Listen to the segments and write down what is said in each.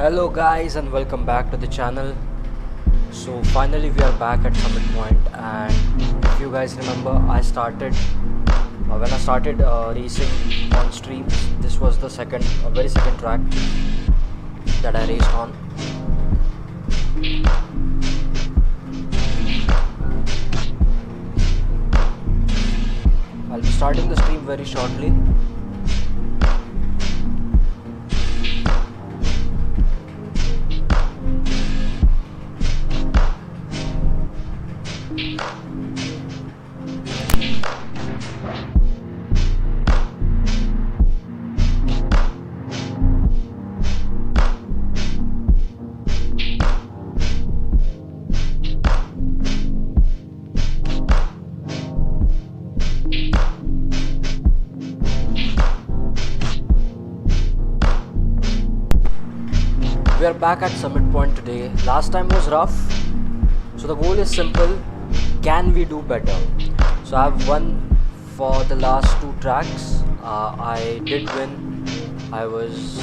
Hello guys and welcome back to the channel. So finally we are back at Summit Point, and if you guys remember, when I started racing on streams, this was the very second track that I raced on. I'll be starting the stream very shortly. We are back at Summit Point today. Last time was rough, so the goal is simple: can we do better? So I've won for the last two tracks. I did win. I was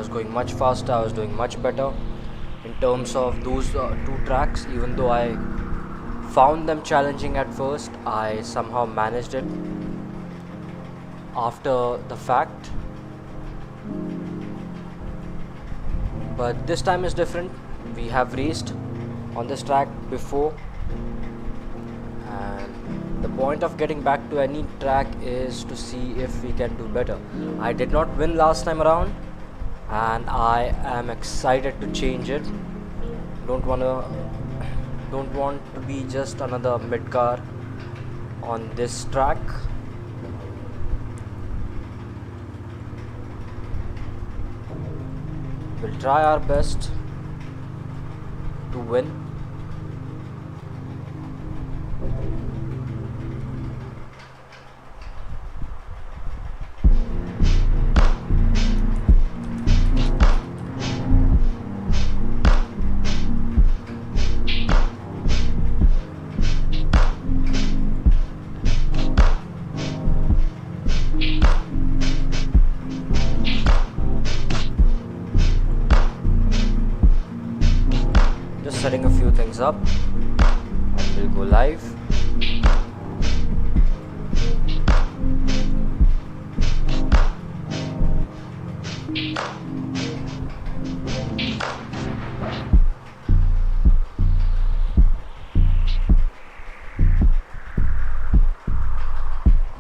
going much faster. I was doing much better in terms of those two tracks. Even though I found them challenging at first, I somehow managed it after the fact. But this time is different. We have raced on this track before, and the point of getting back to any track is to see if we can do better. I did not win last time around, and I am excited to change it. Don't want to be just another mid car on this track. We'll try our best to win. Setting a few things up, and we'll go live.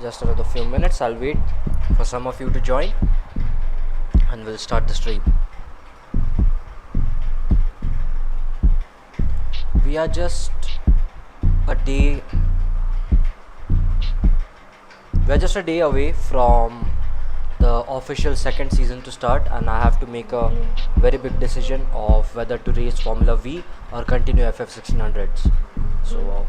Just another few minutes. I'll wait for some of you to join, and we'll start the stream. We are just a day away from the official second season to start, and I have to make a very big decision of whether to race Formula V or continue FF1600s. So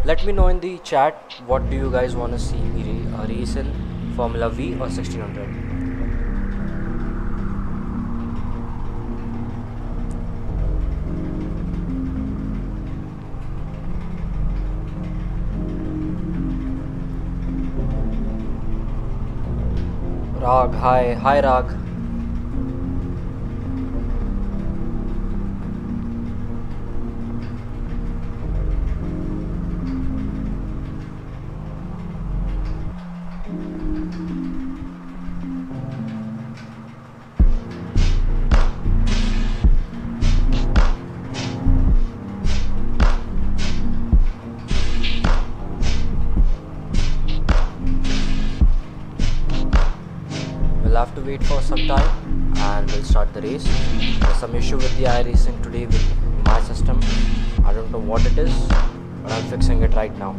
let me know in the chat, what do you guys want to see me race in, Formula V or 1600? Rag, hi Rag. We'll have to wait for some time, and we'll start the race. There's some issue with the iRacing today with my system. I don't know what it is, but I'm fixing it right now.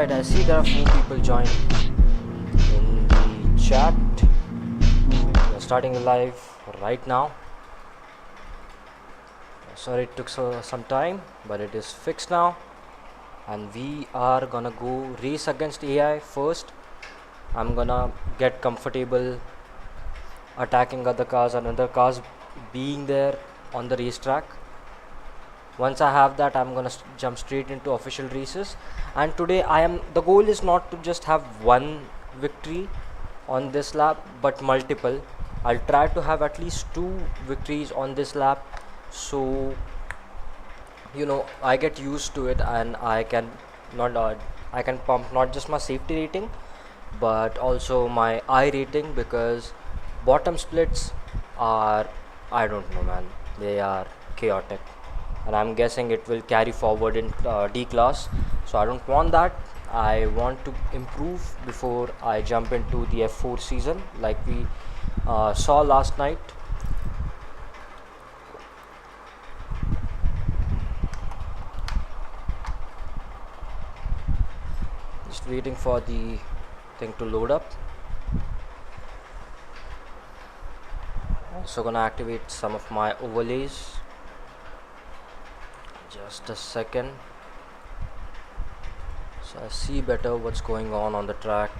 Alright, I see there are 4 people joined in the chat. We are starting the live right now. Sorry it took some time, but it is fixed now. And we are gonna go race against AI first. I'm gonna get comfortable attacking other cars and other cars being there on the racetrack. Once I have that, I'm gonna jump straight into official races. And today the goal is not to just have one victory on this lap, but multiple. I'll try to have at least 2 victories on this lap, so I get used to it, and I can pump not just my safety rating but also my I rating, because bottom splits are, I don't know man, they are chaotic, and I'm guessing it will carry forward in D class, so I don't want that. I want to improve before I jump into the F4 season like we saw last night. Just waiting for the thing to load up. Also gonna activate some of my overlays. Just a second, so I see better what's going on the track.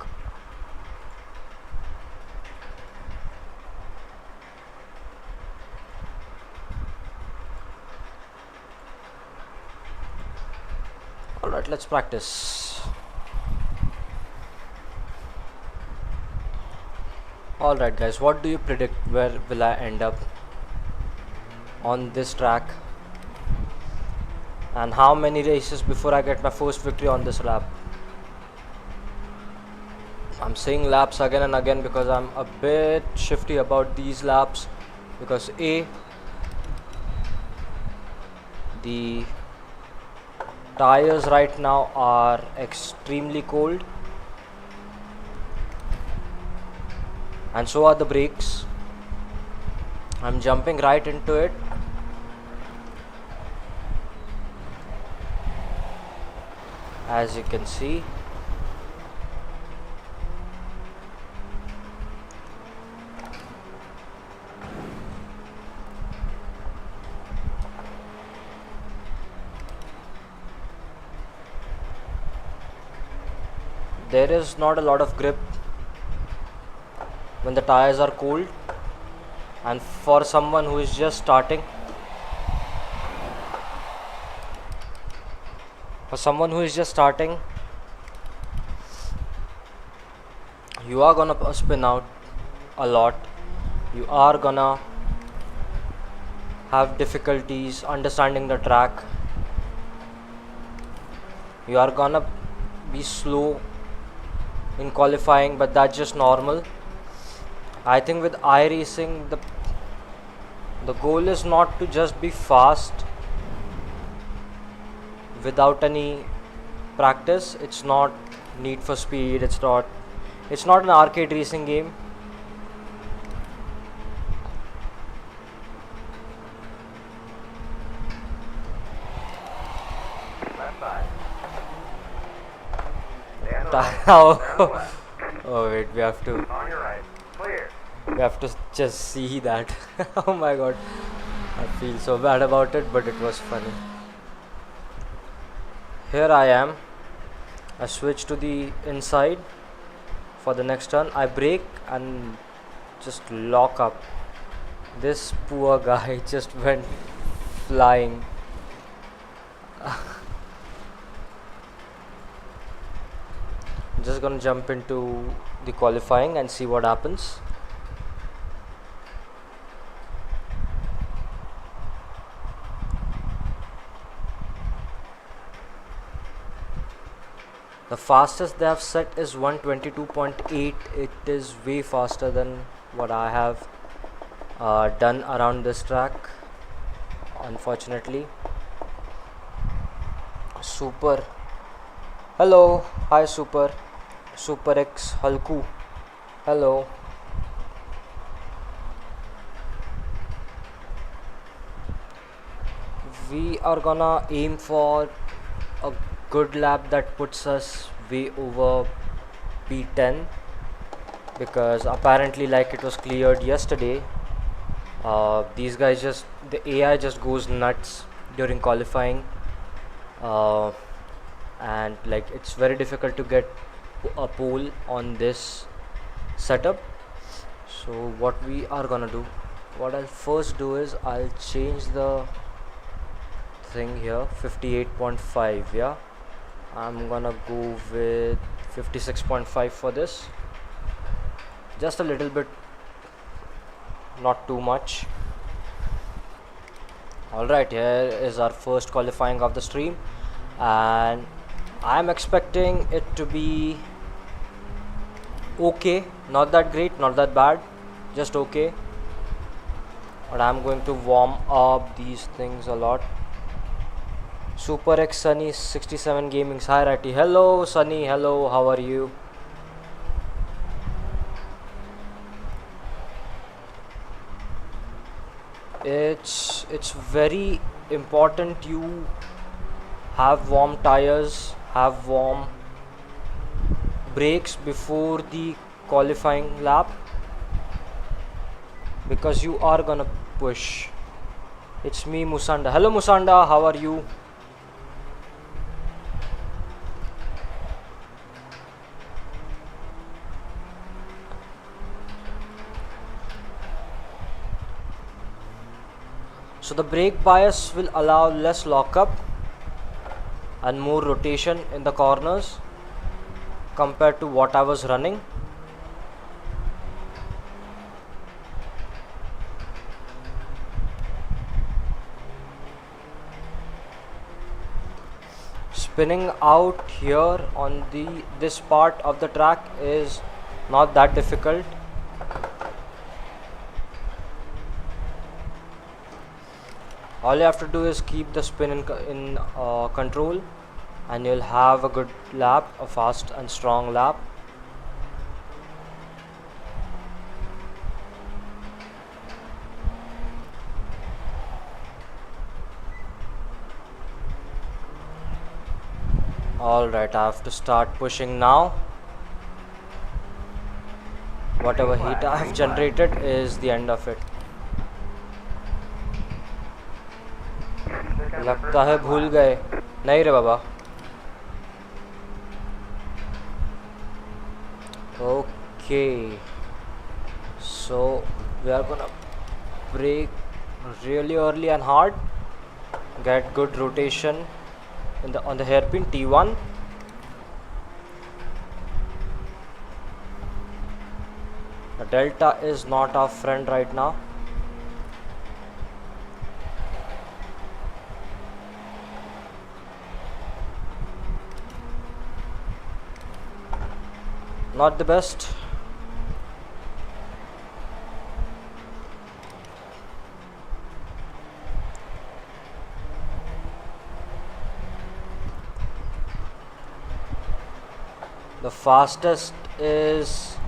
Alright, let's practice. Alright guys, what do you predict? Where will I end up on this track? And how many races before I get my first victory on this lap? I'm saying laps again and again because I'm a bit shifty about these laps, because the tires right now are extremely cold, and so are the brakes. I'm jumping right into it. As you can see, there is not a lot of grip when the tires are cold, and for someone who is just starting, you are gonna spin out a lot. You are gonna have difficulties understanding the track. You are gonna be slow in qualifying, but that's just normal. I think with iRacing, the goal is not to just be fast without any practice. It's not Need for Speed, it's not an arcade racing game. Oh wait, we have to just see that. Oh my god, I feel so bad about it, but it was funny. Here I am. I switch to the inside for the next turn. I brake and just lock up. This poor guy just went flying. Just gonna jump into the qualifying and see what happens. The fastest they have set is 122.8. It is way faster than what I have done around this track, unfortunately. Super. Hello. Hi Super. Super X Halku. Hello. We are gonna aim for a good lap that puts us way over P10, because apparently, like it was cleared yesterday, these guys the AI just goes nuts during qualifying, uh, and like it's very difficult to get a pole on this setup. So what we are gonna do, what I'll first do is I'll change the thing here, 58.5. yeah, I'm gonna go with 56.5 for this, just a little bit, not too much. Alright, here is our first qualifying of the stream, and I'm expecting it to be okay, not that great, not that bad, just okay. But I'm going to warm up these things a lot. Super X Sunny 67 Gaming, hi Ratty. Hello Sunny, hello, how are you? It's very important you have warm tires, have warm brakes before the qualifying lap, because you are gonna push. It's me, Musanda. Hello Musanda, how are you? So the brake bias will allow less lockup and more rotation in the corners compared to what I was running. Spinning out here on this part of the track is not that difficult. All you have to do is keep the spin in control, and you'll have a good lap, a fast and strong lap. Alright, I have to start pushing now. Whatever heat I have generated is the end of it. लगता है भूल गए, नहीं रे बाबा. Okay, so we are gonna brake really early and hard, get good rotation on the hairpin T1. The delta is not our friend right now. Not the best. The fastest is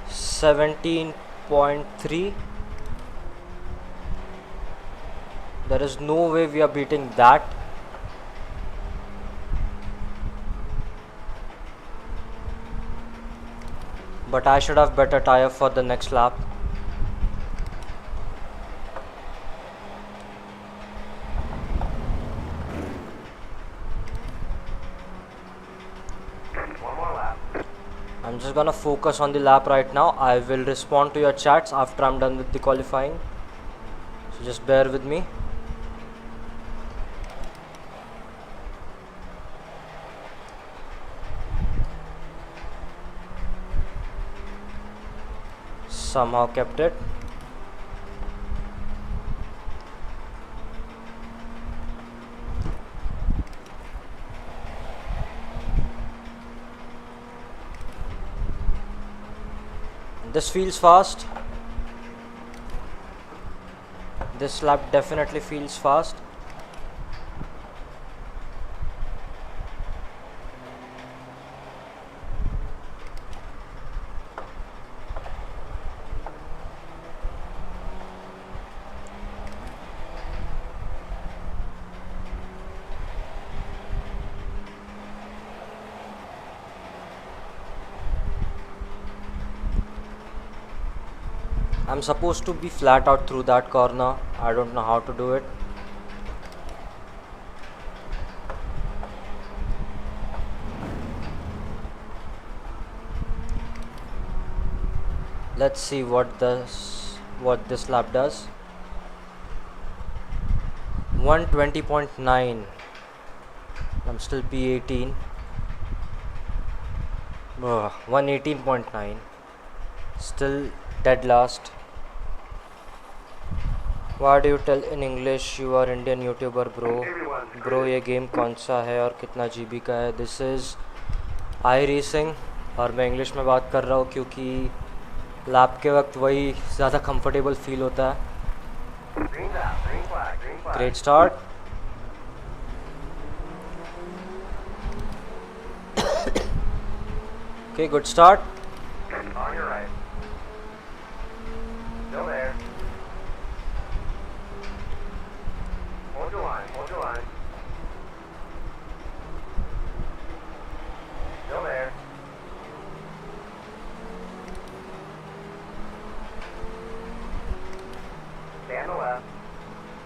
17.3. There is no way we are beating that. But I should have better tire for the next lap. One more lap. I'm just gonna focus on the lap right now. I will respond to your chats after I'm done with the qualifying, so just bear with me. Somehow kept it. This feels fast. This lap definitely feels fast. I'm supposed to be flat out through that corner. I don't know how to do it. Let's see what this lap does. 120.9. I'm still P18. 118.9. Still dead last. Why do you tell in English you are Indian YouTuber bro ये game कौन सा है और कितना GB का है? This is iRacing और मैं इंग्लिश में बात कर रहा हूँ क्योंकि लैप के वक्त वही ज़्यादा कंफर्टेबल फील होता है. Great start. Okay, good start. On your right. Still there. Hold your line, hold your line. Still there. Stay on the left.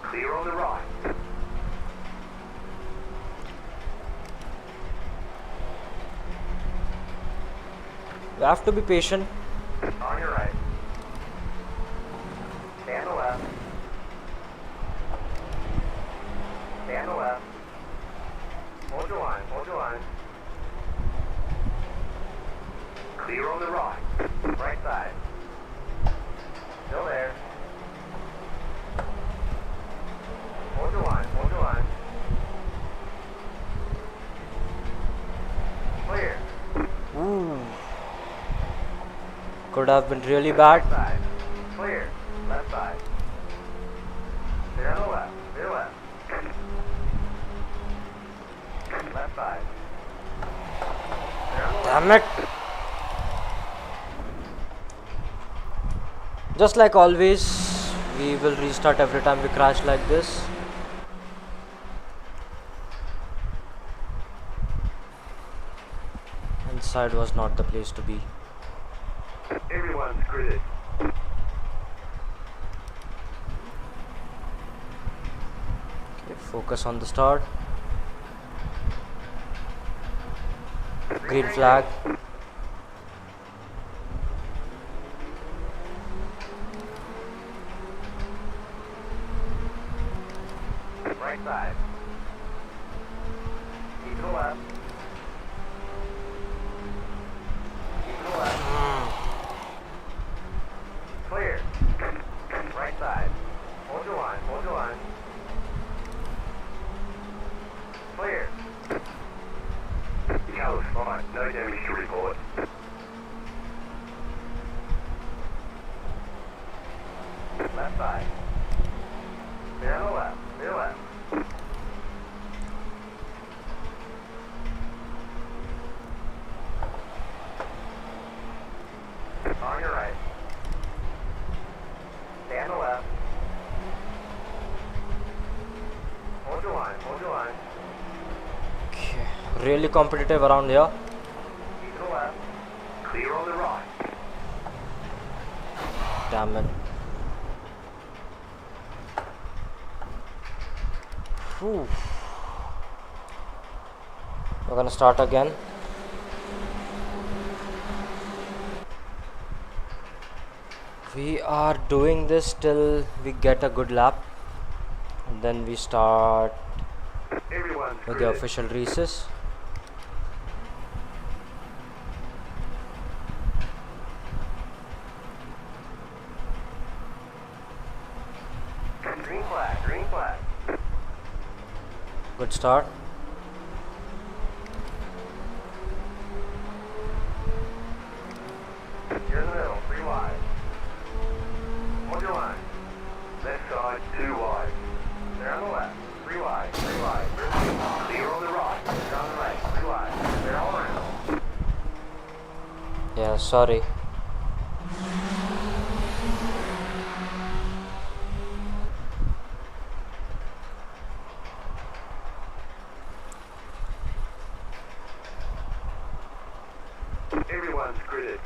Clear on the right. You have to be patient. On your right. Stay on the left. Stay on the left. Hold your line, hold your line. Clear on the right. Right side. Still there. Hold your line, hold your line. Clear. Ooh. Could have been really bad. Left side. Clear. Left side. Stay on the left. Stay left. Left side. Stay on the left. Damn it. Just like always, we will restart every time we crash like this. Inside was not the place to be. Everyone's gridded. Okay, focus on the start. Green flag. Right side. Keep to the left. Keep to the left. Clear. Right side. Hold your line. Hold your line. Clear. Yellow spot. No damage to report. Left side. Stay on the left. Stay left. On your right. Stay on the left. Hold your line, hold your line. Okay. Really competitive around here. Keep to the left. Clear on the right. Damn it. Whew. We're gonna start again. We are doing this till we get a good lap, and then we start Everyone's with the gridded. official races. Green flag, green flag. Good start. You're in the middle, 3 wide. Hold your line. Left side, 2 wide. They're on the left, 3 wide, 3 wide. Clear on the right, they're on the right, 3 wide. They're all around. Yeah, sorry. Everyone's gridded.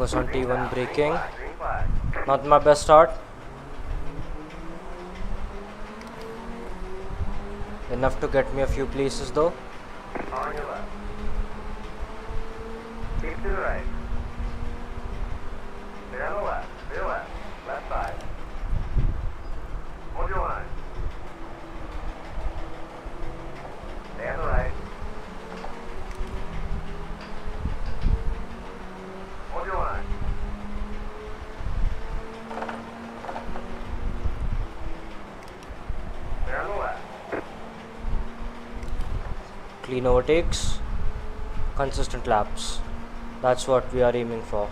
Focus on T1 braking. Green flag. Not my best start. Enough to get me a few places though. On your left. Keep to the right. Stay on the left. To your left. Left side. Hold your line. Stay on the right. Hold your line. Stay on the left. Clean overtakes. Consistent laps. That's what we are aiming for.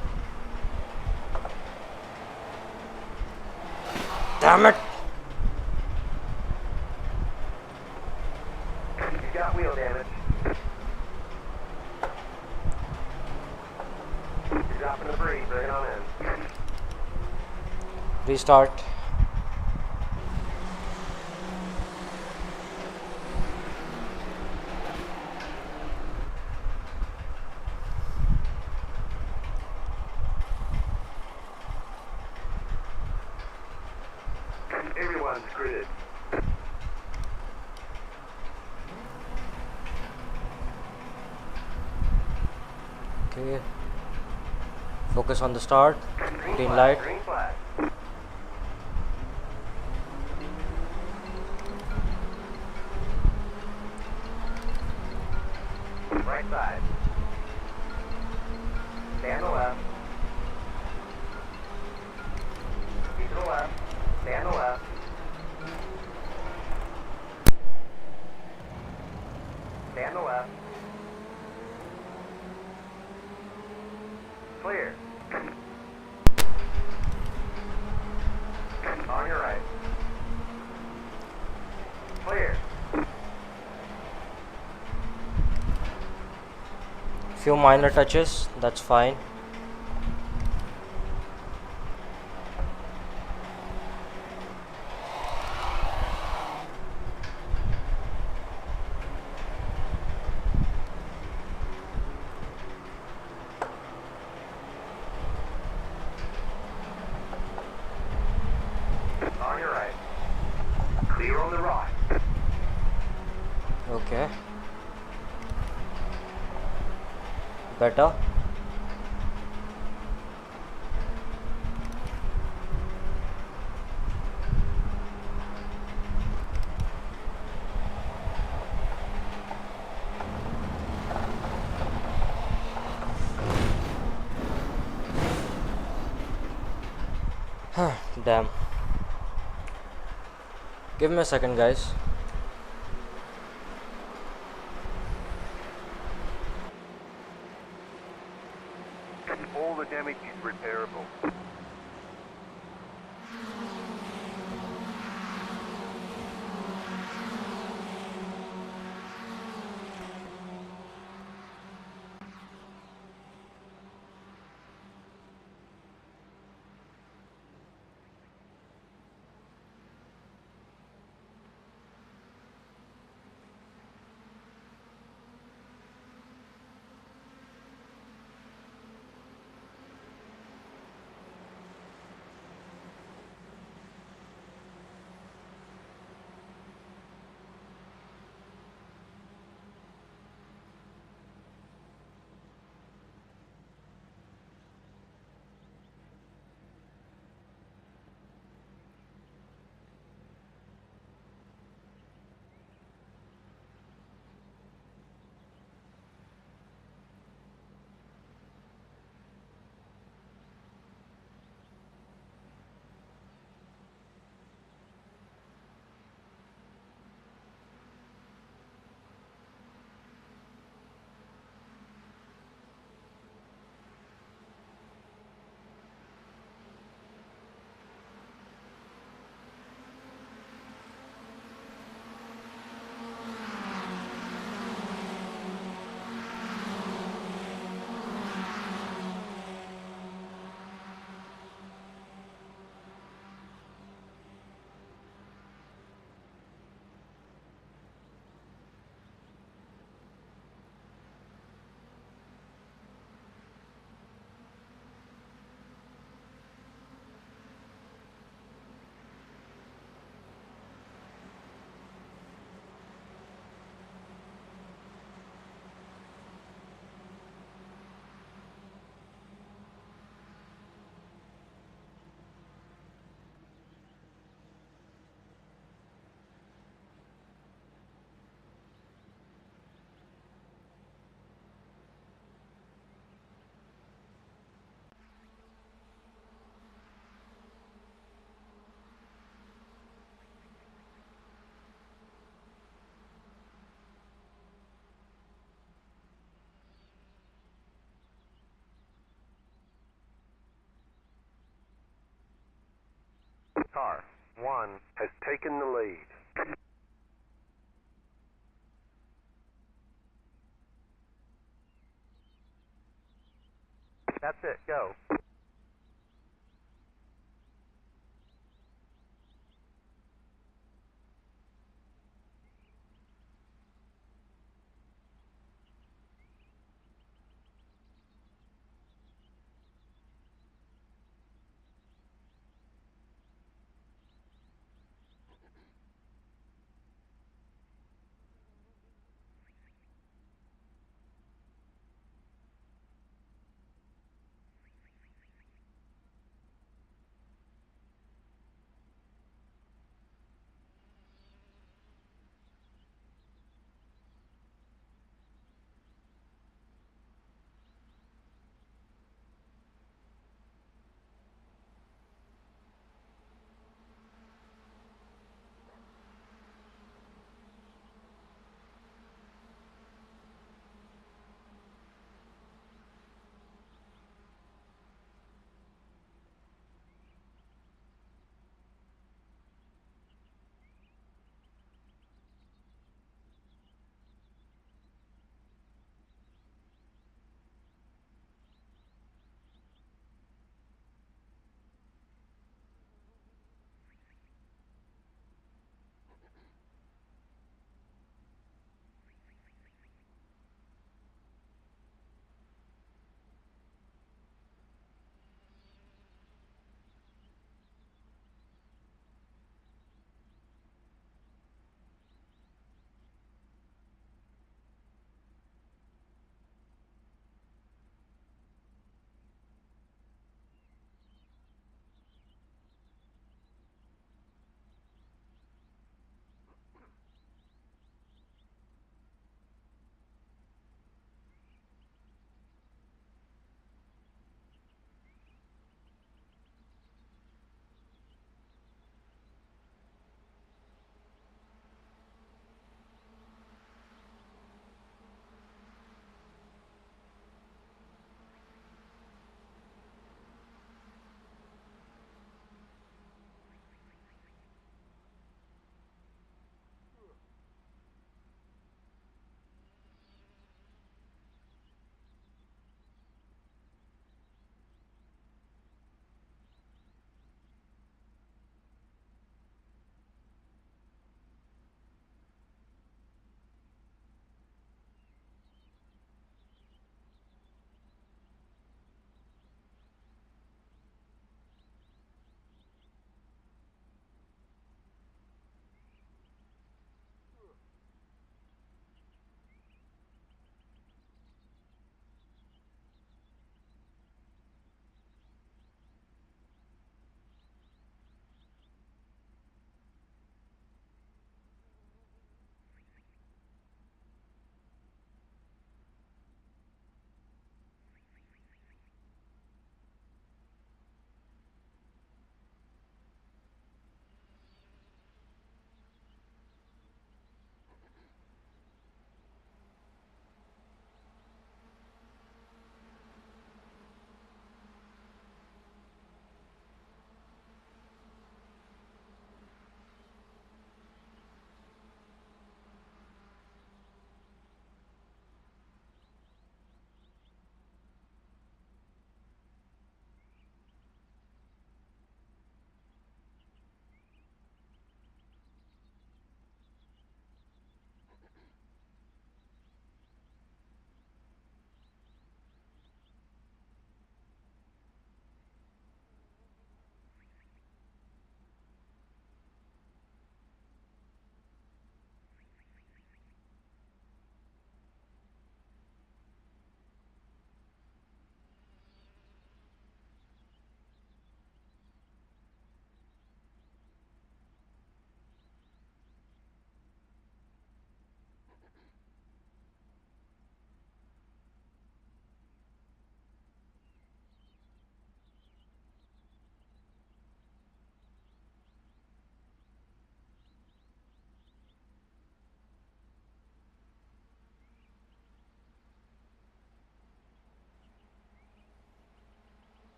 Damn it! You got wheel damage. You're dropping the breeze. Bring it on in. Restart. Everyone's gridded. Okay. Focus on the start. Green light. Green flag. Right side. Stay on the left. Keep to the left. Stay on the left. Stay on the left. Clear. On your right. Clear. Few minor touches. That's fine. On your right. Clear on the right. Okay. Better. Damn. Give me a second, guys. All the damage is repairable. 1 has taken the lead. That's it, go.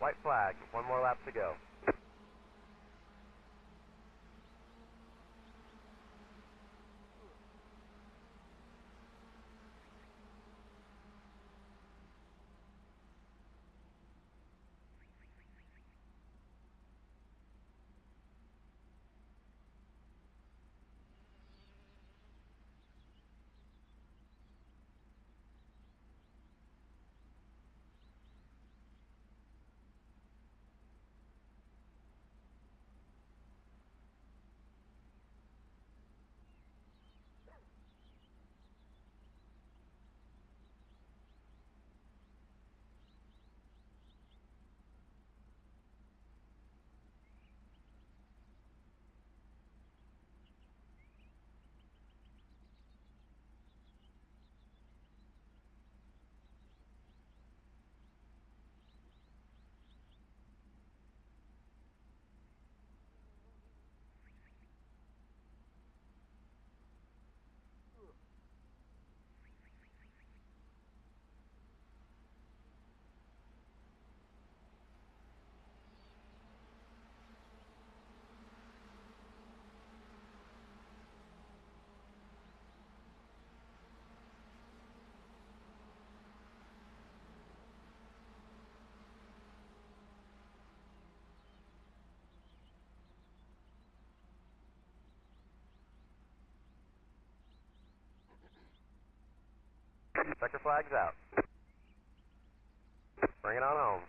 White flag, one more lap to go. Checker flag's out. Bring it on home.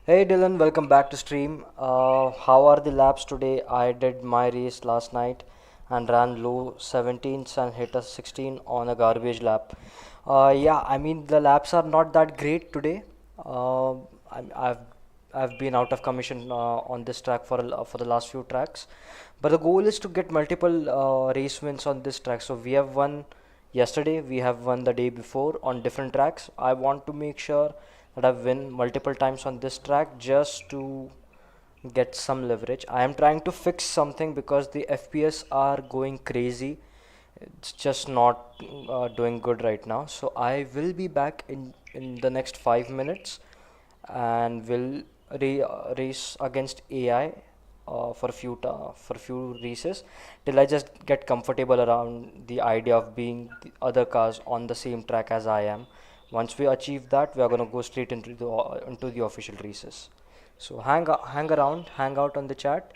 Hey Dylan, welcome back to stream. How are the laps today? I did my race last night and ran low 17s and hit a 16 on a garbage lap. Yeah, I mean the laps are not that great today. I've been out of commission on this track for the last few tracks, but the goal is to get multiple race wins on this track. So we have won yesterday, we have won the day before on different tracks. I want to make sure that I win multiple times on this track just to get some leverage. I am trying to fix something because the FPS are going crazy. It's just not doing good right now. So I will be back in the next 5 minutes and will race against AI for a few races till I just get comfortable around the idea of being the other cars on the same track as I am. Once we achieve that, we are gonna go straight into the official races. So hang around, hang out on the chat.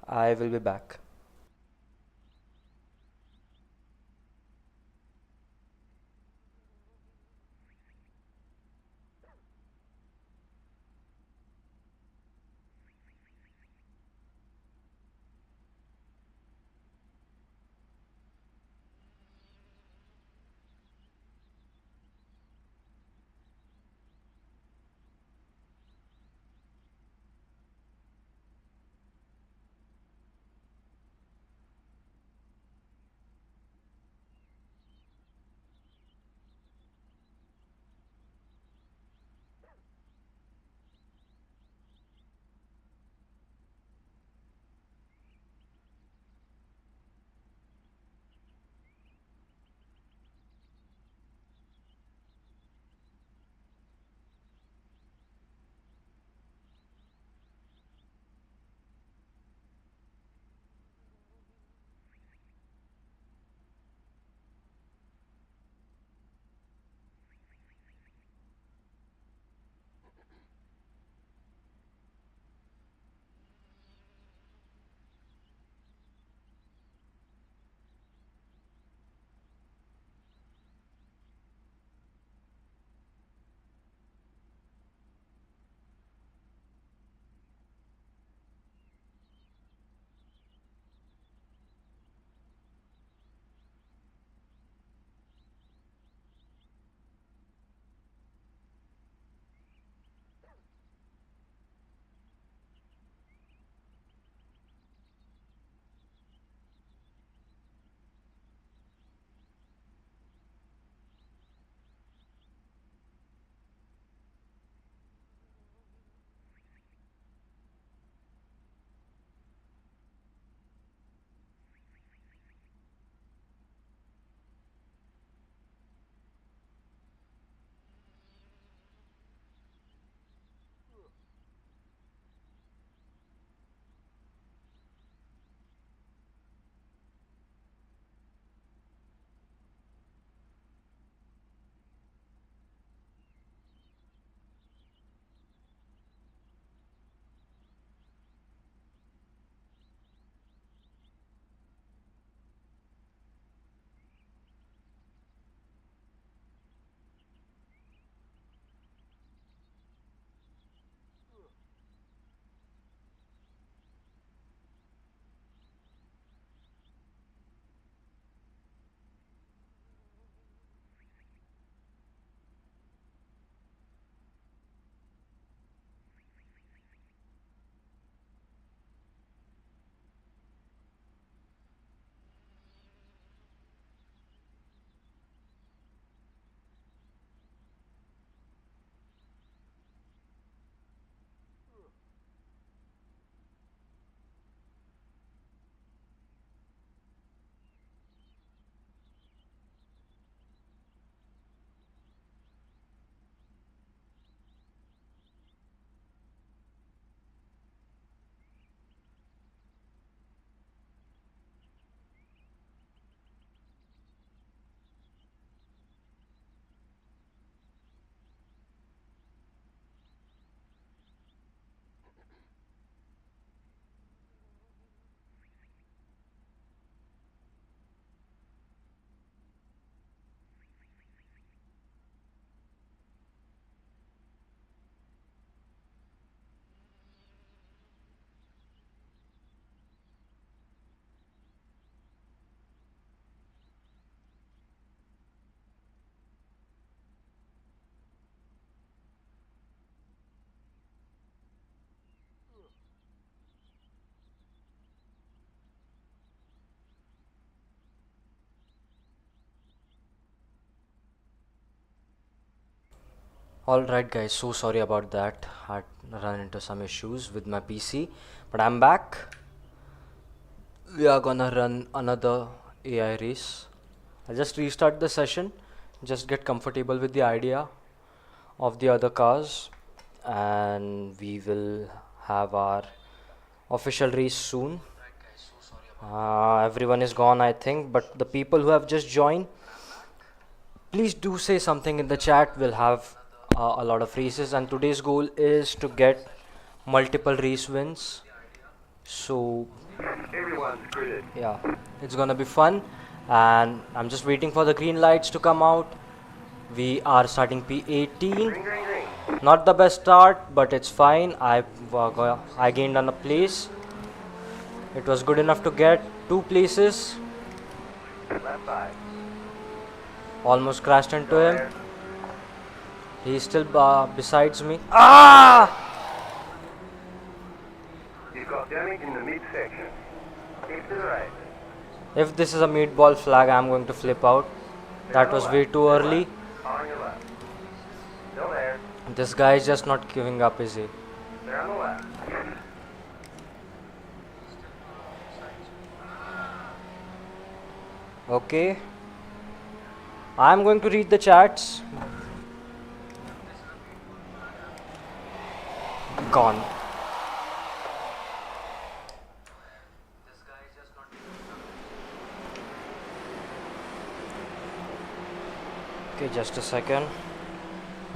I will be back. Alright guys, so sorry about that. Had run into some issues with my PC, but I'm back. We are gonna run another AI race. I'll just restart the session, just get comfortable with the idea of the other cars, and we will have our official race soon. Everyone is gone, I think, but the people who have just joined, please do say something in the chat. We'll have a lot of races, and today's goal is to get multiple race wins. So Everyone's gridded. yeah, it's gonna be fun, and I'm just waiting for the green lights to come out. We are starting P18. Green, green, green. Not the best start, but it's fine. I gained on a place. It was good enough to get 2 places. Left side. Almost crashed into Go him. there. He's still besides me. Ah! You've got damage in the midsection. Keep to the right. If this is a meatball flag, I'm going to flip out. That was way too early. On your left. Still there. This guy is just not giving up, is he? They're on the left. Okay. I'm going to read the chats. Gone. Okay, just a second.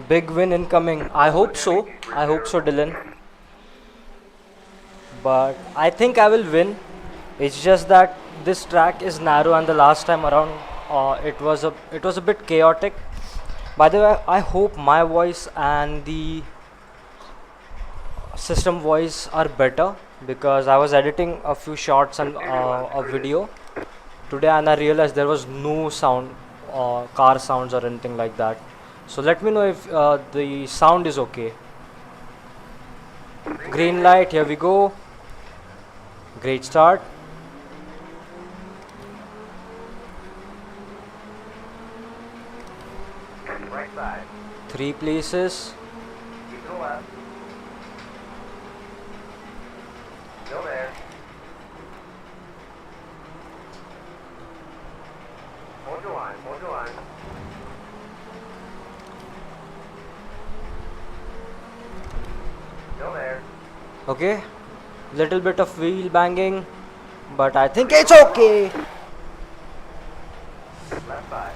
Big win incoming. I hope so. I hope so, Dylan. But I think I will win. It's just that this track is narrow, and the last time around, it was a bit chaotic. By the way, I hope my voice and the system voice are better, because I was editing a few shots and a video today, and I realized there was no sound, car sounds or anything like that. So let me know if the sound is okay. Green light, here we go. Great start. Right side. 3 places. Keep to the left. Still there. Hold your line. Hold your line. Still there. Okay, little bit of wheel banging, but I think it's okay. Left side.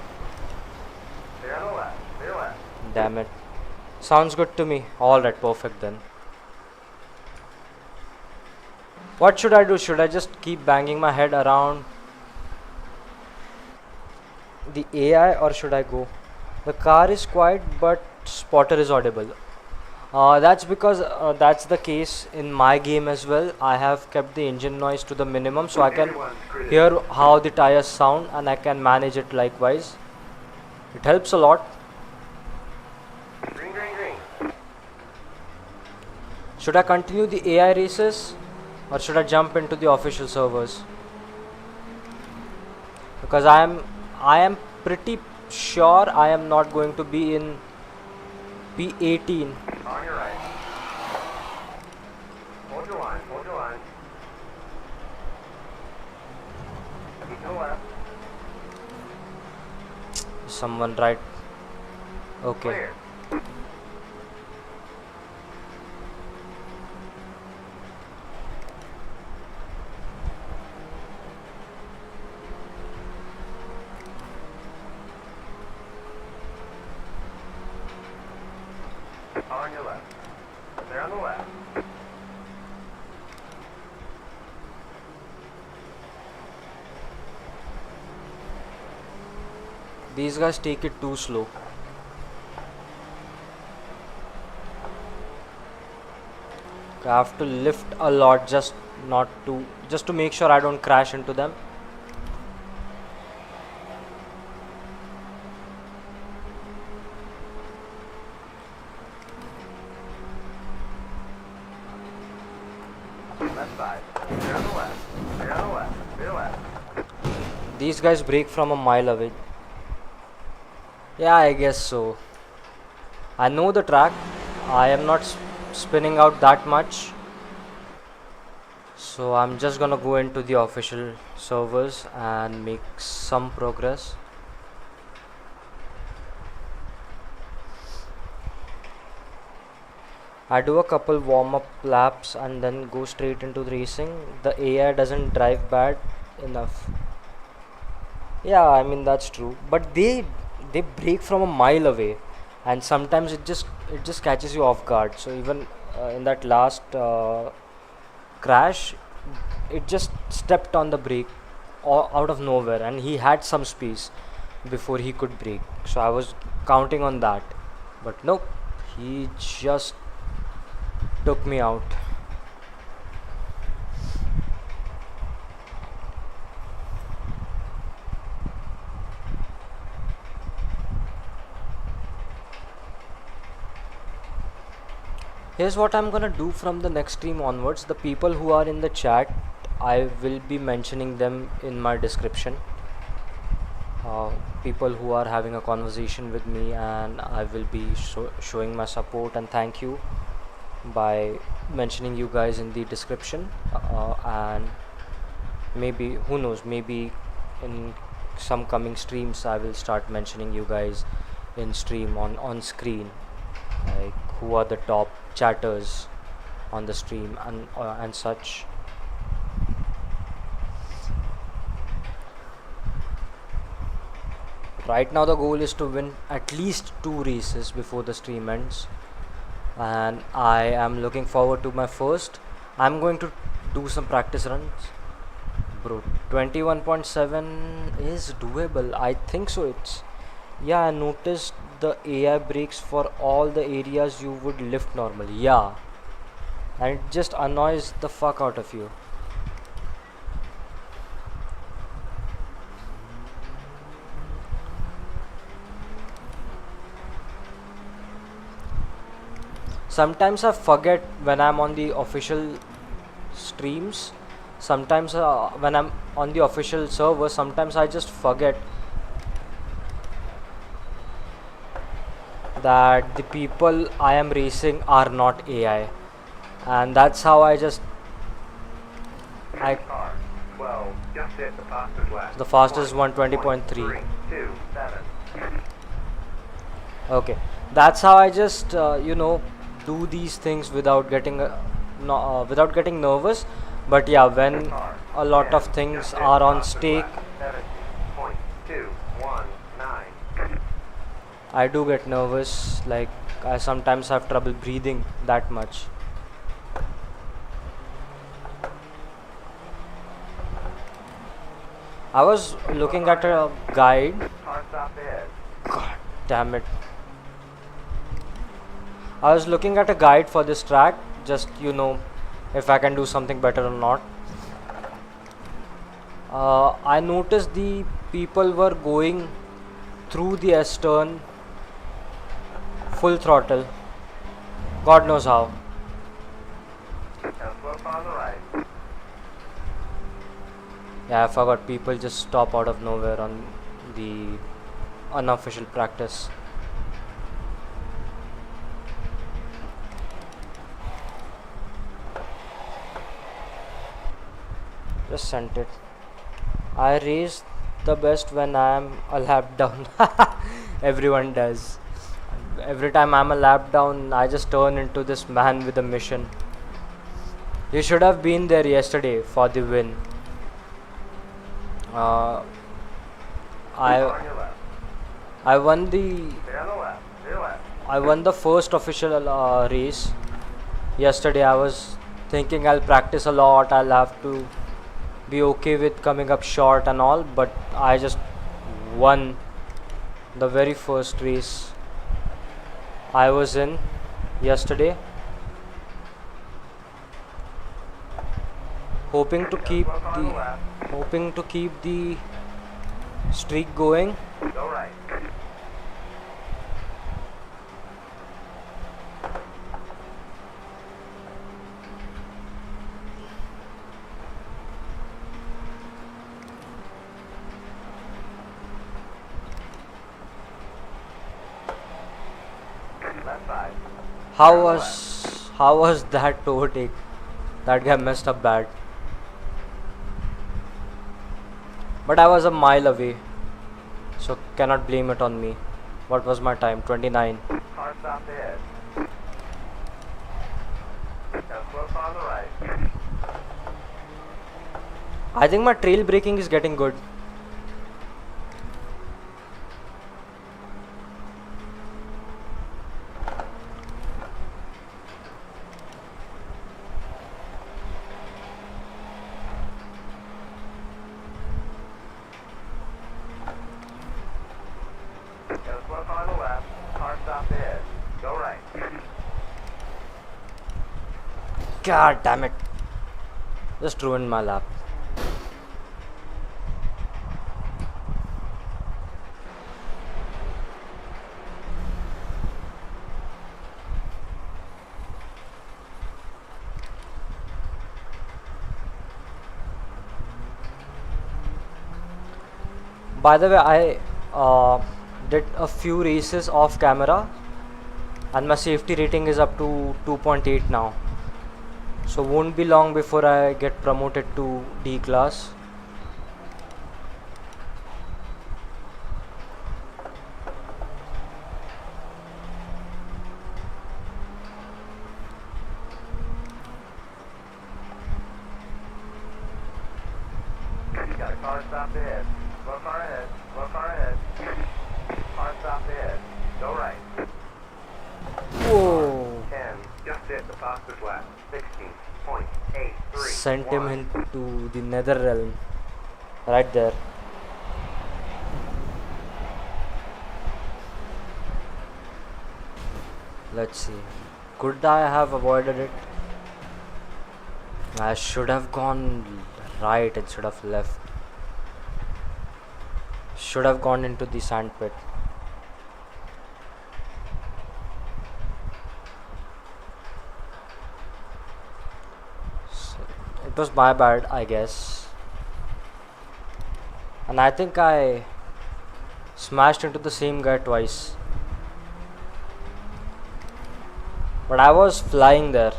They're on the left. They're left. Damn it. Sounds good to me. Alright, perfect then. What should I do? Should I just keep banging my head around the AI, or should I go? The car is quiet, but spotter is audible. That's because that's the case in my game as well. I have kept the engine noise to the minimum, so I can Everyone's gridded. hear how the tires sound, and I can manage it likewise. It helps a lot. Green, green, green. Should I continue the AI races, or should I jump into the official servers? Because I am pretty sure I am not going to be in P18. On your right. Hold your line. Hold your line. Keep to the left. Someone right. Okay. Clear. On your left. They're on the left. These guys take it too slow. I have to lift a lot just to make sure I don't crash into them. Left side. They're on the left. They're on the left. They're left. These guys brake from a mile away. Yeah, I guess so. I know the track. I am not spinning out that much. So I'm just gonna go into the official servers and make some progress. I do a couple warm-up laps and then go straight into the racing. The AI doesn't drive bad enough. Yeah, I mean that's true. But they brake from a mile away, and sometimes it just catches you off guard. So even in that last crash, it just stepped on the brake out of nowhere, and he had some space before he could brake. So I was counting on that, but nope, he just took me out. Here's what I'm gonna do from the next stream onwards. The people who are in the chat, I will be mentioning them in my description. People who are having a conversation with me, and I will be showing my support and thank you by mentioning you guys in the description. And maybe, who knows, maybe in some coming streams I will start mentioning you guys in stream on screen, like who are the top chatters on the stream and such. Right now the goal is to win at least 2 races before the stream ends, and I am looking forward to my first. I'm going to do some practice runs. Bro, 21.7 is doable. I think so. Yeah, I noticed the AI brakes for all the areas you would lift normally. Yeah, and it just annoys the fuck out of you. Sometimes I forget when I'm on the official streams. Sometimes when I'm on the official server, sometimes I just forget that the people I am racing are not AI, and that's how I Car 12 just hit the fastest lap. the fastest 120.3. 327. Okay, that's how I just do these things without getting without getting nervous. But yeah, when a lot of things are on stake, 7.219. I do get nervous. Like, I sometimes have trouble breathing that much. I was looking at a guide. Car stop ahead. God damn it. I was looking at a guide for this track, just if I can do something better or not. I noticed the people were going through the S-turn full throttle. God knows how. Now slope on the right. Yeah, I forgot, people just stop out of nowhere on the unofficial practice. Just sent it. I race the best when I am a lap down. Everyone does. Every time I'm a lap down, I just turn into this man with a mission. You should have been there yesterday for the win. I On your left. I won the Stay on the left. Stay left. I won the first official race yesterday. I was thinking I'll practice a lot, I'll have to be okay with coming up short and all, but I just won the very first race I was in yesterday. Hoping to keep Slope on the left. the streak going. Go right. How was that overtake? That guy messed up bad. But I was a mile away, so cannot blame it on me. What was my time? 29. Car stop ahead. Now slope on the right. I think my trail braking is getting good. Now slope on the left. Car stop ahead. Go right. God damn it. Just ruined my lap. By the way, I did a few races off camera and my safety rating is up to 2.8 now. So won't be long before I get promoted to D class. You got a car stop ahead. Slow car ahead. Slow car ahead. Car stop ahead. Go right. Whoa! 10. Just hit the fastest lap. 16.83. Sent him into the nether realm. Right there. Let's see. Could I have avoided it? I should have gone right instead of left. Should have gone into the sand pit. So it was my bad, I guess. And I think I smashed into the same guy twice. But I was flying there.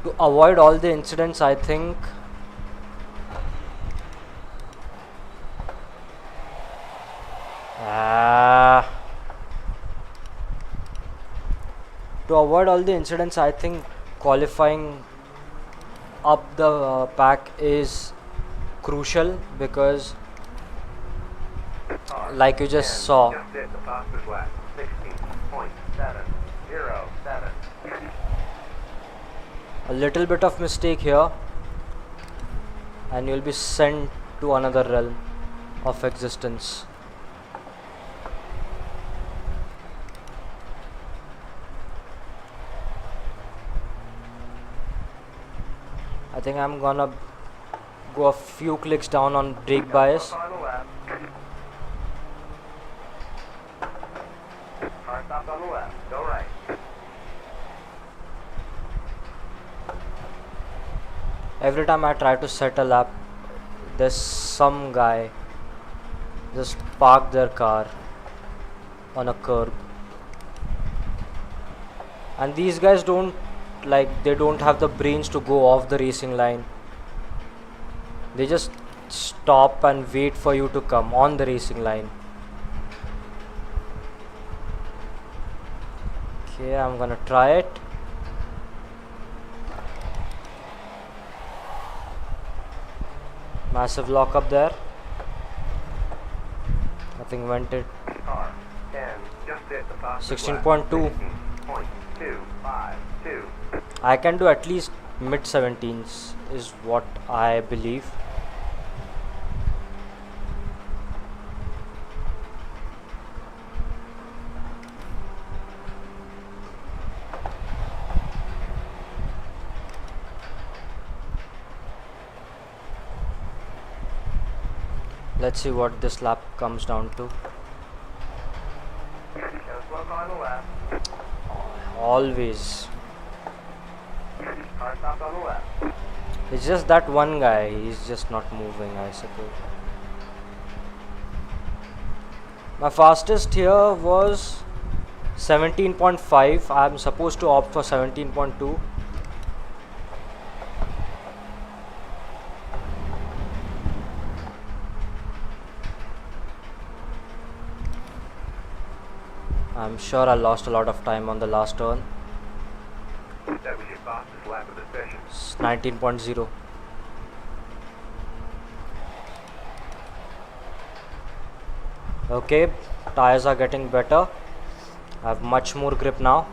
To avoid all the incidents, I think qualifying up the pack is crucial because like you just saw, Just hit the fastest lap. 16.707. a little bit of mistake here and you'll be sent to another realm of existence. I think I'm gonna go a few clicks down on brake bias. Final lap. Car stop on the left. Go right. Every time I try to set a lap, there's some guy just park their car on a curb, and these guys don't have the brains to go off the racing line. They just stop and wait for you to come on the racing line. Okay, I'm gonna try it. Massive lock up there. Nothing went it. Car 10. Just hit the fastest 16.2. 16.252. I can do at least mid 17s is what I believe. Let's see what this lap comes down to. Just look on the left. Always. Car stop on the left. It's just that one guy, he's just not moving, I suppose. My fastest here was 17.5. I'm supposed to opt for 17.2. I'm sure I lost a lot of time on the last turn. That was your fastest lap of the session. It's 19.0. Okay, tires are getting better. I have much more grip now.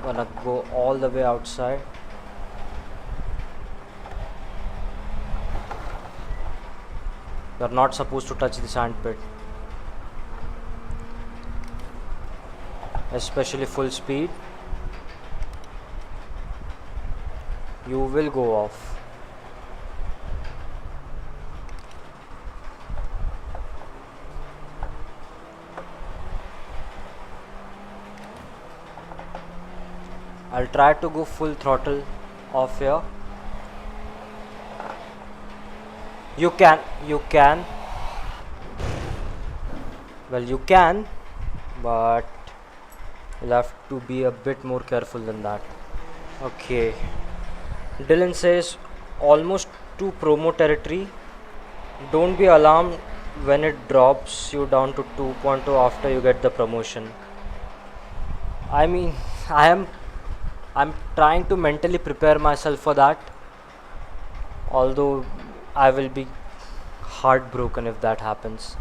Gonna go all the way outside. You're not supposed to touch the sand pit, especially full speed. You will go off. I'll try to go full throttle off here. You can. Well, you can, but you'll have to be a bit more careful than that. Okay. Dylan says, almost to promo territory. Don't be alarmed when it drops you down to 2.0 after you get the promotion. I mean, I'm trying to mentally prepare myself for that. Although I will be heartbroken if that happens.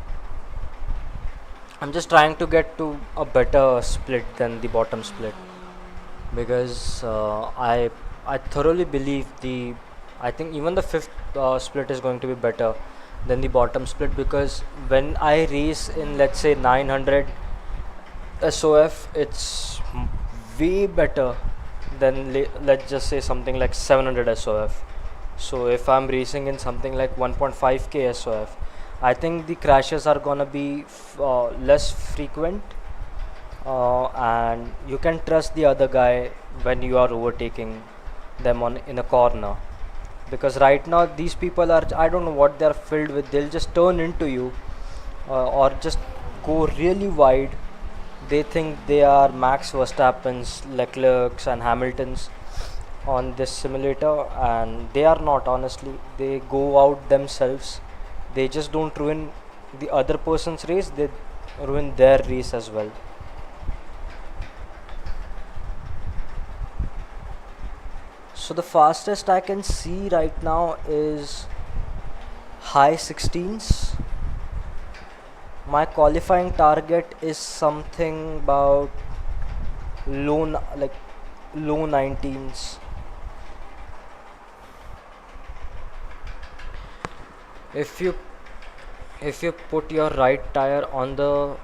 I'm just trying to get to a better split than the bottom split, because I thoroughly believe I think even the fifth split is going to be better than the bottom split, because when I race in, let's say, 900 SOF, it's way better than let's just say something like 700 SOF. So if I'm racing in something like 1.5k SOF, I think the crashes are gonna be less frequent, and you can trust the other guy when you are overtaking them in a corner. Because right now these people are, I don't know what they're filled with. They'll just turn into you, or just go really wide. They think they are Max Verstappen's, Leclerc's and Hamilton's on this simulator, and they are not. Honestly, they go out themselves. They just don't ruin the other person's race, they ruin their race as well. So the fastest I can see right now is high 16s. My qualifying target is something about low 19s. If you put your right tire on the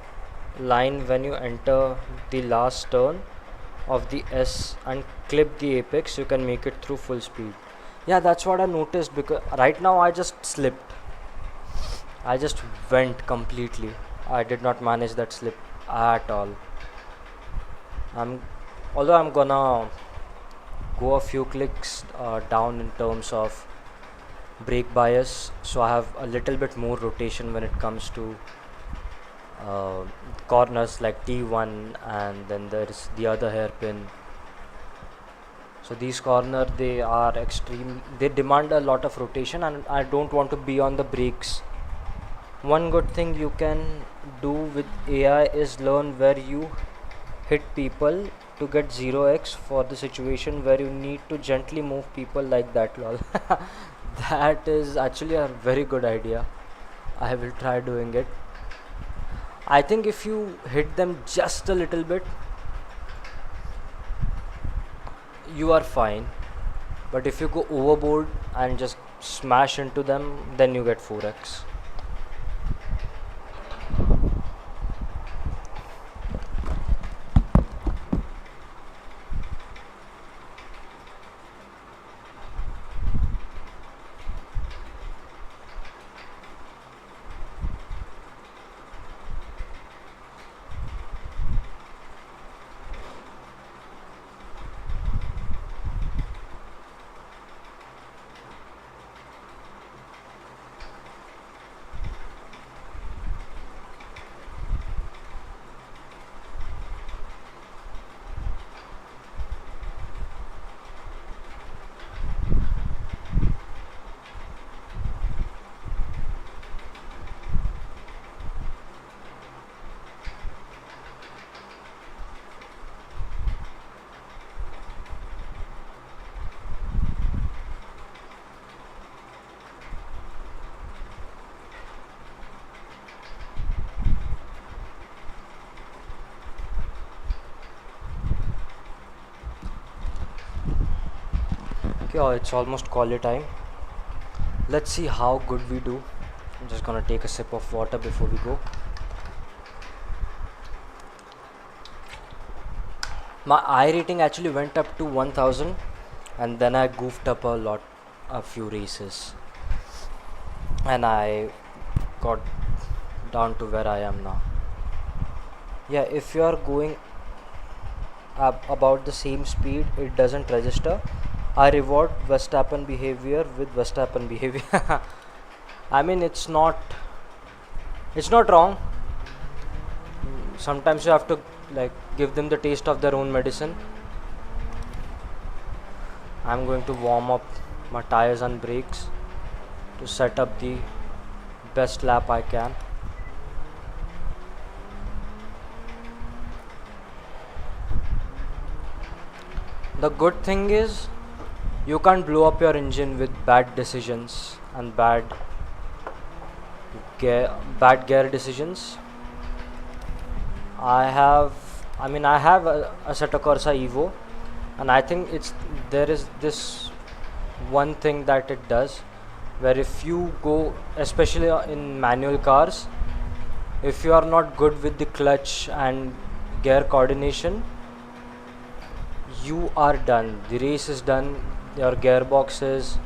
line when you enter the last turn of the S and clip the apex, you can make it through full speed. Yeah, that's what I noticed, because right now I just slipped. I just went completely. I did not manage that slip at all. Although I'm gonna go a few clicks down in terms of brake bias, so I have a little bit more rotation when it comes to corners like T1, and then there is the other hairpin. So these corners, they are extreme, they demand a lot of rotation, and I don't want to be on the brakes. One good thing you can do with AI is learn where you hit people to get 0x for the situation where you need to gently move people like that. Lol. That is actually a very good idea. I will try doing it. I think if you hit them just a little bit, you are fine. But if you go overboard and just smash into them, then you get 4x. Okay, it's almost quali time. Let's see how good we do. I'm just gonna take a sip of water before we go. My I rating actually went up to 1000, and then I goofed up a few races, and I got down to where I am now. Yeah, if you are going up about the same speed, it doesn't register. I reward Verstappen behavior with Verstappen behavior. I mean, it's not wrong. Sometimes you have to like give them the taste of their own medicine. I'm going to warm up my tires and brakes to set up the best lap I can. The good thing is you can't blow up your engine with bad decisions and bad gear decisions. I have a Assetto Corsa Evo, and I think there is this one thing that it does, where if you go, especially in manual cars, if you are not good with the clutch and gear coordination, you are done. The race is done. Your gearbox is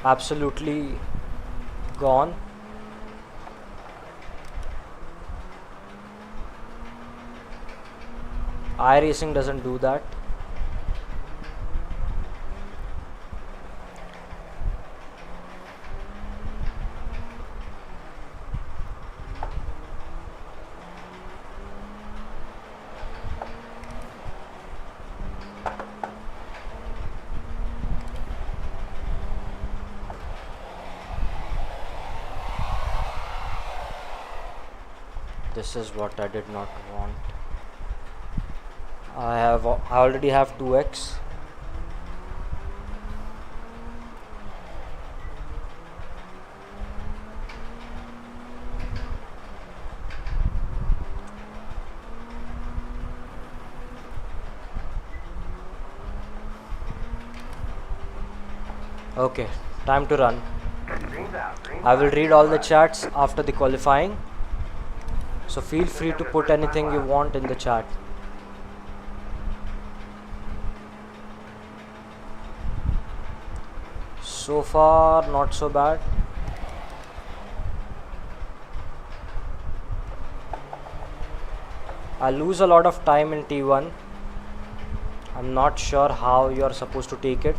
absolutely gone. iRacing doesn't do that. This is what I did not want. I already have 2x. Okay, time to run. I will read all the chats after the qualifying, so feel free to put anything you want in the chat. So far, not so bad. I lose a lot of time in T1. I'm not sure how you're supposed to take it.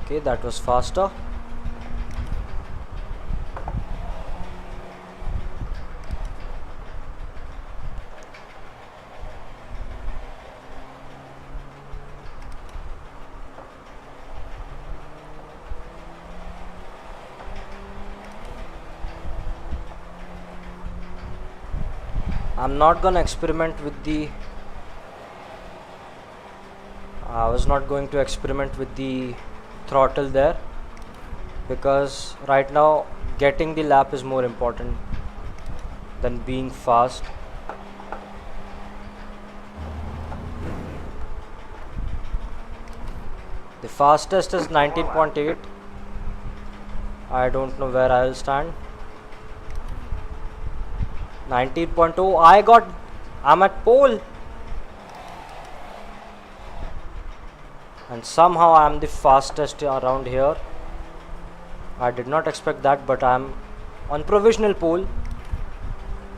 Okay, that was faster. I'm not gonna experiment with the I was not going to experiment with the throttle there, because right now getting the lap is more important than being fast. The fastest is 19.8. I don't know where I will stand. 19.0. I'm at pole, and somehow I'm the fastest around here. I did not expect that, but I'm on provisional pole.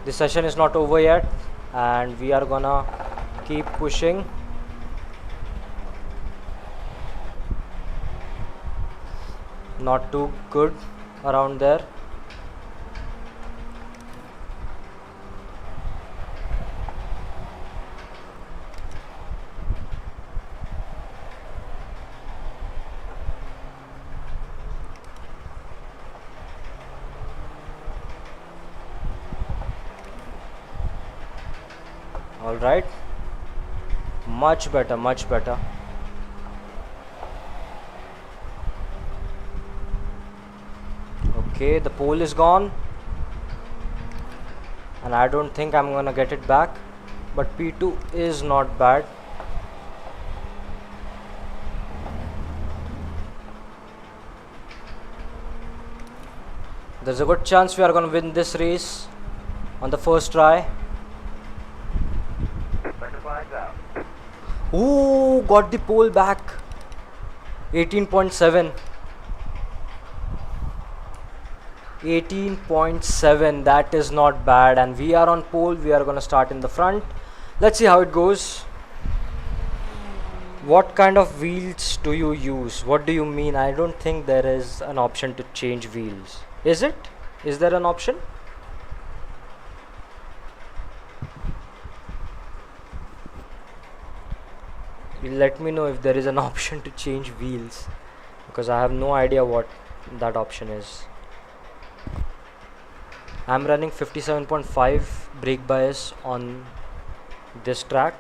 The session is not over yet, and we are gonna keep pushing. Not too good around there. All right, much better, much better. Okay, the pole is gone, and I don't think I'm gonna get it back, but P2 is not bad. There's a good chance we are gonna win this race on the first try. Second flag's out. Ooh, got the pole back. 18.7. 18.7, that is not bad, and we are on pole. We are gonna start in the front. Let's see how it goes. What kind of wheels do you use? What do you mean? I don't think there is an option to change wheels. Is it? Is there an option? Let me know if there is an option to change wheels, because I have no idea what that option is. I'm running 57.5 brake bias on this track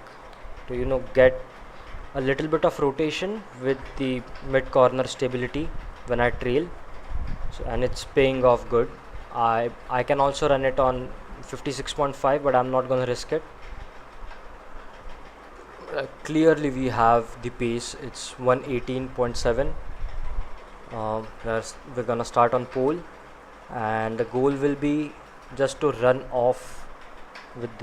to get a little bit of rotation with the mid corner stability when I trail, and it's paying off good. I can also run it on 56.5, but I'm not gonna risk it. Clearly we have the pace. It's 118.7. We're gonna start on pole, and the goal will be just to run off with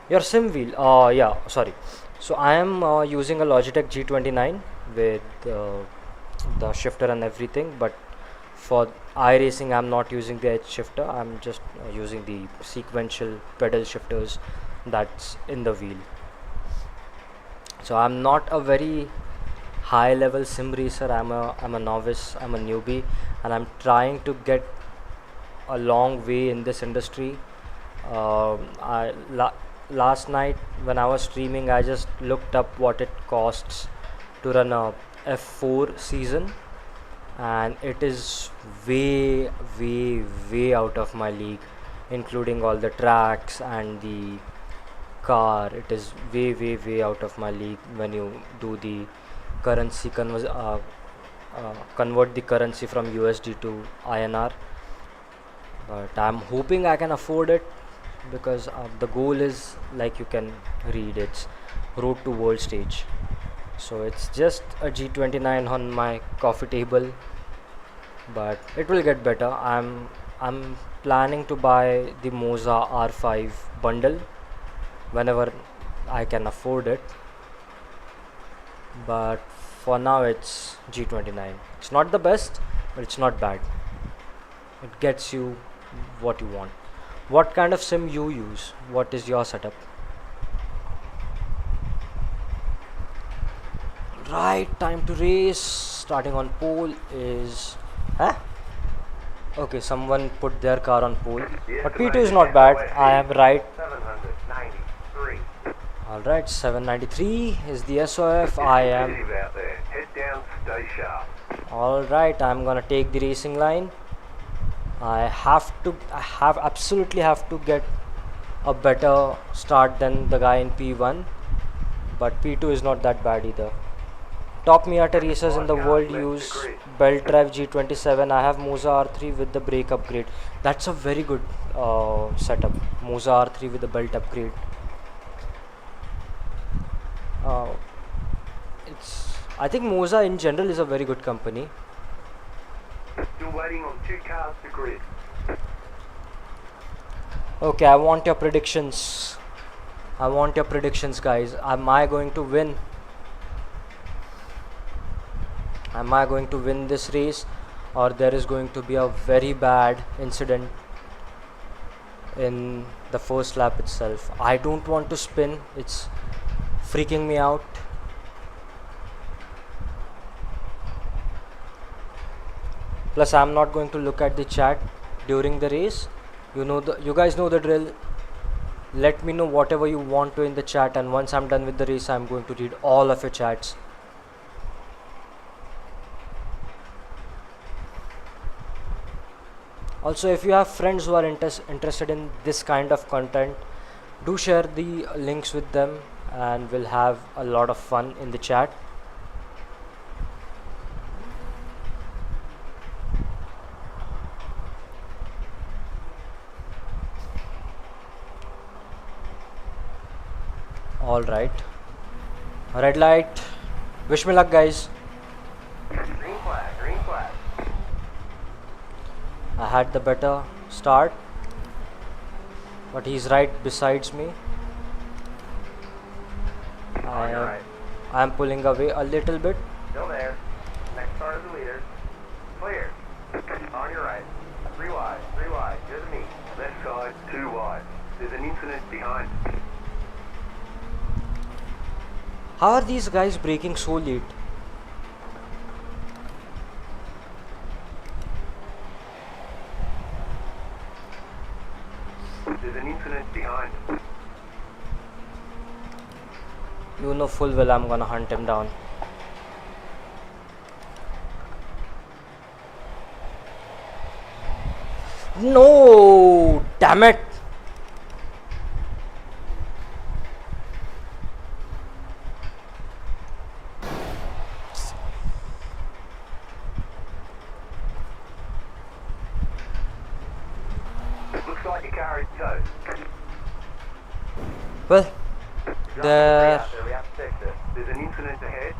your sim wheel. Yeah, sorry. So I am using a Logitech G29 with the shifter and everything, but for iRacing I'm not using the edge shifter. I'm just using the sequential pedal shifters that's in the wheel. So I'm not a very high level sim racer. I'm a novice, I'm a newbie, and I'm trying to get a long way in this industry. Last night when I was streaming, I just looked up what it costs to run a F4 season, and it is way out of my league, including all the tracks and the car. It is way out of my league when you do the currency convert the currency from USD to INR. But I'm hoping I can afford it, because the goal is, like you can read, it's road to world stage. So it's just a G29 on my coffee table, but it will get better. I'm planning to buy the Moza R5 bundle whenever I can afford it, but for now it's G29. It's not the best, but it's not bad. It gets you what you want. What kind of sim you use? What is your setup? Right, time to race. Starting on pole is okay, someone put their car on pole, but P2 is not bad. I am right. 793. Alright, 793 is the SOF. I am Out there. Head down, stay sharp. alright. I'm gonna take the racing line. I absolutely have to get a better start than the guy in P1, but P2 is not that bad either. Top Miata racers in the world use belt drive G27. I have Moza R3 with the brake upgrade. That's a very good setup. Moza R3 with the belt upgrade. I think Moza in general is a very good company. Still waiting on 2 cars to grid. Okay, I want your predictions. Guys. Am I going to win? Am I going to win this race, or there is going to be a very bad incident in the first lap itself? I don't want to spin. It's freaking me out. Plus, I'm not going to look at the chat during the race. You guys know the drill. Let me know whatever you want to in the chat, and once I'm done with the race, I'm going to read all of your chats. Also, if you have friends who are interested in this kind of content, do share the links with them, and we'll have a lot of fun in the chat. All right. Red light. Wish me luck, guys. Green flag, green flag. I had the better start, but he's right besides me. On your right. I am pulling away a little bit. Still there. Next car is the leader. Clear. On your right. 3 wide, 3 wide. You're the meet. Left side, 2 wide. There's an incident behind. How are these guys braking so late? There's an incident behind. You know full well I'm gonna hunt him down. No! Damn it! Looks like your car is towed. Well, there We have to fix it. There's an incident ahead.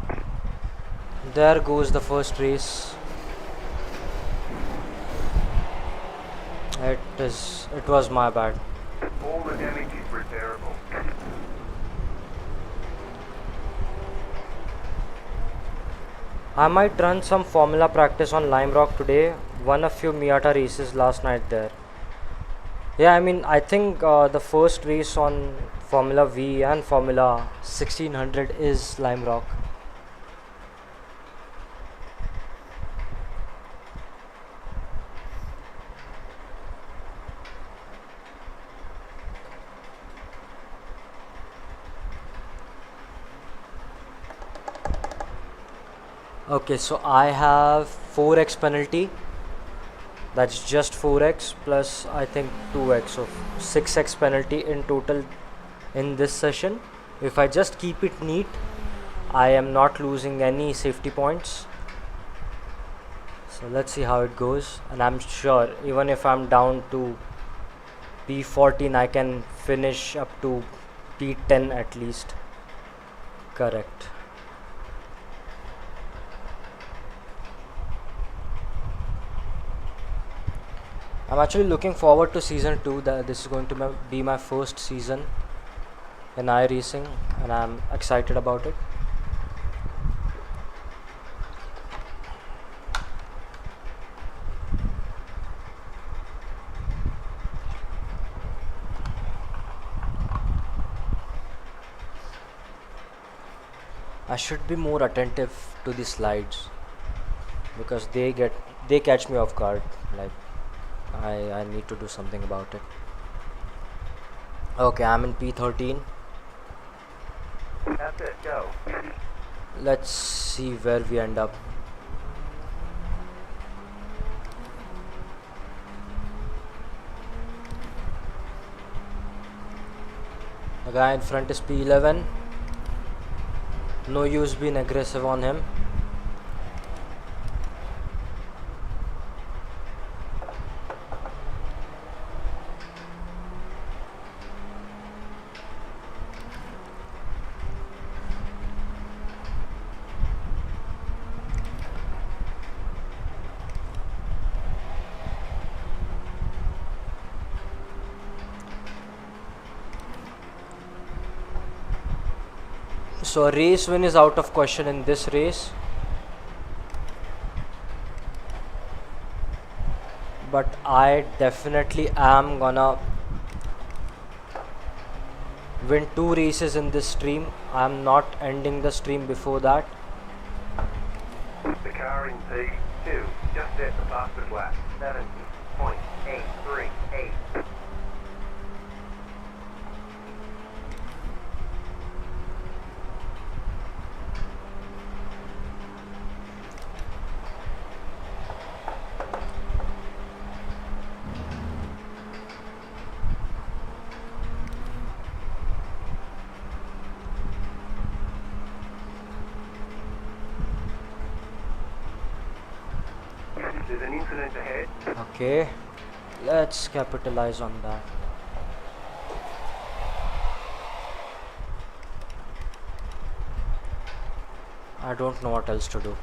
there goes the first race. It was my bad. All the damage is repairable. I might run some Formula practice on Lime Rock today. Won a few Miata races last night there. Yeah, I mean, I think the first race on Formula V and Formula 1600 is Lime Rock. Okay, so I have 4x penalty. That's just 4x plus I think 2x, so 6x penalty in total in this session. If I just keep it neat, I am not losing any safety points. So let's see how it goes, and I'm sure even if I'm down to P14 I can finish up to P10 at least. Correct. I'm actually looking forward to season 2. That this is going to be my first season in iRacing, and I'm excited about it. I should be more attentive to the slides because they catch me off guard. Like I need to do something about it. Okay, I'm in P13. That's it, go. Let's see where we end up. The guy in front is P11. No use being aggressive on him. So a race win is out of question in this race, but I definitely am gonna win 2 races in this stream. I'm not ending the stream before that. The car in P2 just set the fastest lap. 70.838. There's an incident ahead. Okay, let's capitalize on that. I don't know what else to do.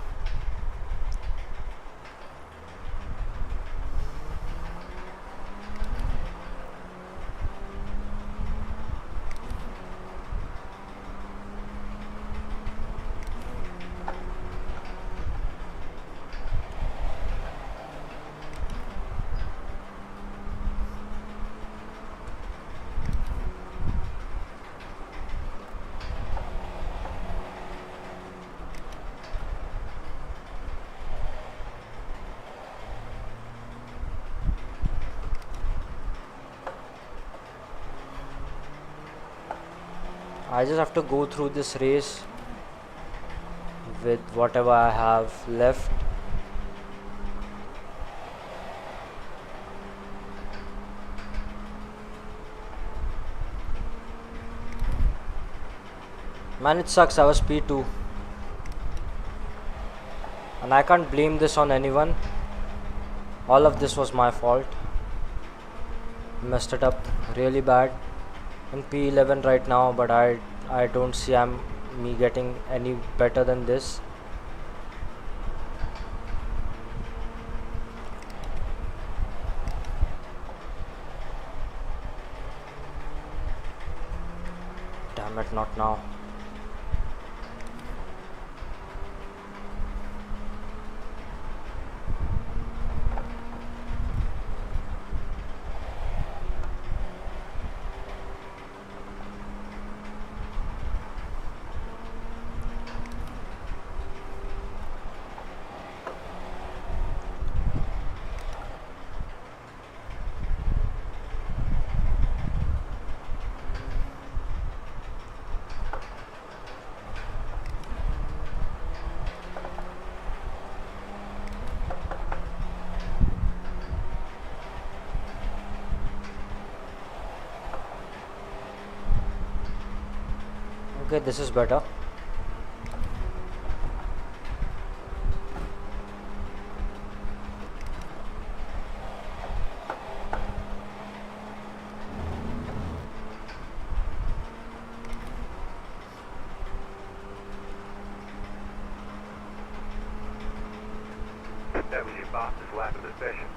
I just have to go through this race with whatever I have left. Man, it sucks. I was P2. And I can't blame this on anyone. All of this was my fault. Messed it up really bad. In P11 right now, but I don't see me getting any better than this. Damn it, not now. Okay, this is better. That was your fastest lap of the session.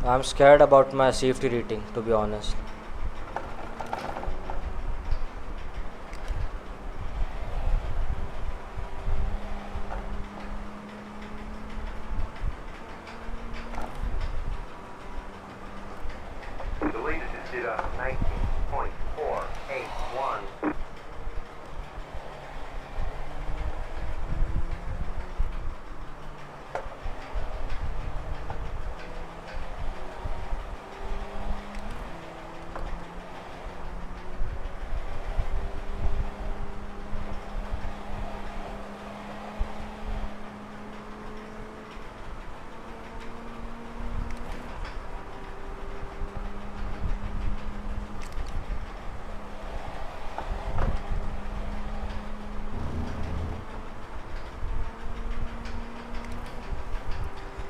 I'm scared about my safety rating, to be honest. The leader just did a 19.481.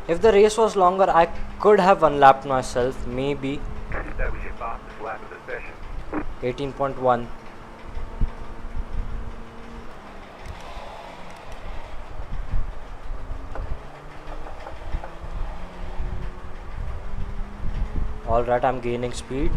If the race was longer, I could have unlapped myself, maybe. That was your fastest lap of the session. 18.1. Alright, I'm gaining speed.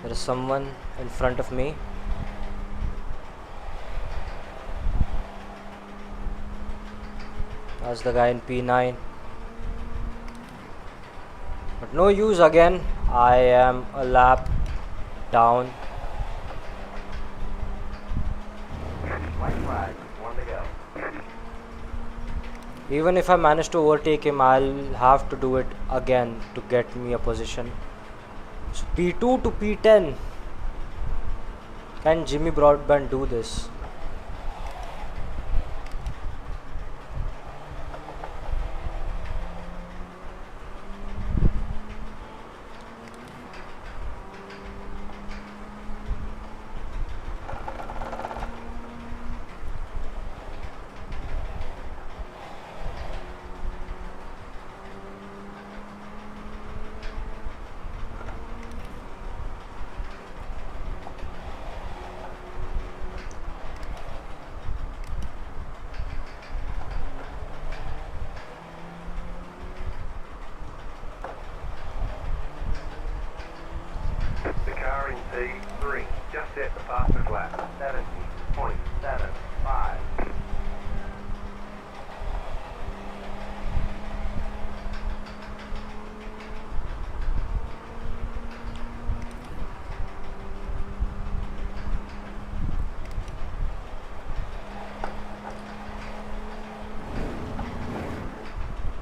There is someone in front of me. That's the guy in P9. But no use again. I am a lap down. Even if I manage to overtake him, I'll have to do it again to get me a position. So P2 to P10. Can Jimmy Broadbent do this? The car in P3 just set the fastest lap, 70.75.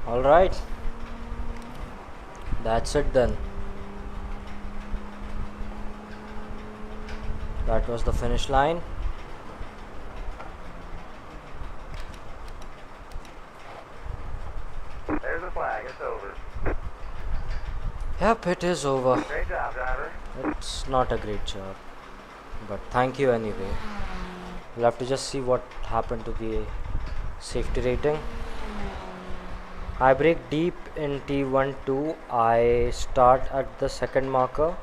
Alright. That's it then. That was the finish line. There's the flag, it's over. Yep, it is over. Great job, driver. It's not a great job, but thank you anyway. We'll have to just see what happened to the safety rating. I brake deep in T12. I start at the second marker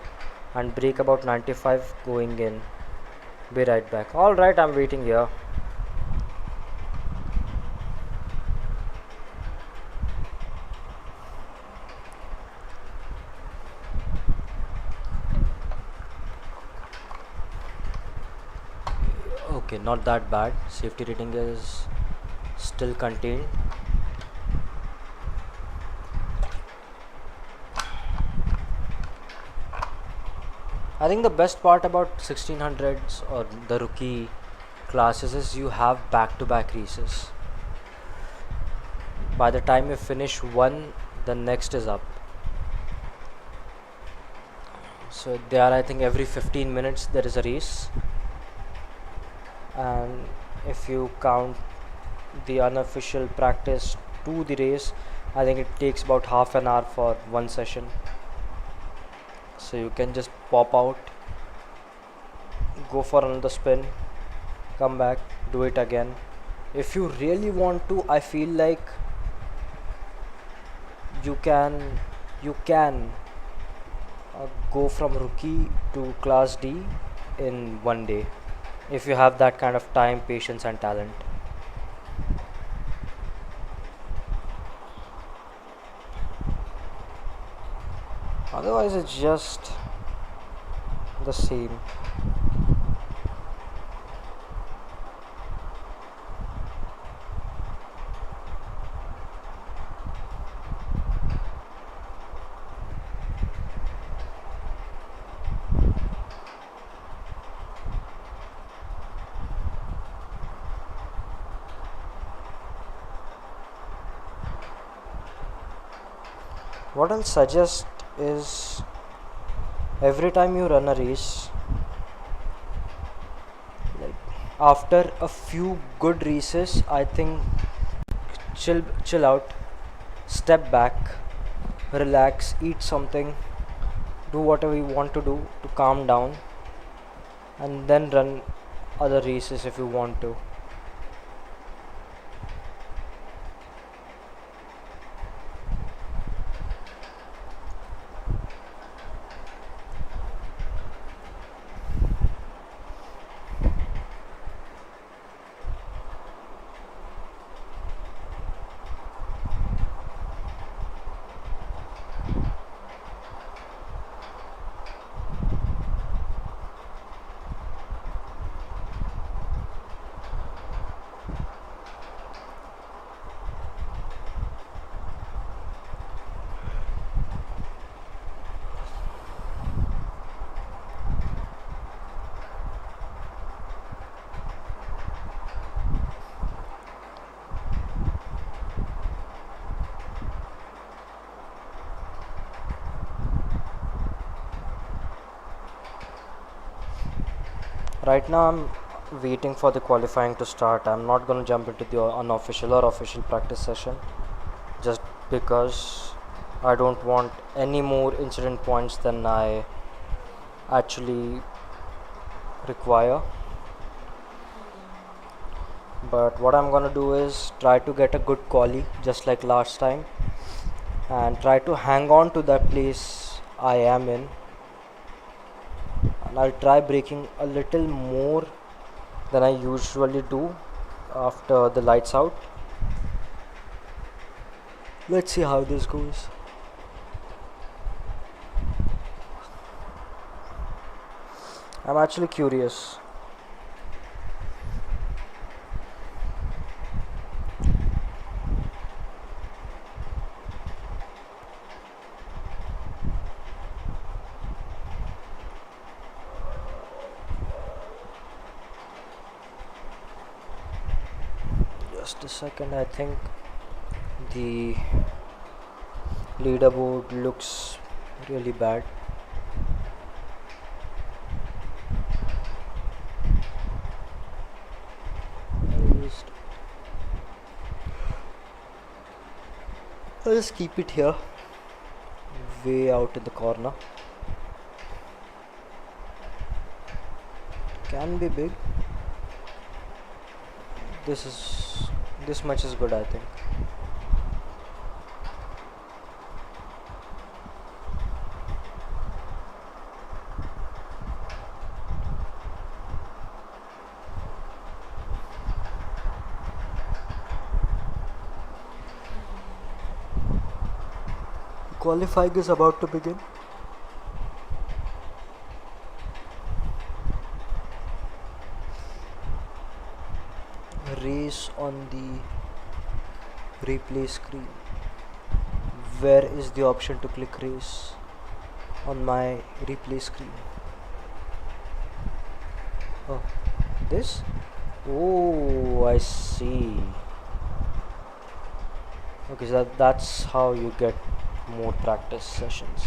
and brake about 95 going in. Be right back. Alright, I'm waiting here. Okay, not that bad. Safety rating is still contained. I think the best part about 1600s or the rookie classes is you have back-to-back races. By the time you finish one, the next is up. So they are, I think, every 15 minutes there is a race, and if you count the unofficial practice to the race, I think it takes about half an hour for one session. So you can just pop out, go for another spin, come back, do it again. If you really want to, I feel like you can go from rookie to class D in one day if you have that kind of time, patience and talent. Otherwise it's just the same. What I'll suggest is every time you run a race, like after a few good races, I think chill out, step back, relax, eat something, do whatever you want to do to calm down, and then run other races if you want to. Right now I'm waiting for the qualifying to start. I'm not going to jump into the unofficial or official practice session just because I don't want any more incident points than I actually require. But what I'm gonna do is try to get a good quali just like last time and try to hang on to that place I am in, and I'll try braking a little more than I usually do after the lights out. Let's see how this goes. I'm actually curious. Just a second, I think the leaderboard looks really bad. I'll just keep it here, way out in the corner. Can be big. This much is good, I think. Qualifying is about to begin. Race on the replay screen. Where is the option to click race on my replay screen? Oh, this? Oh, I see. Okay, so that's how you get more practice sessions.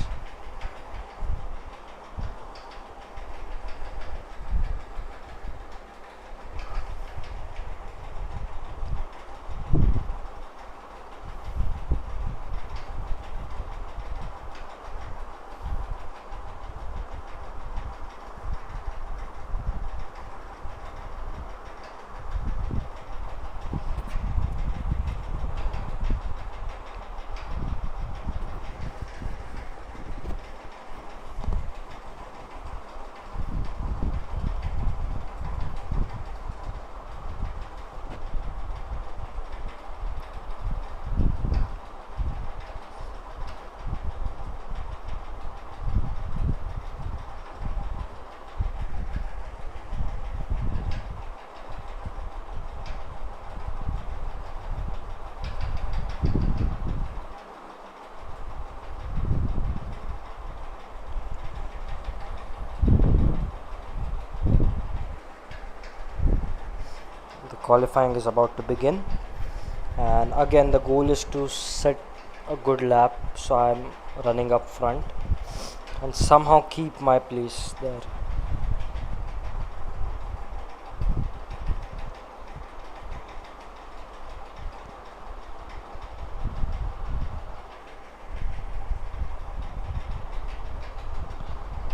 Qualifying is about to begin, and again the goal is to set a good lap, so I'm running up front and somehow keep my place there.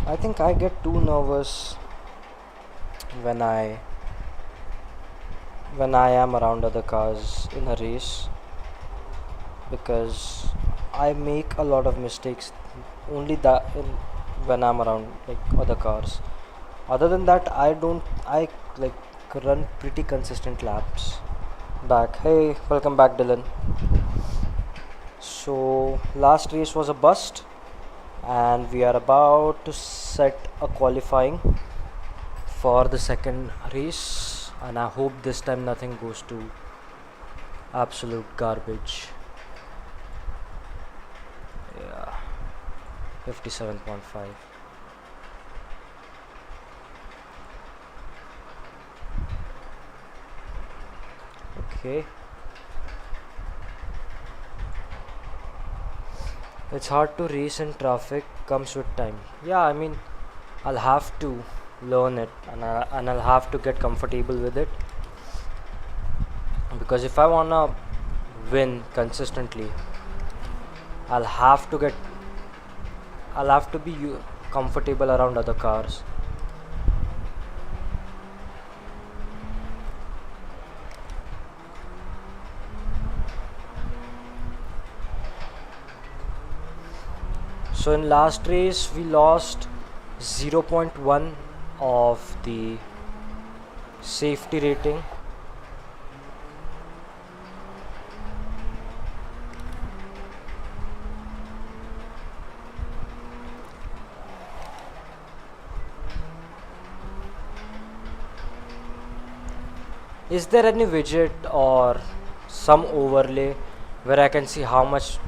I think I get too nervous when I am around other cars in a race, because I make a lot of mistakes only when I'm around like other cars. Other than that, I like run pretty consistent laps back. Hey, welcome back, Dylan. So last race was a bust, and we are about to set a qualifying for the second race, and I hope this time nothing goes to absolute garbage. Yeah, 57.5. Okay, it's hard to race in traffic, comes with time. Yeah, I mean, I'll have to learn it, and I'll have to get comfortable with it, because if I wanna win consistently, I'll have to get I'll have to be comfortable around other cars. So in last race we lost 0.1 of the safety rating. Is there any widget or some overlay where I can see how much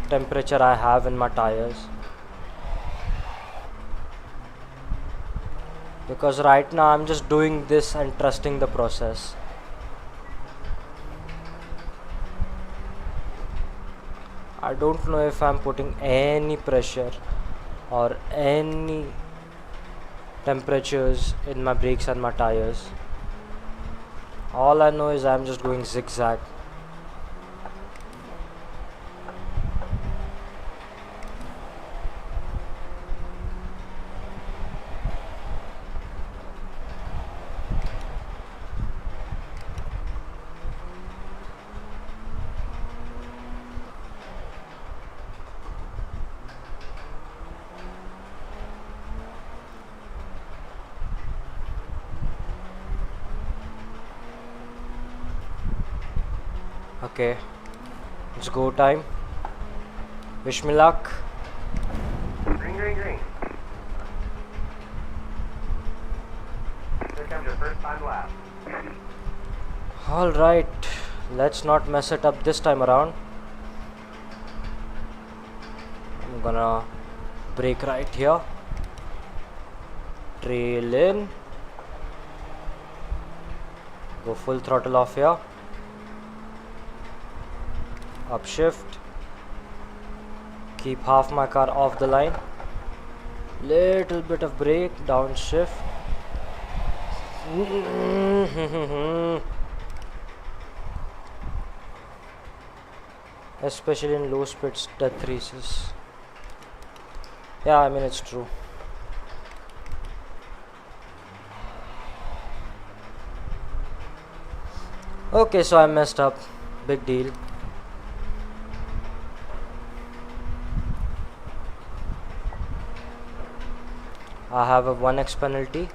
temperature I have in my tires? Because right now I'm just doing this and trusting the process. I don't know if I'm putting any pressure or any temperatures in my brakes and my tires. All I know is I'm just going zigzag. Okay, it's go time. Wish me luck. Green, green, green. Here comes your first time lap. Alright, let's not mess it up this time around. I'm gonna brake right here. Trail in. Go full throttle off here. Upshift. Keep half my car off the line. Little bit of brake, downshift. Especially in low speeds, death races. Yeah, I mean it's true. Okay, so I messed up. Big deal. I have a 1x penalty.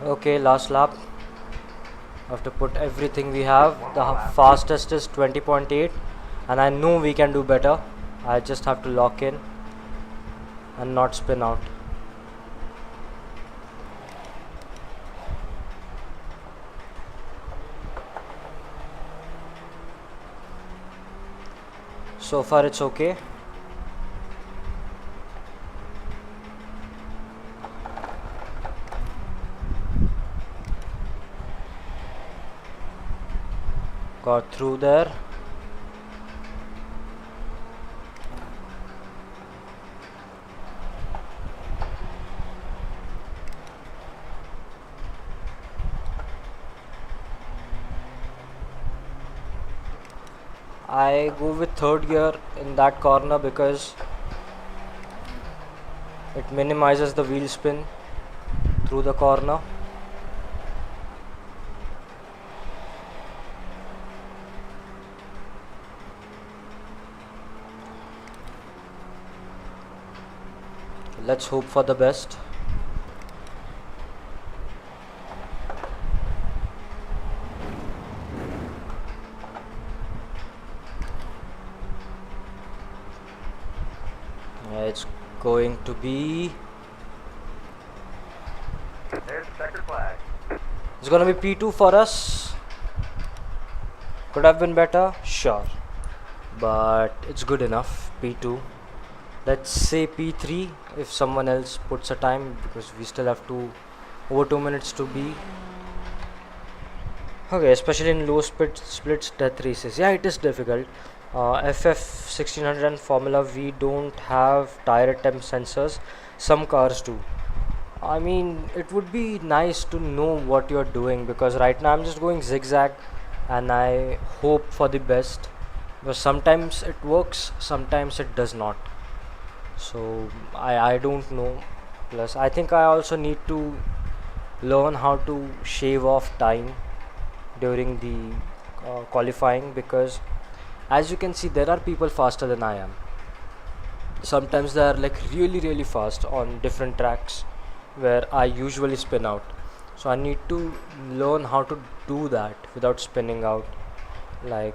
Okay, last lap. Have to put everything we have. The fastest is 20.8, and I know we can do better. I just have to lock in and not spin out. So far it's okay. Got through there. I go with third gear in that corner because it minimizes the wheel spin through the corner. Let's hope for the best. It's going to be. There's the checkered flag. It's gonna be P2 for us. Could have been better, sure, but it's good enough. P2. Let's say P3 if someone else puts a time, because we still have over 2 minutes to be. Okay, especially in low splits death races. Yeah, it is difficult. FF1600 and Formula V don't have tire temp sensors. Some cars do. I mean, it would be nice to know what you're doing, because right now I'm just going zigzag and I hope for the best. But sometimes it works, sometimes it does not. So I don't know. Plus, I think I also need to learn how to shave off time during the qualifying, because as you can see, there are people faster than I am. Sometimes they are like really fast on different tracks where I usually spin out. So I need to learn how to do that without spinning out. Like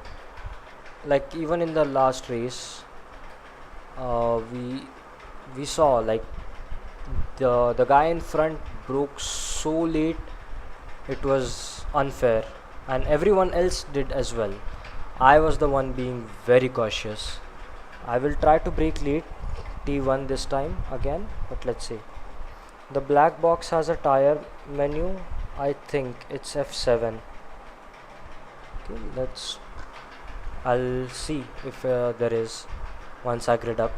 even in the last race, we saw like the guy in front broke so late, it was unfair, and everyone else did as well. I was the one being very cautious. I will try to brake late T1 this time again, but let's see. The black box has a tire menu. I think it's F7. Okay, I'll see if there is once I grid up.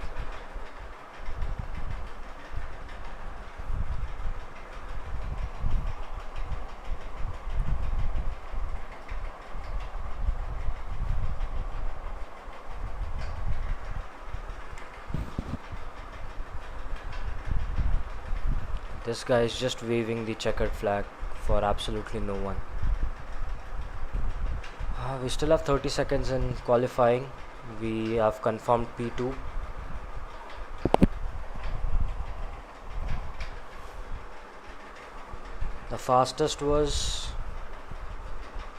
This guy is just waving the checkered flag for absolutely no one. We still have 30 seconds in qualifying. We have confirmed P2. The fastest was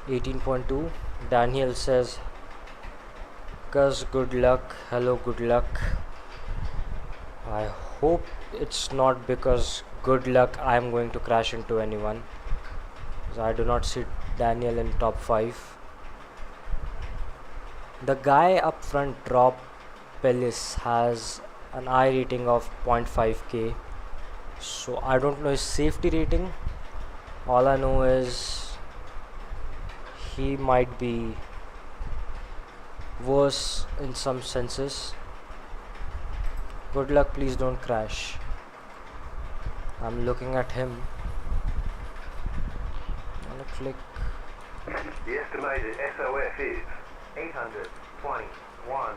18.2. Daniel says, "Cuz good luck, hello, good luck." I hope it's not because good luck I am going to crash into anyone, because I do not see Daniel in top 5. The guy up front, Drop Pellis, has an I rating of 0.5k, so I don't know his safety rating. All I know is he might be worse in some senses. Good luck, please don't crash. I'm looking at him. I'm gonna click. The estimated SOF is 821.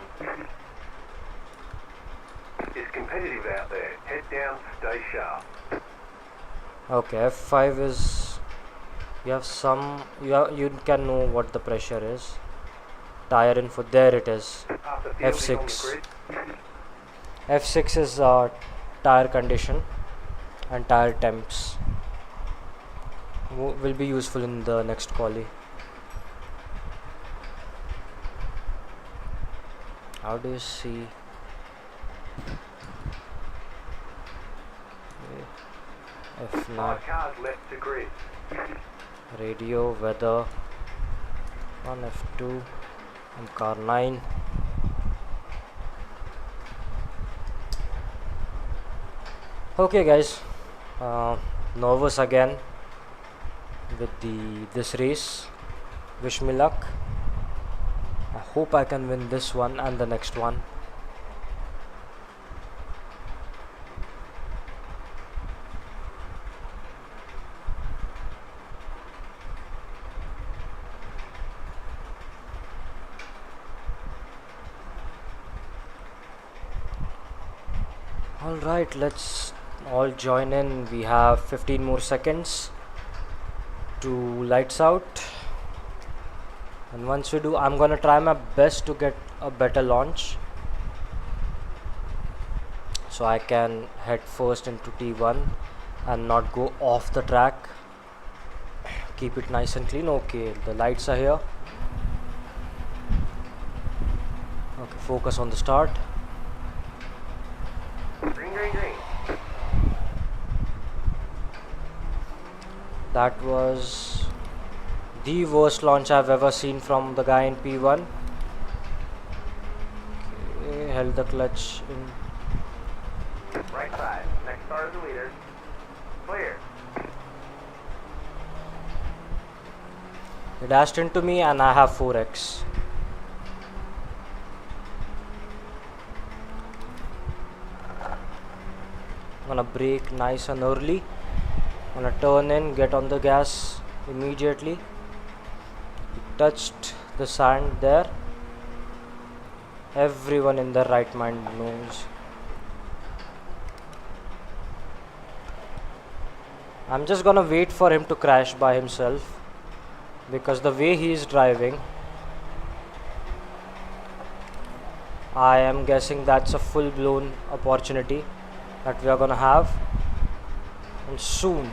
It's competitive out there. Head down, stay sharp. Okay, F5 is, you can know what the pressure is. Tire info, there it is. After fielding on the F6. grid, F6 is tire condition and tire temps. Will be useful in the next quali. How do you see? F9. 5 cars left to grid. Radio, weather, 1 F2 and car 9. Okay guys, nervous again with this race. Wish me luck. I hope I can win this one and the next one. Alright, let's all join in. We have 15 more seconds to lights out, and once we do, I'm gonna try my best to get a better launch so I can head first into T1 and not go off the track. Keep it nice and clean. Okay, the lights are here. Okay, focus on the start. green. That was the worst launch I've ever seen from the guy in P1. Okay, held the clutch in. Right side. Next car is the leader. Clear. He dashed into me and I have 4x. I'm gonna brake nice and early. I'm gonna turn in, get on the gas immediately. He touched the sand there. Everyone in their right mind knows. I'm just gonna wait for him to crash by himself, because the way he is driving, I am guessing that's a full-blown opportunity that we are gonna have, and soon.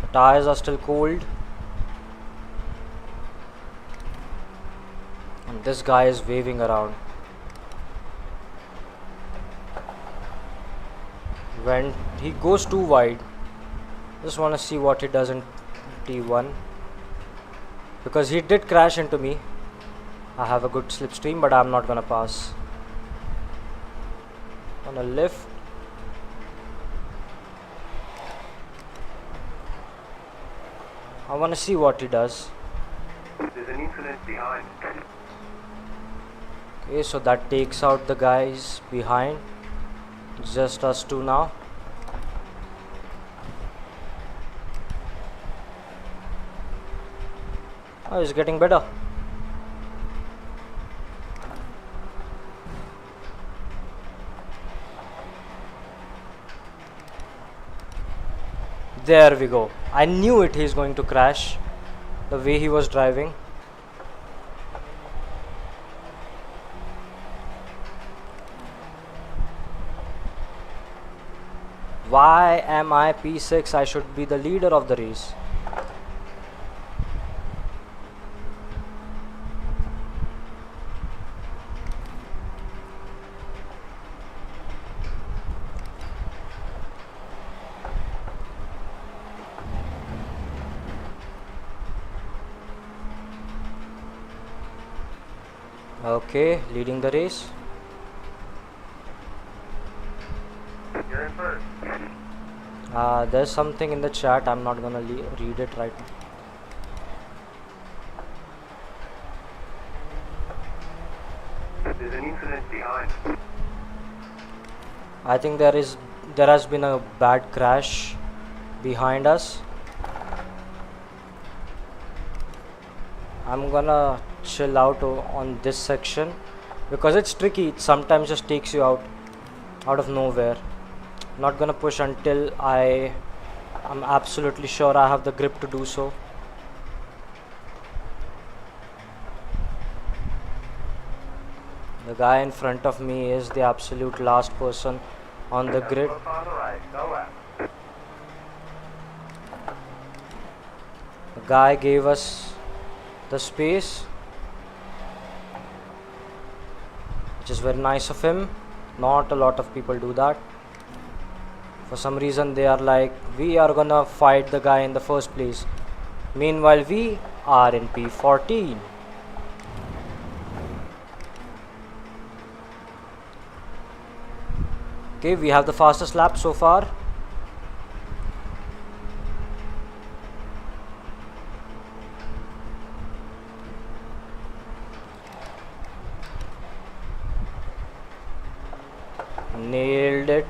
The tires are still cold, and this guy is waving around. When he goes too wide, just want to see what he does in T1, because he did crash into me. I have a good slipstream, but I'm not gonna pass. Gonna lift. I want to see what he does. There's an incident behind. Okay, so that takes out the guys behind. Just us two now. Oh, it's getting better. There we go. I knew it, he's going to crash. The way he was driving. Why am I P6? I should be the leader of the race. Okay, leading the race. You're in first. There's something in the chat. I'm not gonna read it right now. There's an incident behind. I think there has been a bad crash behind us. I'm gonna chill out on this section because it's tricky. It sometimes just takes you out of nowhere. Not gonna push until I'm absolutely sure I have the grip to do so. The guy in front of me is the absolute last person on the grid. Close on the right, go left. The guy gave us the space, which is very nice of him. Not a lot of people do that. For some reason they are like, we are gonna fight the guy in the first place. Meanwhile we are in P14. Okay, we have the fastest lap so far. Nailed it.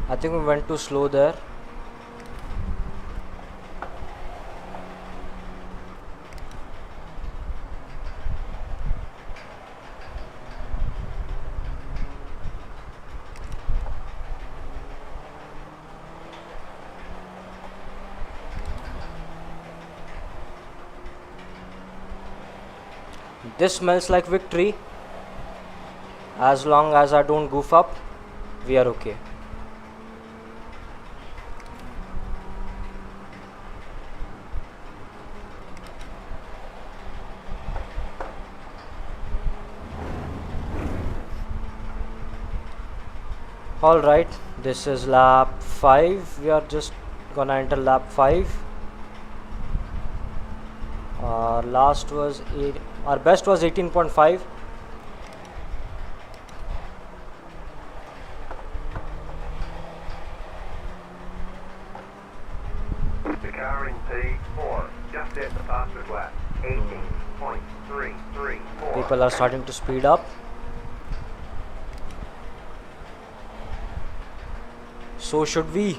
I think we went too slow there. This smells like victory. As long as I don't goof up, we are okay. Alright, this is lap 5. We are just gonna enter lap 5. Our last was our best was 18.5. The car in P4 just hit the fastest lap. 18.334. People are starting to speed up. So should we.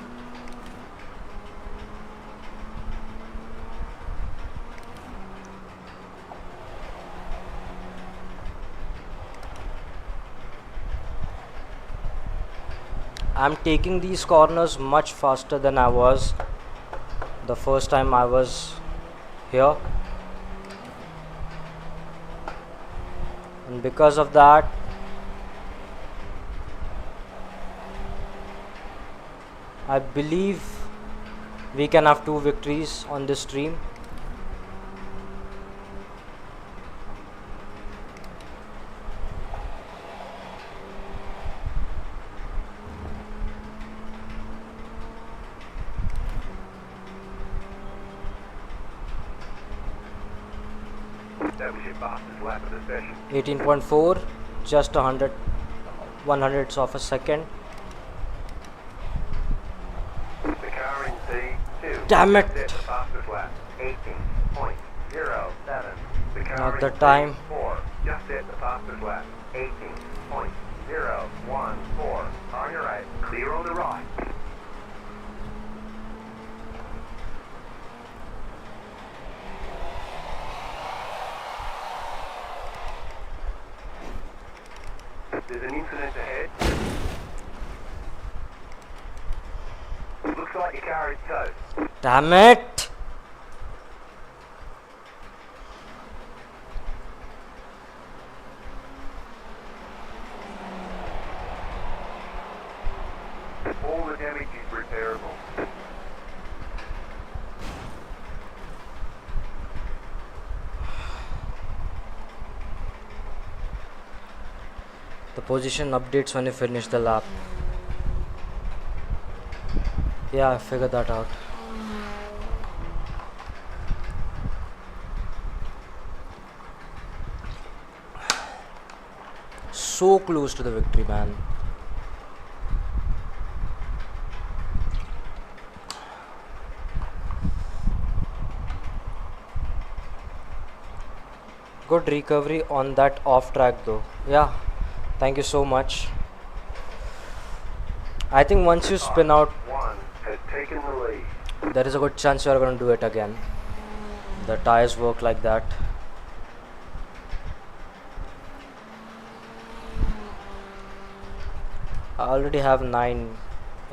I'm taking these corners much faster than I was the first time I was here, and because of that I believe we can have 2 victories on this stream. That was your fastest lap of the session. 18.4, just 100 100ths of a second. The car in P2 Damn it. just hit the fastest lap. 18.07. The car Not in the time. P4 just hit the fastest lap. 18.014. On your right, clear on the right. There's an incident ahead. Looks like your car is towed. Damn it! All the damage is repairable. The position updates when you finish the lap. Yeah, I figured that out. So close to the victory, man. Good recovery on that off track though. Yeah, thank you so much. I think once you spin out, One has taken the lead. there is a good chance you are going to do it again. The tires work like that. I already have 9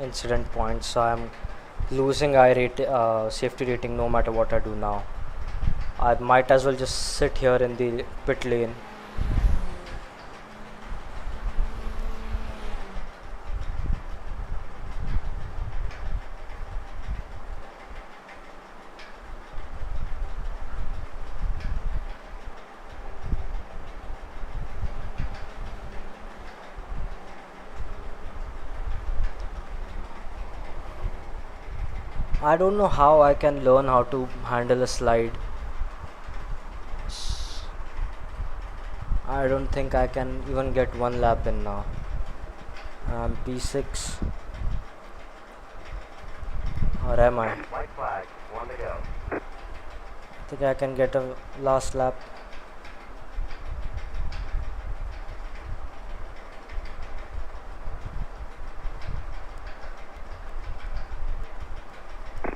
incident points, so I'm losing safety rating no matter what I do now. I might as well just sit here in the pit lane. I don't know how I can learn how to handle a slide. I don't think I can even get 1 lap in now. I'm P6. Or am I? White flag, one to go. I think I can get a last lap.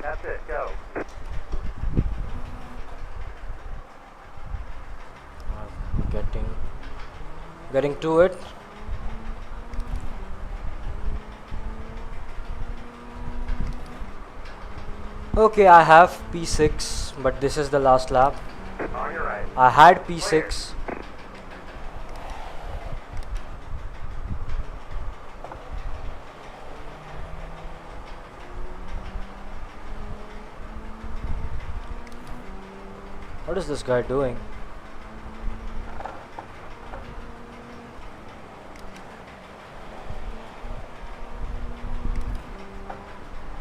That's it, go. I'm getting to it. Okay, I have P6, but this is the last lap. On your right. I had P6. What is this guy doing?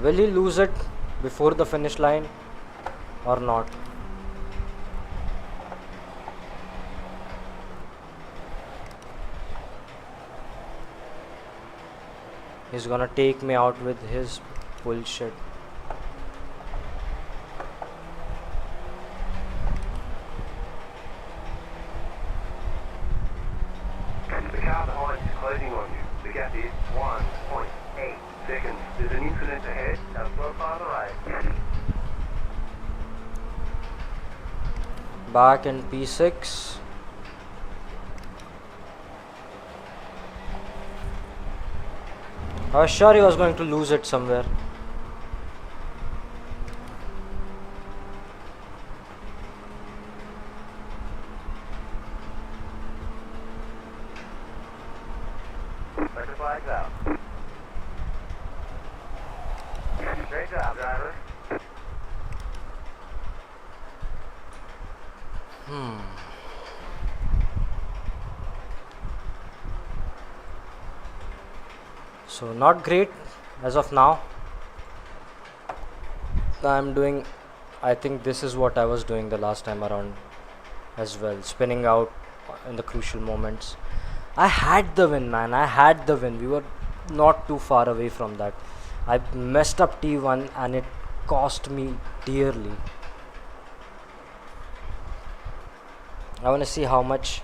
Will he lose it before the finish line or not? He's gonna take me out with his bullshit. The car behind is closing on you. The gap is 1.8 seconds. There's an incident ahead. Now slow far away. Back in P6. I was sure he was going to lose it somewhere. Let the flags out. Great job, driver. So not great as of now. I'm doing, I think this is what I was doing the last time around as well, spinning out in the crucial moments. I had the win, man. I had the win. We were not too far away from that. I messed up T1 and it cost me dearly. I want to see how much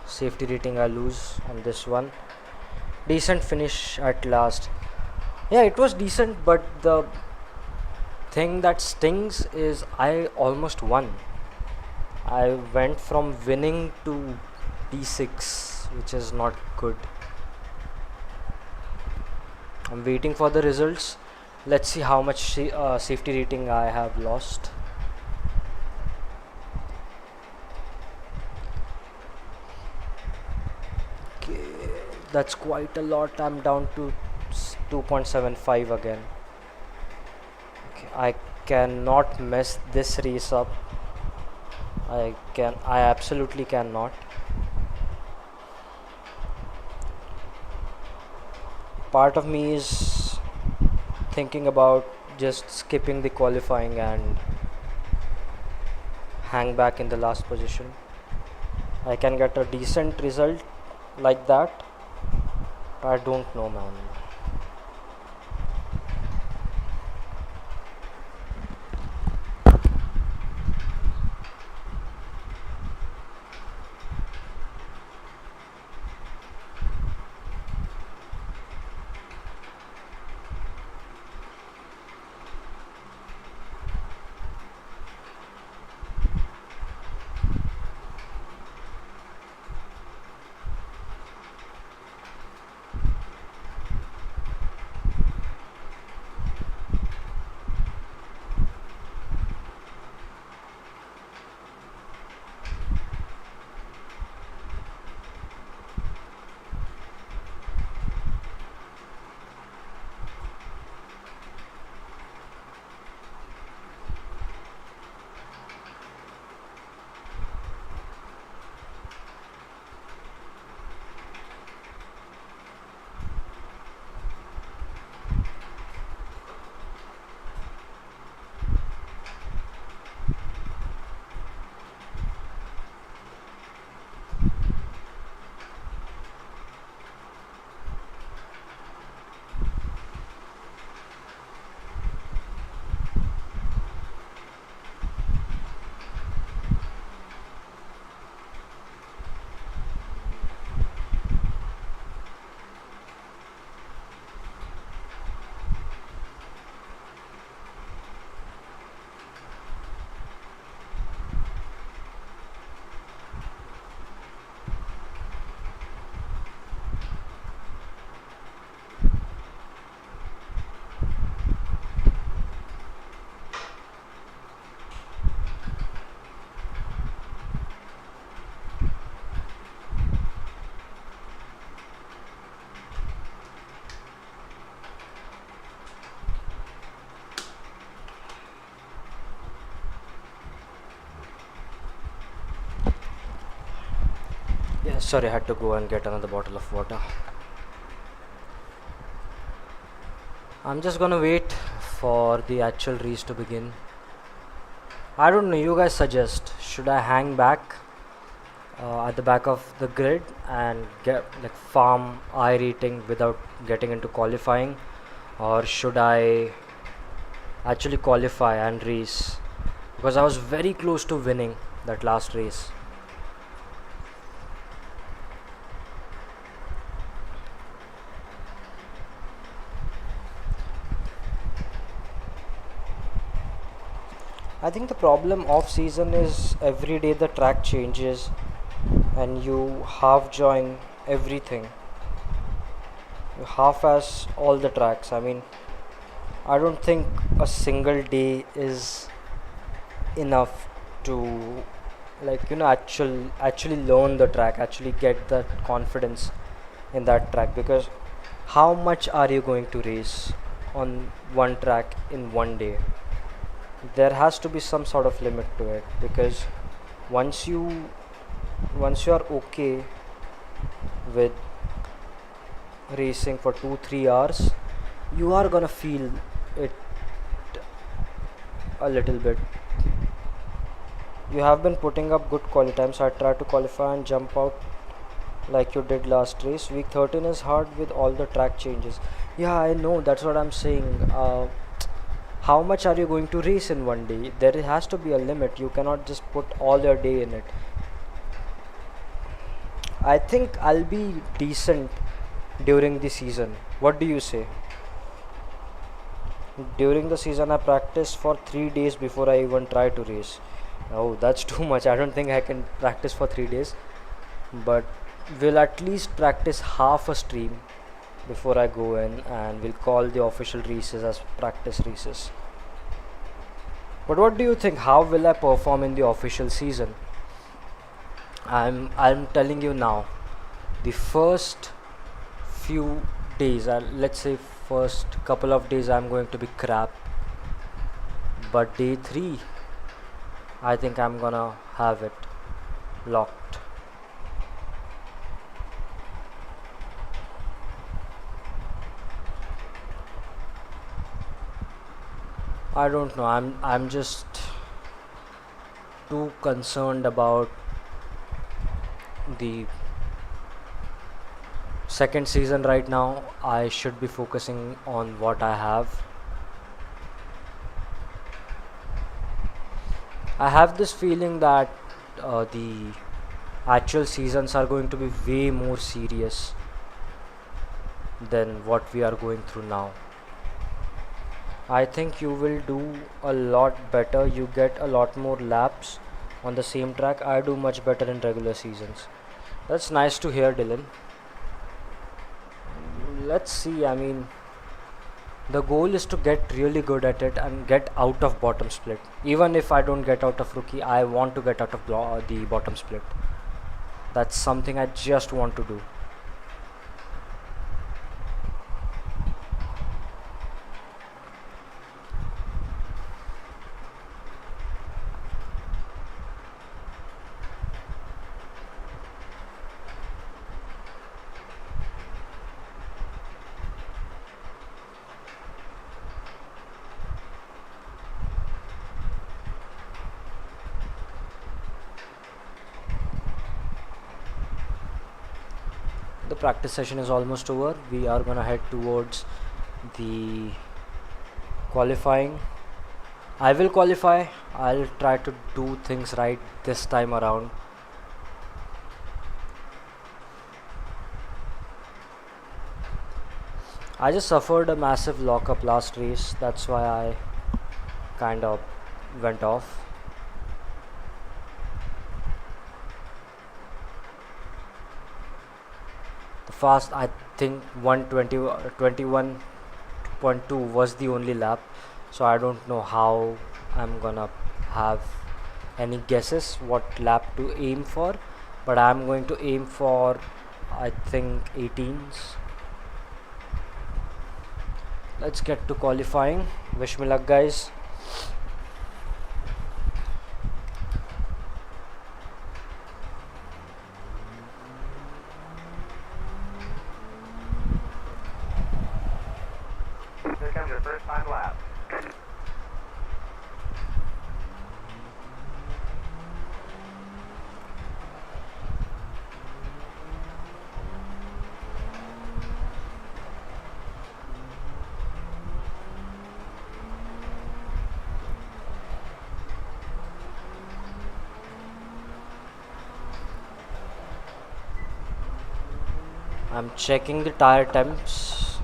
safety rating I lose on this one. Decent finish at last. Yeah, it was decent, but the thing that stings is I almost won. I went from winning to P6, which is not good. I'm waiting for the results. Let's see how much safety rating I have lost. Okay, that's quite a lot. I'm down to 2.75 again. Okay, I cannot mess this race up. I absolutely cannot. Part of me is thinking about just skipping the qualifying and hang back in the last position. I can get a decent result like that. I don't know, man. Sorry, I had to go and get another bottle of water. I'm just gonna wait for the actual race to begin. I don't know, you guys suggest, should I hang back at the back of the grid and get like farm iRating without getting into qualifying, or should I actually qualify and race? Because I was very close to winning that last race. I think the problem off season is every day the track changes and you half join everything. You half ass all the tracks. I mean, I don't think a single day is enough to actually learn the track, actually get that confidence in that track, because how much are you going to race on one track in one day? There has to be some sort of limit to it, because once you are okay with racing for 2-3 hours, you are gonna feel it a little bit. You have been putting up good quality times. I try to qualify and jump out like you did last race. Week 13 is hard with all the track changes. Yeah, I know, that's what I'm saying. How much are you going to race in one day? There has to be a limit. You cannot just put all your day in it. I think I'll be decent during the season. What do you say? During the season, I practice for 3 days before I even try to race. Oh, that's too much. I don't think I can practice for 3 days, but we'll at least practice half a stream before I go in, and we'll call the official races as practice races. But what do you think? How will I perform in the official season? I'm telling you now. The first few days, let's say first couple of days, I'm going to be crap. But day 3, I think I'm gonna have it locked. I don't know. I'm just too concerned about the second season right now. I should be focusing on what I have. I have this feeling that the actual seasons are going to be way more serious than what we are going through now. I think you will do a lot better. You get a lot more laps on the same track. I do much better in regular seasons. That's nice to hear, Dylan. Let's see. I mean, the goal is to get really good at it and get out of bottom split. Even if I don't get out of rookie, I want to get out of the bottom split. That's something I just want to do. The practice session is almost over. We are gonna head towards the qualifying. I will qualify. I'll try to do things right this time around. I just suffered a massive lockup last race. That's why I kind of went off. Fast, I think 121.2 was the only lap, so I don't know how I'm gonna have any guesses what lap to aim for, but I'm going to aim for, I think, 18s. Let's get to qualifying. Wish me luck, guys. I'm checking the tire temps.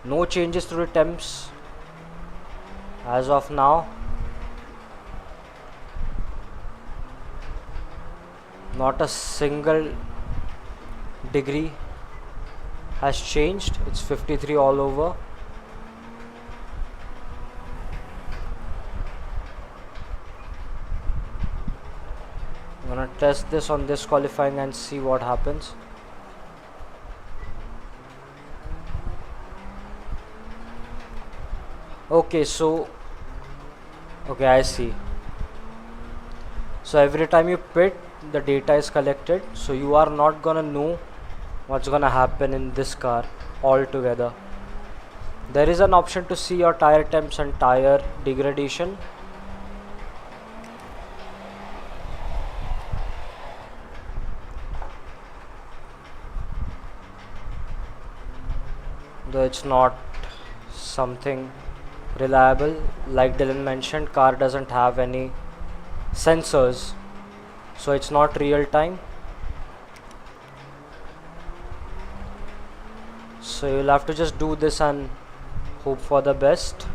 No changes to the temps as of now. Not a single degree has changed. It's 53 all over. I'm gonna test this on this qualifying and see what happens. Okay, I see. So every time you pit, the data is collected, so you are not gonna know what's gonna happen in this car altogether. There is an option to see your tire temps and tire degradation. Though it's not something reliable, like Dylan mentioned, car doesn't have any sensors, so it's not real time. So you'll have to just do this and hope for the best.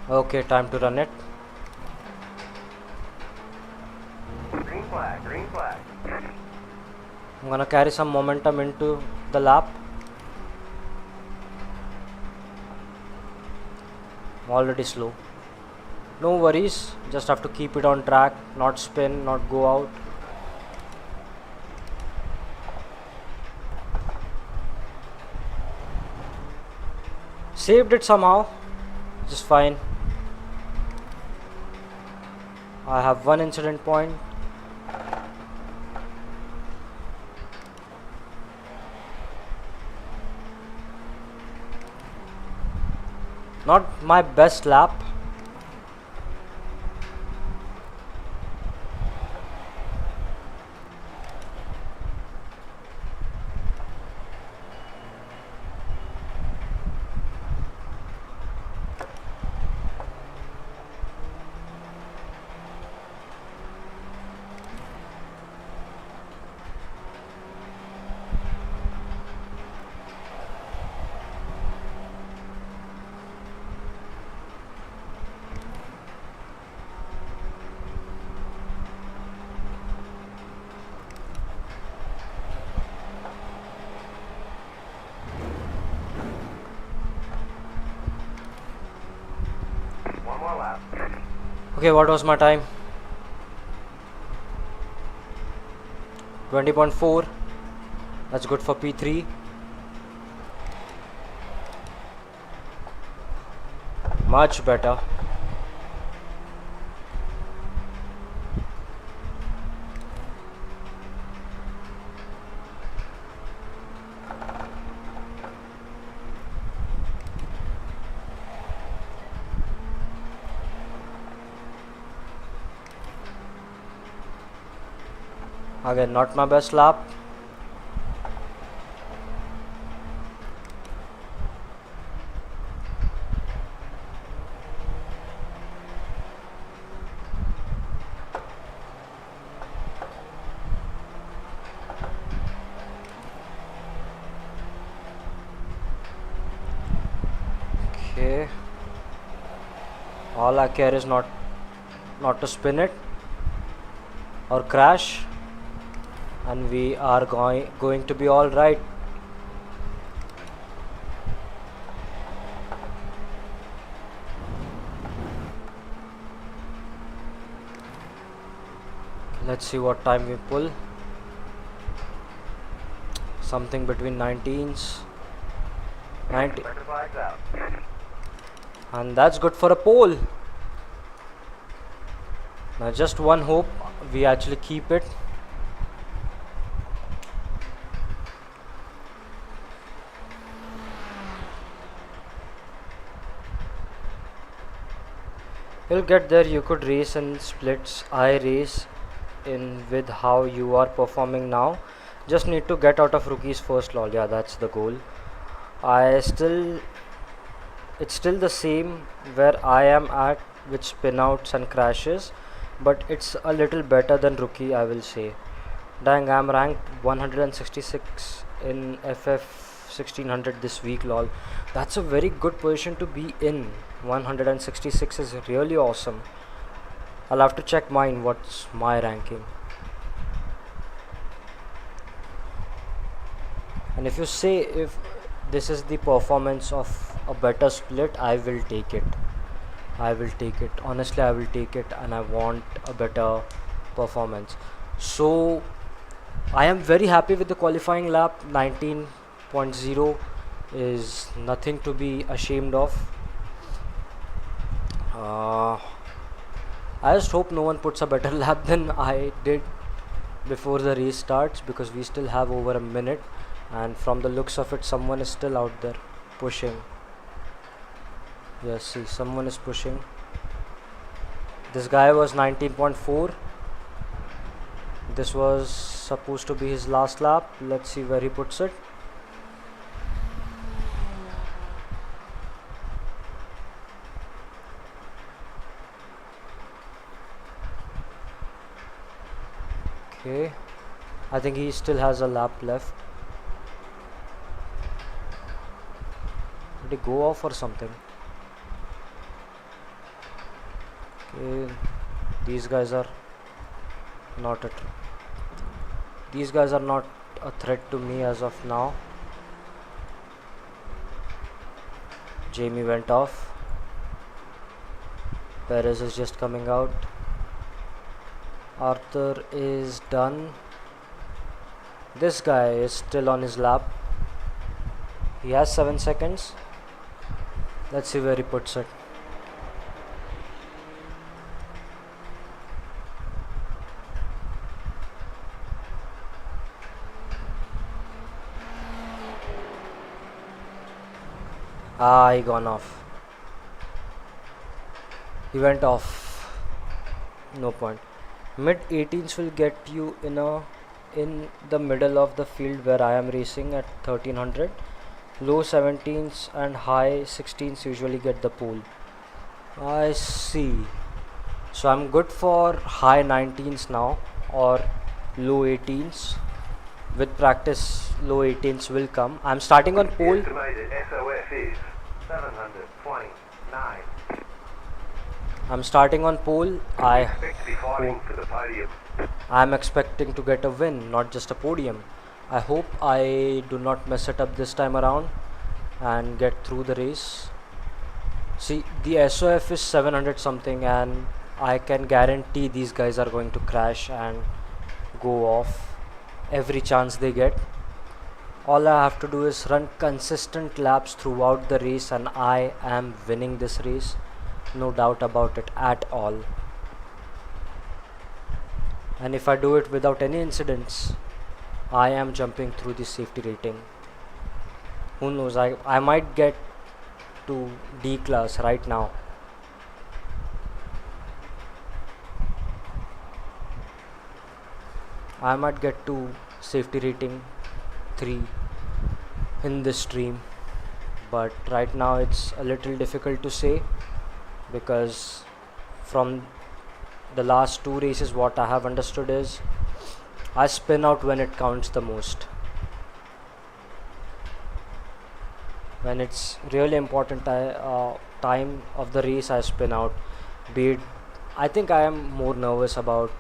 Okay, time to run it. Green flag, green flag. I'm gonna carry some momentum into the lap. I'm already slow. No worries, just have to keep it on track, not spin, not go out. Saved it somehow, just fine. I have one incident point. Not my best lap. One more lap. Okay, what was my time? 20.4. That's good for P3. Much better. Again, not my best lap. Okay. All I care is not to spin it or crash, and we are going to be all right. Let's see what time we pull. Something between 19s. 90. Checkered flags out. And that's good for a pole. Now just one hope we actually keep it. You'll get there. You could race in splits. I race in with how you are performing now. Just need to get out of rookie's first lol. Yeah, that's the goal. It's still the same where I am at with spinouts and crashes, but it's a little better than rookie, I will say. Dang, I'm ranked 166 in FF1600 this week, lol. That's a very good position to be in. 166 is really awesome. I'll have to check mine, what's my ranking. And if you say if this is the performance of a better split, I will take it. I will take it. Honestly, I will take it, and I want a better performance. So I am very happy with the qualifying lap. 19.0 is nothing to be ashamed of. I just hope no one puts a better lap than I did before the race starts, because we still have over a minute, and from the looks of it, someone is still out there pushing. Yes, see, someone is pushing. This guy was 19.4. This was supposed to be his last lap. Let's see where he puts it. Okay, I think he still has a lap left. Did he go off or something? Okay, these guys are not a threat to me as of now. Jamie went off. Perez is just coming out. Arthur is done. This guy is still on his lap. He has 7 seconds. Let's see where he puts it. He gone off. He went off. No point. Mid 18s will get you in the middle of the field where I am racing at 1300. Low 17s and high 16s usually get the pole. I see. So I'm good for high 19s now, or low 18s. With practice, low 18s will come. I'm starting on pole. Estimated SOF is 729. I'm starting on pole. Expect to be fighting for the podium. I'm expecting to get a win, not just a podium. I hope I do not mess it up this time around and get through the race. See, the SOF is 700 something, and I can guarantee these guys are going to crash and go off every chance they get. All I have to do is run consistent laps throughout the race, and I am winning this race. No doubt about it at all. And if I do it without any incidents, I am jumping through the safety rating. Who knows, I might get to D class right now. I might get to safety rating 3 in this stream, but right now it's a little difficult to say, because from the last 2 races what I have understood is I spin out when it counts the most. When it's really important time of the race, I spin out. I think I am more nervous about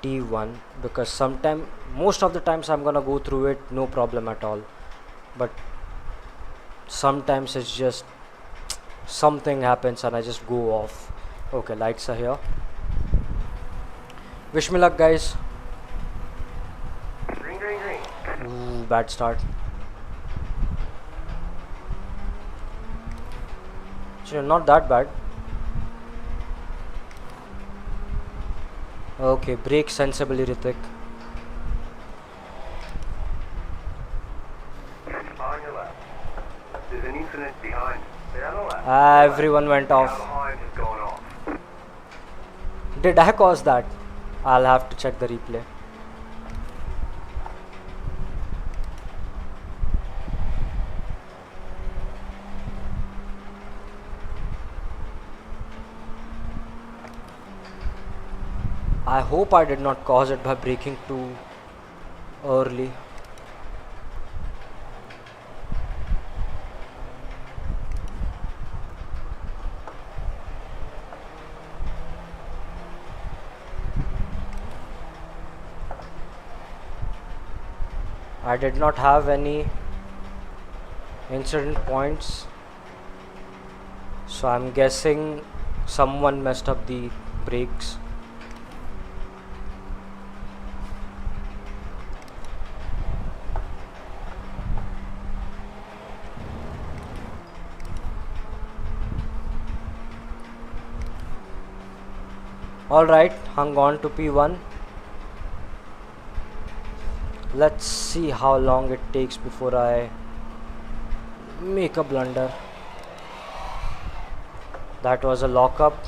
T1, because most of the times I'm gonna go through it no problem at all, but sometimes it's just something happens and I just go off. Okay, lights are here. Wish me luck, guys. Green, green, green. Ooh, bad start. Actually, not that bad. Okay, brake sensibly, Ritik. On your left. There's an incident behind. Down the left. Everyone went Car off. behind has gone off. Did I cause that? I'll have to check the replay. I hope I did not cause it by braking too early. I did not have any incident points, so I'm guessing someone messed up the brakes. Alright, hung on to P1. Let's see how long it takes before I make a blunder. That was a lockup.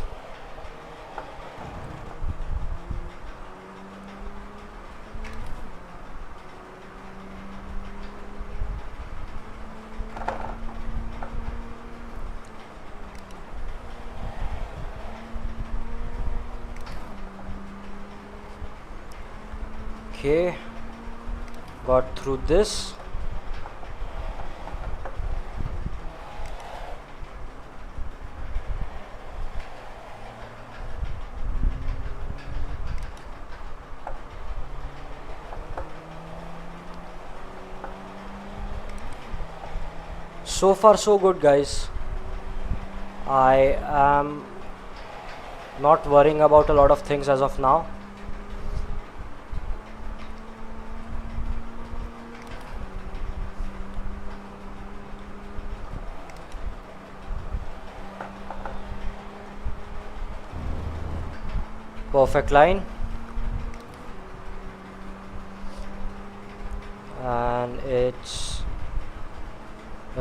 Okay, got through this. So far so good, guys. I am not worrying about a lot of things as of now. Perfect line, and we're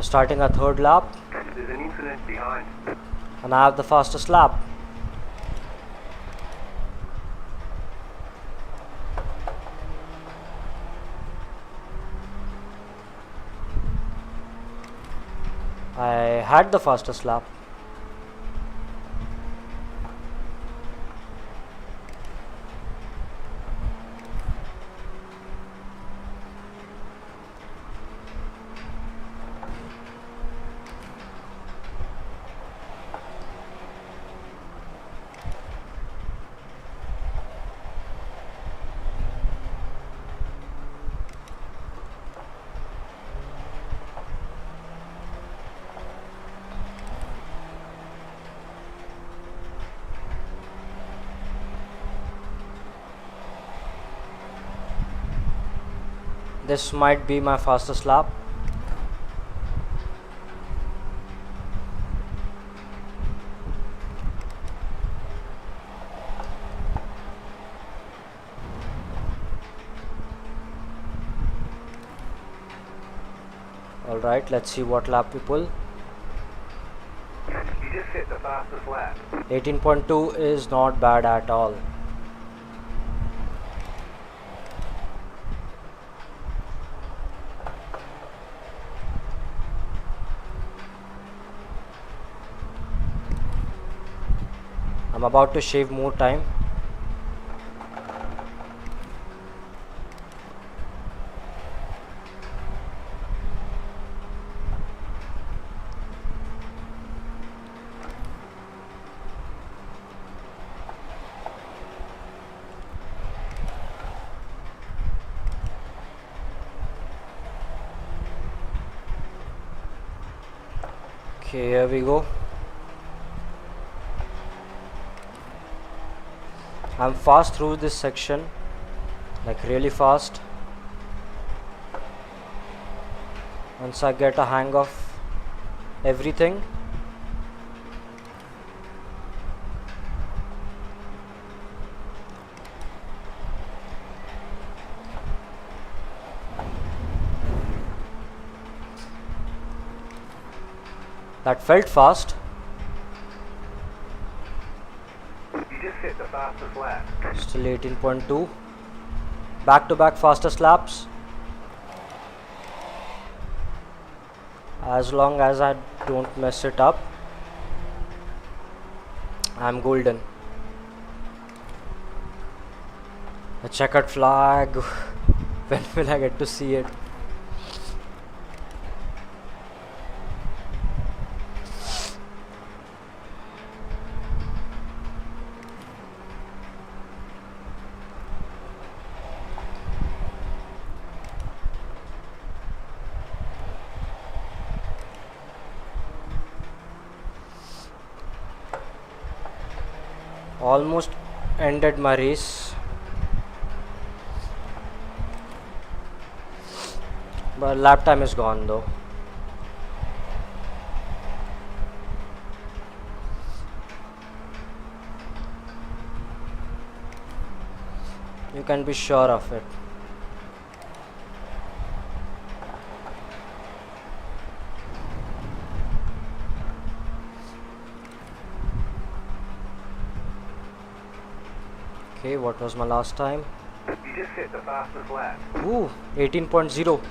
starting a third lap, There's an incident behind. and I have the fastest lap. I had the fastest lap. This might be my fastest lap. Alright, let's see what lap we pull. You just hit the fastest lap. 18.2 is not bad at all. I'm about to shave more time. Okay, here we go. I'm fast through this section, like really fast. Once I get a hang of everything, that felt fast. You just hit the fastest lap. Still 18.2. Back to back fastest laps. As long as I don't mess it up, I'm golden. A checkered flag. When will I get to see it? Almost ended my race, but lap time is gone though. You can be sure of it. Okay, what was my last time? You just hit the fastest lap. Ooh, 18.0.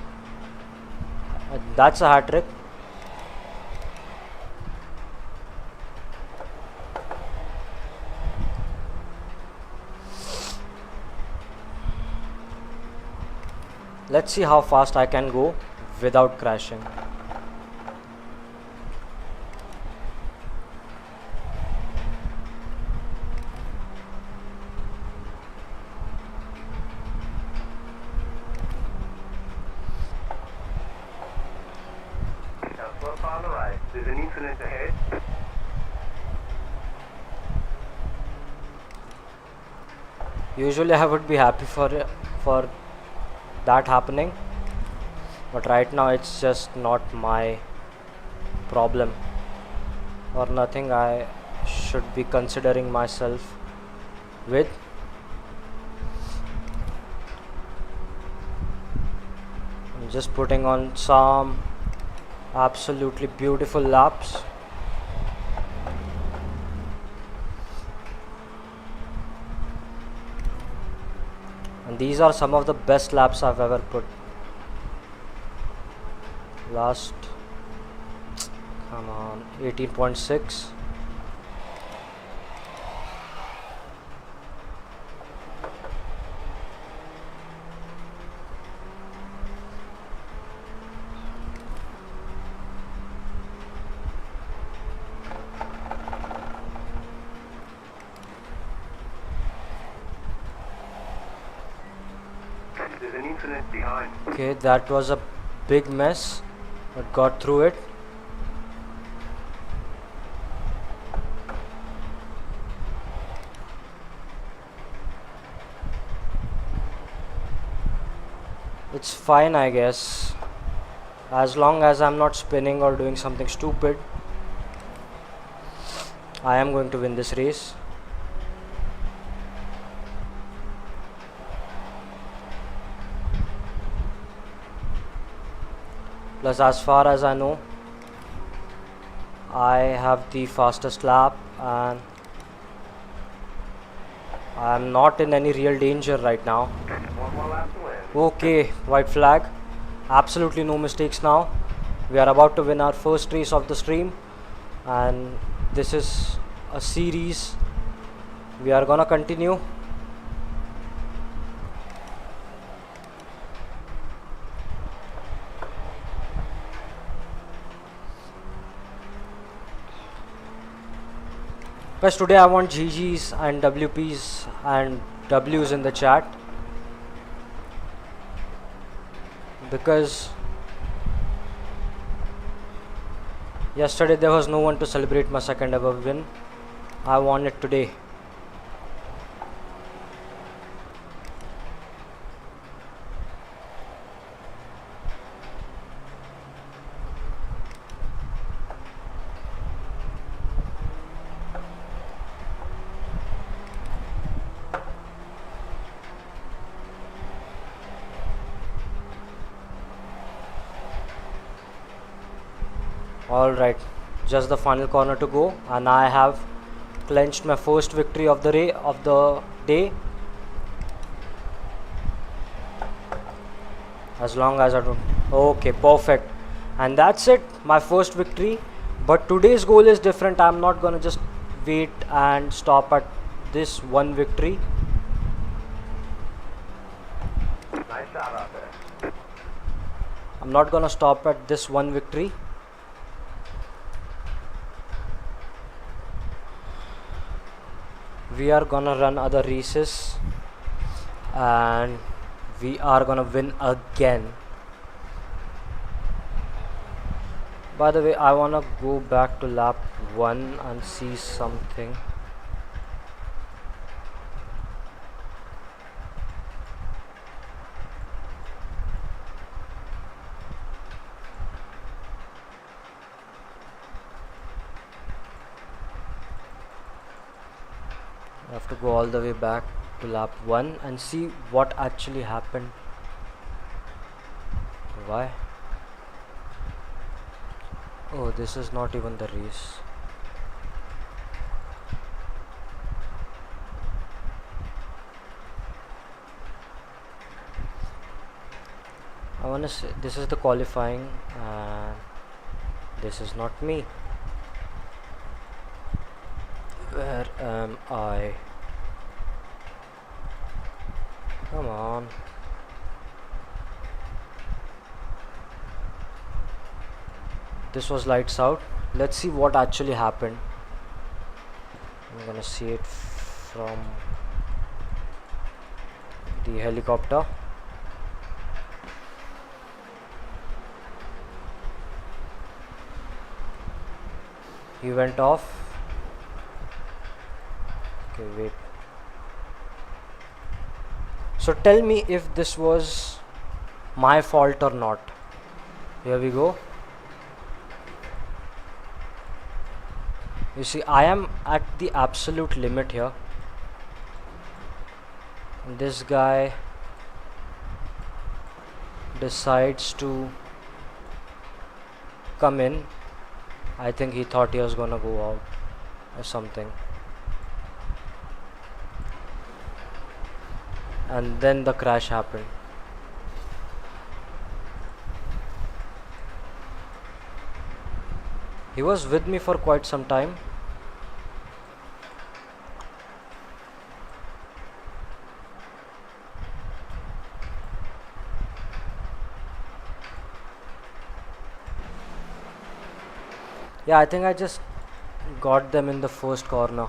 That's a hat trick. Let's see how fast I can go without crashing. Now slow on the right. There's an incident ahead. Usually I would be happy for that happening, but right now it's just not my problem or nothing I should be considering myself with. I'm just putting on some absolutely beautiful laps. And these are some of the best laps I've ever put. Last, come on, 18.6. There's an incident behind. Okay, that was a big mess, but got through it. It's fine, I guess, as long as I'm not spinning or doing something stupid. I am going to win this race. Plus, as far as I know, I have the fastest lap and I am not in any real danger right now. One more lap to win. Okay, white flag. Absolutely no mistakes now. We are about to win our first race of the stream, and this is a series. We are gonna continue. Guys, today I want GGs and WPs and Ws in the chat, because yesterday there was no one to celebrate my second ever win. I won it today. Alright, just the final corner to go, and I have clinched my first victory of the day. As long as I don't. Okay, perfect. And that's it, my first victory. But today's goal is different. I'm not gonna just wait and stop at this one victory. I'm not gonna stop at this one victory. We are gonna run other races and we are gonna win again. By the way, I wanna go back to lap 1 and see something. I have to go all the way back to lap 1 and see what actually happened. Why? Oh, this is not even the race. I wanna say this is the qualifying and this is not me. Where am I? Come on. This was lights out. Let's see what actually happened. I'm gonna see it from the helicopter. He went off. Okay, wait. So tell me if this was my fault or not. Here we go. You see, I am at the absolute limit here. This guy decides to come in. I think he thought he was gonna go out or something. And then the crash happened. He was with me for quite some time. Yeah, I think I just got them in the first corner.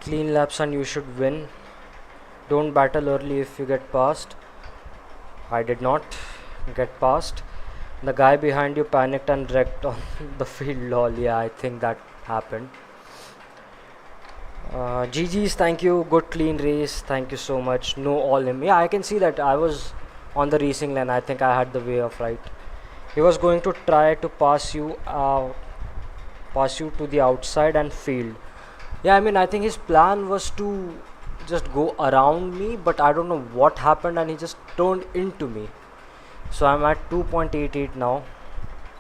Clean laps and you should win. Don't battle early if you get past. I did not get past. The guy behind you panicked and wrecked on the field. Lol, yeah, I think that happened. GG's, thank you. Good clean race. Thank you so much. No all him. Yeah, I can see that I was on the racing lane. I think I had the way of right. He was going to try to pass you to the outside and field. Yeah, I mean, I think his plan was to just go around me, but I don't know what happened and he just turned into me. So I'm at 2.88 now.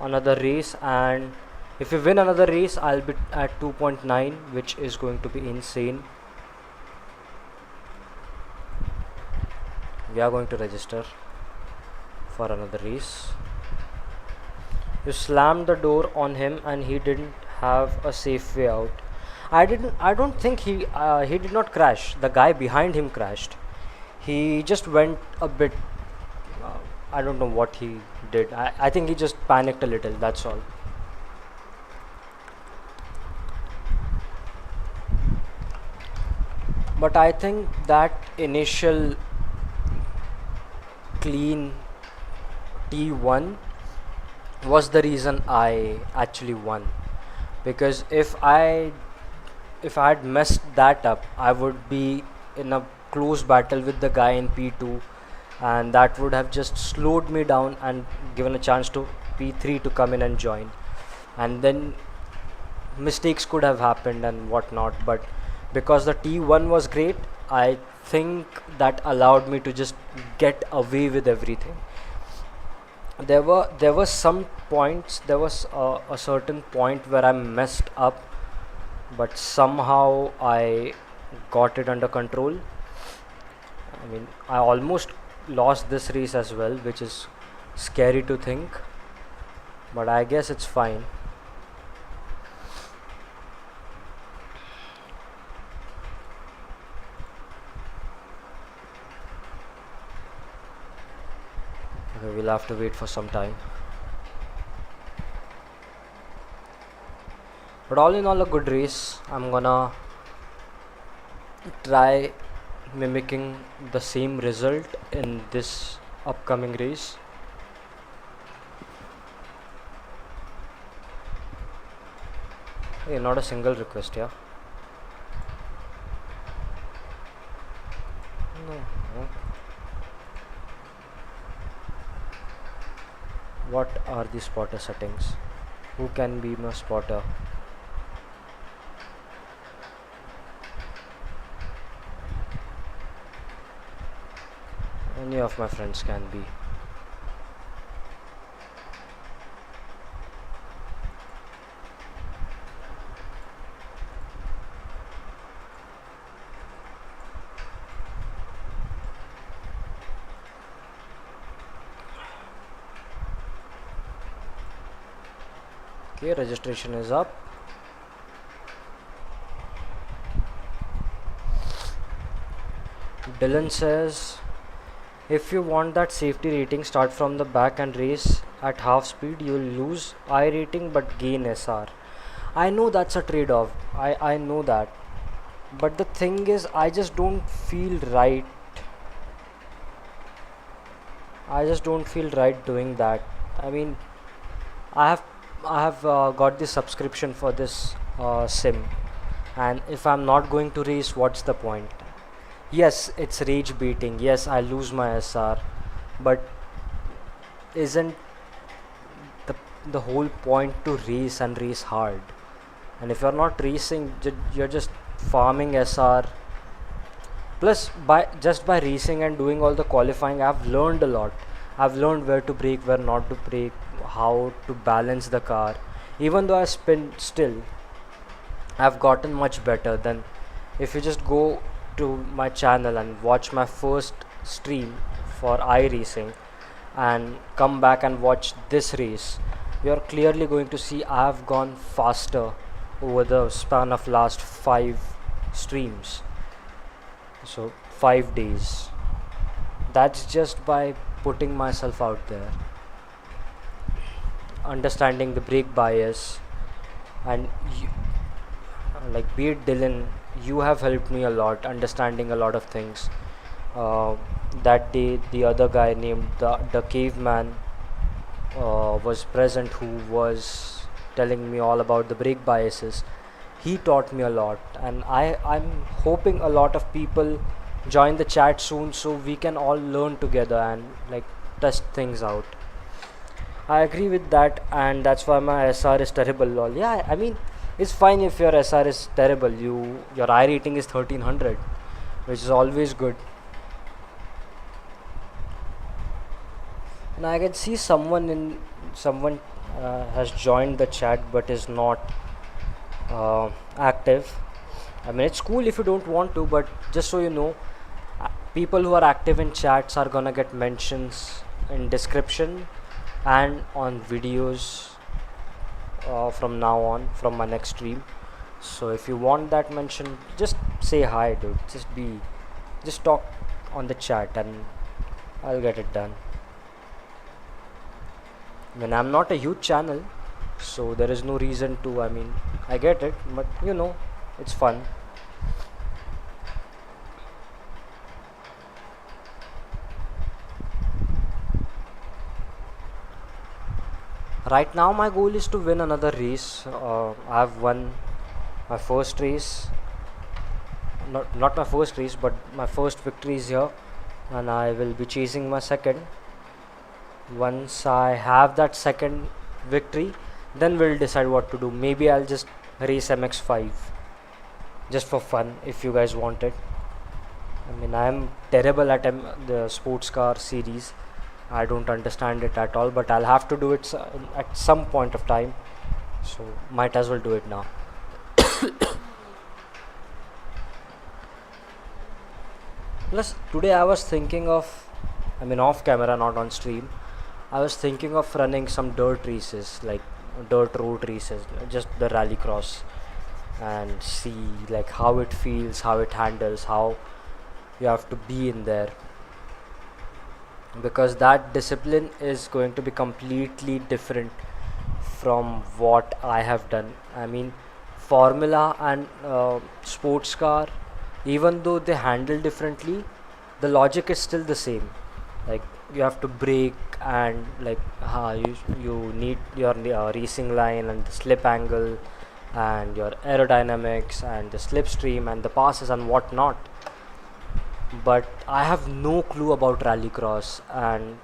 Another race, and if we win another race, I'll be at 2.9, which is going to be insane. We are going to register for another race. You slammed the door on him and he didn't have a safe way out. I don't think he did not crash. The guy behind him crashed. He just went a bit, I don't know what he did. I think he just panicked a little, that's all. But I think that initial clean T1 was the reason I actually won, because if I had messed that up, I would be in a close battle with the guy in P2, and that would have just slowed me down and given a chance to P3 to come in and join, and then mistakes could have happened and whatnot. But because the T1 was great, I think that allowed me to just get away with everything. There were some points, there was a certain point where I messed up, but somehow I got it under control. I mean, I almost lost this race as well, which is scary to think, but I guess it's fine. we'll have to wait for some time. But all in all, a good race. I'm gonna try mimicking the same result in this upcoming race. Hey, not a single request, yeah. No. What are the spotter settings? Who can be my spotter? Any of my friends can be. Okay, registration is up. Dylan says, if you want that safety rating, start from the back and race at half speed. You will lose I rating but gain SR. I know that's a trade-off. I know that. But the thing is, I just don't feel right. I just don't feel right doing that. I mean, I have got the subscription for this sim, and if I'm not going to race, what's the point? Yes, it's rage baiting. Yes, I lose my SR, but isn't the the whole point to race and race hard? And if you're not racing, you're just farming SR. Plus, by racing and doing all the qualifying, I've learned a lot. I've learned where to brake, where not to brake, how to balance the car. Even though I spin still, I've gotten much better than if you just go to my channel and watch my first stream for iRacing and come back and watch this race. You're clearly going to see I've gone faster over the span of last 5 streams. So 5 days. That's just by putting myself out there, understanding the brake bias, and like be it Dylan, you have helped me a lot understanding a lot of things. That day the other guy named the caveman was present, who was telling me all about the brake biases. He taught me a lot, and I'm hoping a lot of people join the chat soon so we can all learn together and like test things out. I agree with that, and that's why my SR is terrible. Lol. Yeah, I mean, it's fine if your SR is terrible. Your I rating is 1300, which is always good. And I can see someone has joined the chat but is not active. I mean, it's cool if you don't want to, but just so you know, people who are active in chats are gonna get mentions in description and on videos from now on, from my next stream. So if you want that mention, just say hi, dude. Just talk on the chat and I'll get it done. I mean, I'm not a huge channel, so there is no reason to. I mean, I get it, but you know, it's fun. Right now my goal is to win another race. I have won my first race, not my first race, but my first victory is here, and I will be chasing my second. Once I have that second victory, then we'll decide what to do. Maybe I'll just race MX5 just for fun if you guys want it. I mean, I'm terrible at the sports car series. I don't understand it at all, but I'll have to do it at some point of time, so might as well do it now. Plus today I was thinking of, I mean off camera, not on stream, I was thinking of running some dirt races, like dirt road races, just the rallycross, and see like how it feels, how it handles, how you have to be in there. because that discipline is going to be completely different from what I have done. I mean, Formula and sports car, even though they handle differently, the logic is still the same. Like, you have to brake, and like you need your racing line and the slip angle and your aerodynamics and the slipstream and the passes and whatnot. But I have no clue about rallycross, and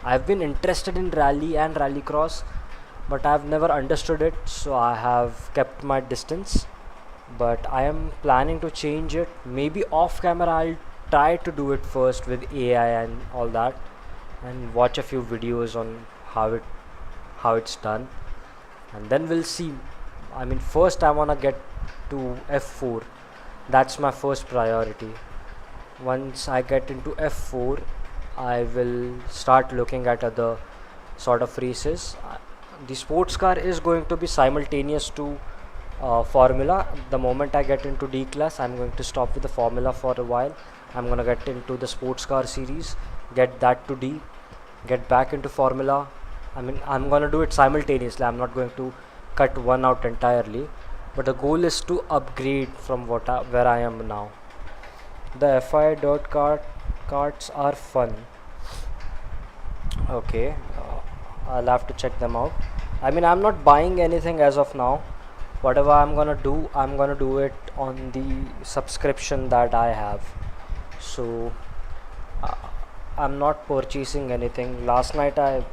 I've been interested in rally and rallycross, but I've never understood it, so I have kept my distance. But I am planning to change it. Maybe off camera, I'll try to do it first with AI and all that, and watch a few videos on how it's done, and then we'll see. I mean, first I wanna get to F4. That's my first priority. Once I get into F4, I will start looking at other sort of races. The sports car is going to be simultaneous to Formula. The moment I get into D class, I'm going to stop with the Formula for a while. I'm going to get into the sports car series, get that to D, get back into Formula. I mean, I'm going to do it simultaneously. I'm not going to cut one out entirely, but the goal is to upgrade from where I am now. The FI dirt carts are fun. Okay, I'll have to check them out. I mean, I'm not buying anything as of now. Whatever I'm gonna do it on the subscription that I have. So uh, I'm not purchasing anything. Last night I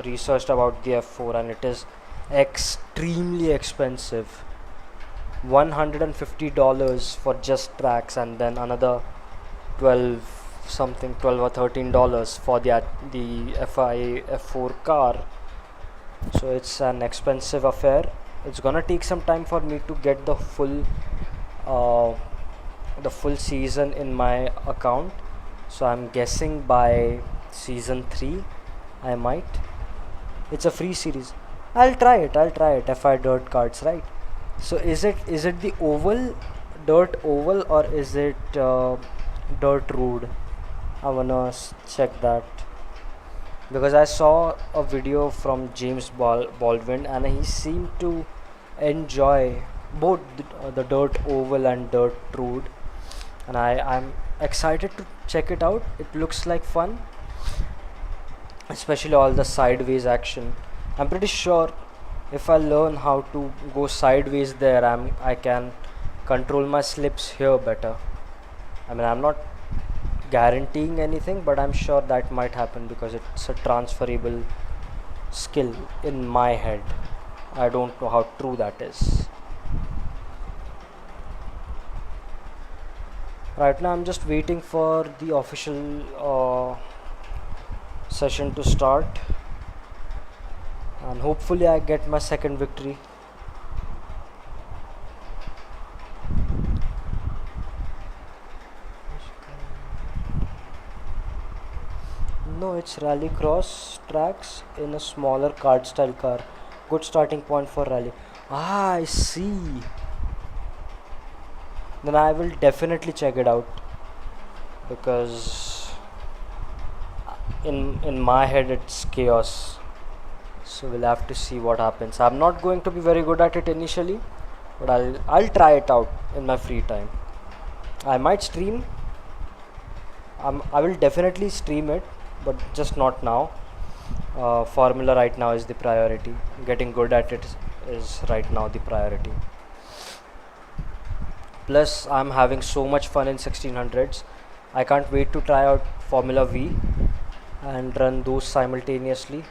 researched about the F4, and it is extremely expensive. $150 for just tracks, and then another 12 or $13 for the FI F4 car. So it's an expensive affair. It's gonna take some time for me to get uh, the full season in my account. So I'm guessing by season 3 I might. It's a free series. I'll try it. FI dirt cards, right? So is it the dirt oval, or is it dirt road? I wanna check that, because I saw a video from James Baldwin, and he seemed to enjoy both the dirt oval and dirt road, and I'm excited to check it out. It looks like fun, especially all the sideways action. I'm pretty sure if I learn how to go sideways there, I can control my slips here better. I mean, I'm not guaranteeing anything, but I'm sure that might happen because it's a transferable skill in my head. I don't know how true that is. Right now I'm just waiting for the official session to start, and hopefully I get my second victory. No, it's rallycross tracks in a smaller kart style car. Good starting point for rally. Ah, I see. Then I will definitely check it out, because in my head it's chaos. So we'll have to see what happens. I'm not going to be very good at it initially, but I'll try it out in my free time. I might stream. I will definitely stream it, but just not now. Formula right now is the priority. Getting good at it is right now the priority. Plus, I'm having so much fun in 1600s. I can't wait to try out Formula V and run those simultaneously,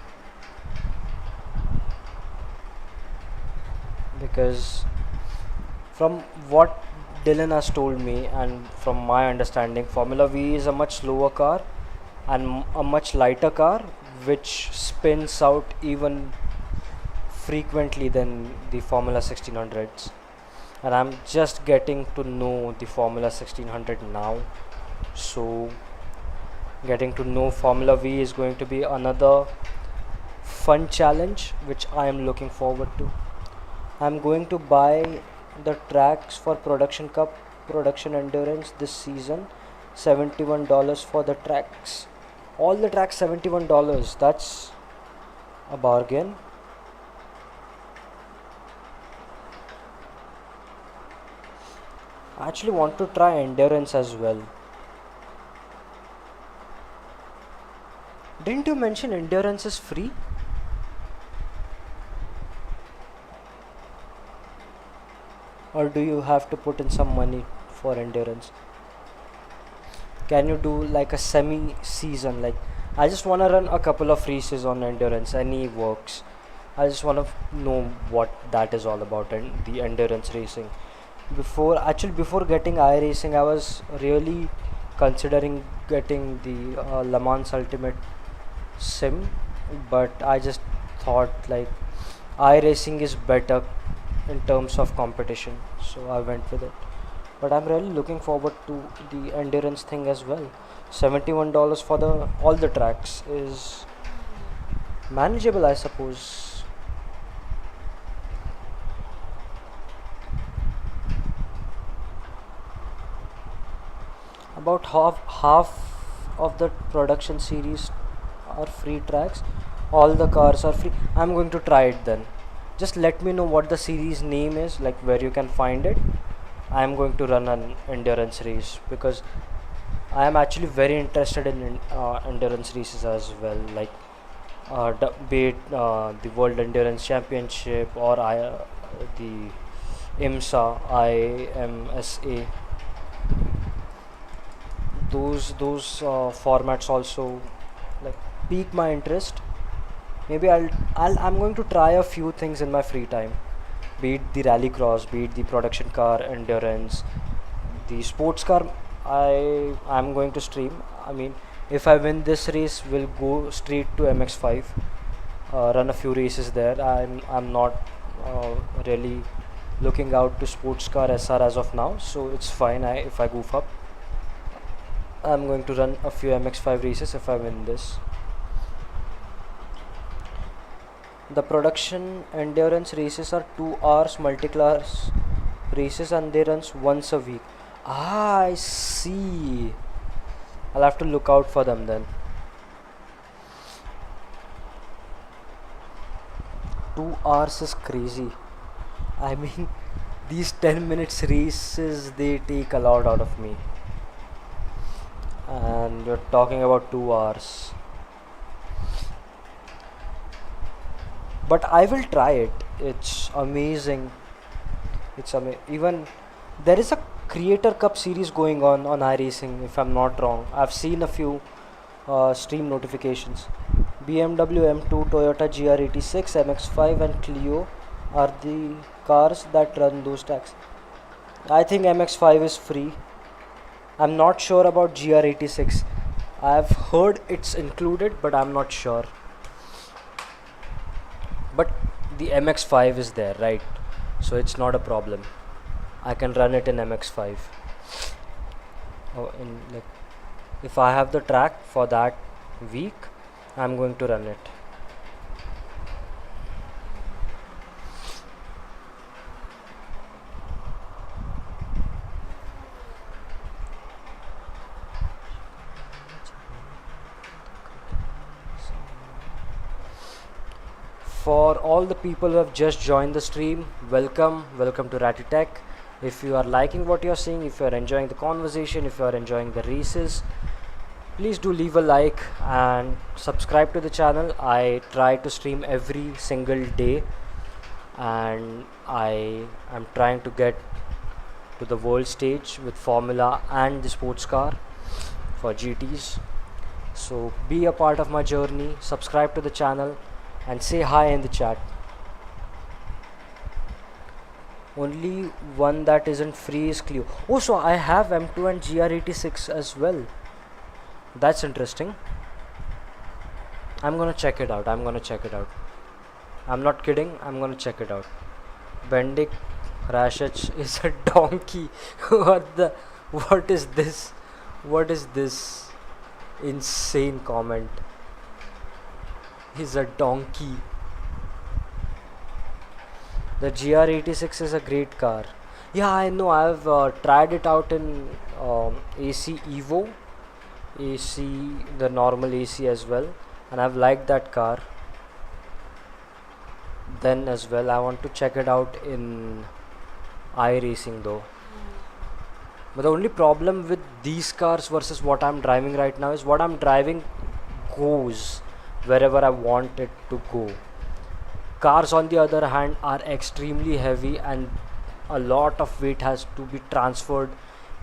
because from what Dylan has told me and from my understanding, Formula V is a much slower car and a much lighter car, which spins out even frequently than the Formula 1600s. And I'm just getting to know the Formula 1600 now, so getting to know Formula V is going to be another fun challenge which I am looking forward to. I'm going to buy the tracks for Production Cup Production Endurance this season. $71 for the tracks. All the tracks $71. That's a bargain. I actually want to try endurance as well. Didn't you mention endurance is free? Or do you have to put in some money for endurance? Can you do like a semi season? Like, I just want to run a couple of races on endurance, any works. I just want to know what that is all about and the endurance racing. Before getting iRacing, I was really considering getting the Le Mans Ultimate Sim, but I just thought like iRacing is better in terms of competition, so I went with it. But I'm really looking forward to the endurance thing as well. $71 for the all the tracks is manageable, I suppose. About half of the production series are free tracks. All the cars are free. I'm going to try it then. Just let me know what the series name is, like where you can find it. I'm going to run an endurance race because I am actually very interested in endurance races as well, like be it the World Endurance Championship or the IMSA. Those formats also like pique my interest. Maybe I'm going to try a few things in my free time, be it the rallycross, be it the production car endurance, the sports car. I'm going to stream. I mean, if I win this race, we'll go straight to MX5, run a few races there. I'm not really looking out to sports car SR as of now, so it's fine. If I goof up, I'm going to run a few MX5 races if I win this. The production endurance races are 2 hours multi-class races and they runs once a week. I see. I'll have to look out for them then. 2 hours is crazy. I mean, these 10 minutes races, they take a lot out of me. And you're talking about 2 hours. But I will try it. It's amazing. Even there is a Creator Cup series going on iRacing, if I'm not wrong. I've seen a few stream notifications. BMW M2, Toyota GR86, MX5 and Clio are the cars that run those tracks. I think MX5 is free. I'm not sure about GR86. I've heard it's included, but I'm not sure. But the MX5 is there, right? So it's not a problem. I can run it in MX5. If I have the track for that week, I'm going to run it. For all the people who have just joined the stream, welcome to Ratty Tech. If you are liking what you're seeing, if you are enjoying the conversation, if you are enjoying the races, please do leave a like and subscribe to the channel. I try to stream every single day and I am trying to get to the world stage with Formula and the sports car for GTs. So be a part of my journey, subscribe to the channel and say hi in the chat. Only one that isn't free is Clio. Oh, so I have M2 and GR86 as well. That's interesting. I'm gonna check it out. I'm not kidding. I'm gonna check it out. Bendik Rashach is a donkey. What is this? What is this insane comment? He's a donkey. The GR86 is a great car. Yeah, I know. I've tried it out in AC Evo AC, the normal AC as well, and I've liked that car then as well. I want to check it out in iRacing though. But the only problem with these cars versus what I'm driving right now is what I'm driving goes wherever I want it to go. Cars, on the other hand, are extremely heavy and a lot of weight has to be transferred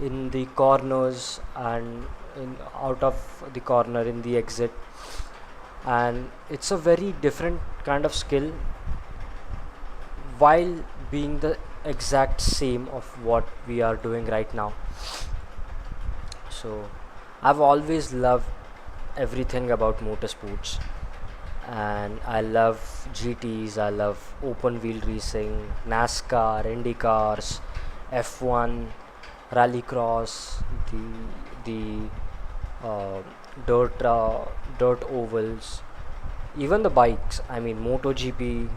in the corners and out of the corner in the exit, and it's a very different kind of skill while being the exact same of what we are doing right now. So I've always loved everything about motorsports, and I love GTs, I love open wheel racing, NASCAR, Indy cars, F1, rallycross, the dirt ovals, even the bikes. I mean, MotoGP,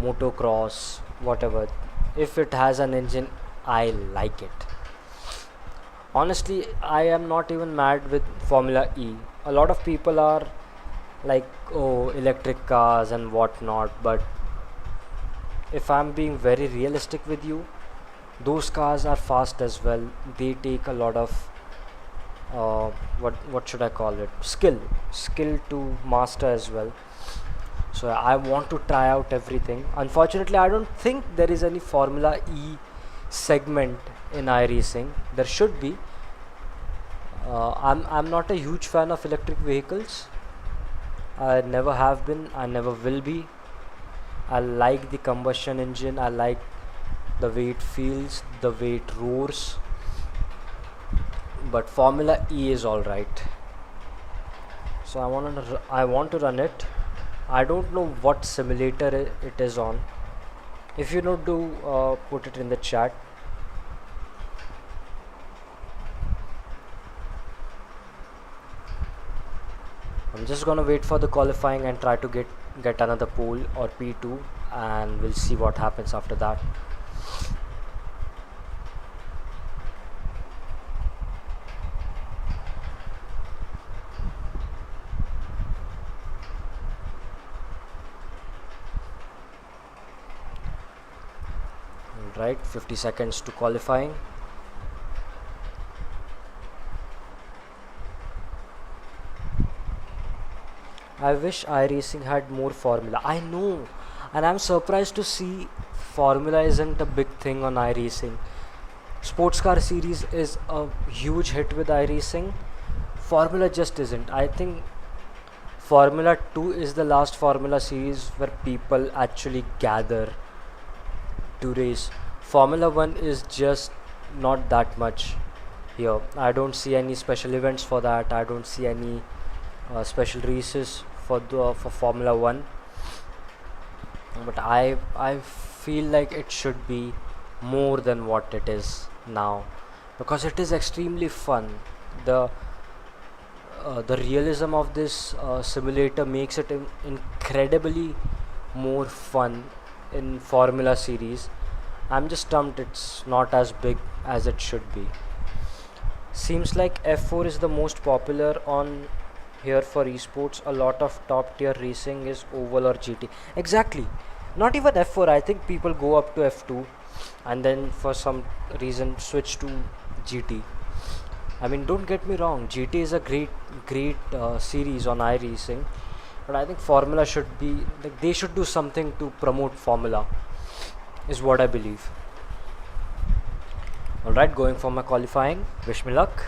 motocross, whatever. If it has an engine, I like it. Honestly, I am not even mad with Formula E. A lot of people are like, oh, electric cars and whatnot, but if I'm being very realistic with you, those cars are fast as well. They take a lot of what should I call it, skill to master as well. So I want to try out everything. Unfortunately, I don't think there is any Formula E segment in iRacing. There should be. I'm not a huge fan of electric vehicles. I never have been, I never will be. I like the combustion engine, I like the way it feels, the way it roars. But Formula E is alright. So I want to run it. I don't know what simulator it is on. If you know, do put it in the chat. I'm just gonna wait for the qualifying and try to get another pole or P2, and we'll see what happens after that. Right, 50 seconds to qualifying. I wish iRacing had more formula. I know, and I'm surprised to see formula isn't a big thing on iRacing. Sports car series is a huge hit with iRacing. Formula just isn't. I think Formula 2 is the last Formula series where people actually gather to race. Formula 1 is just not that much here. I don't see any special events for that. I don't see any special races for Formula 1, but I feel like it should be more than what it is now, because it is extremely fun. The realism of this simulator makes it incredibly more fun in Formula series. I'm just stumped it's not as big as it should be. Seems like F4 is the most popular on here for esports. A lot of top tier racing is oval or GT. Exactly. Not even F4. I think people go up to F2 and then for some reason switch to GT. I mean, don't get me wrong, GT is a great series on iRacing, but I think Formula should be like, they should do something to promote Formula, is what I believe. Alright, going for my qualifying. Wish me luck.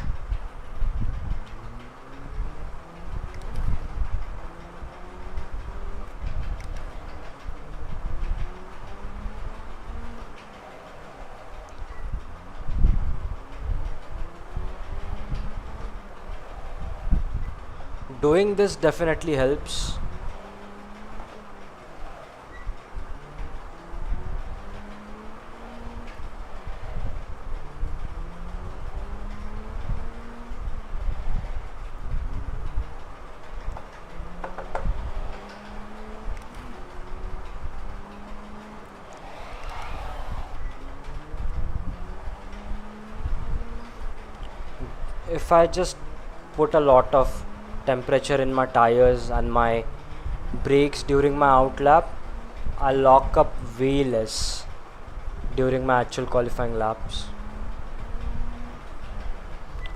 Doing this definitely helps. If I just put a lot of temperature in my tires and my brakes during my outlap, I lock up way less during my actual qualifying laps.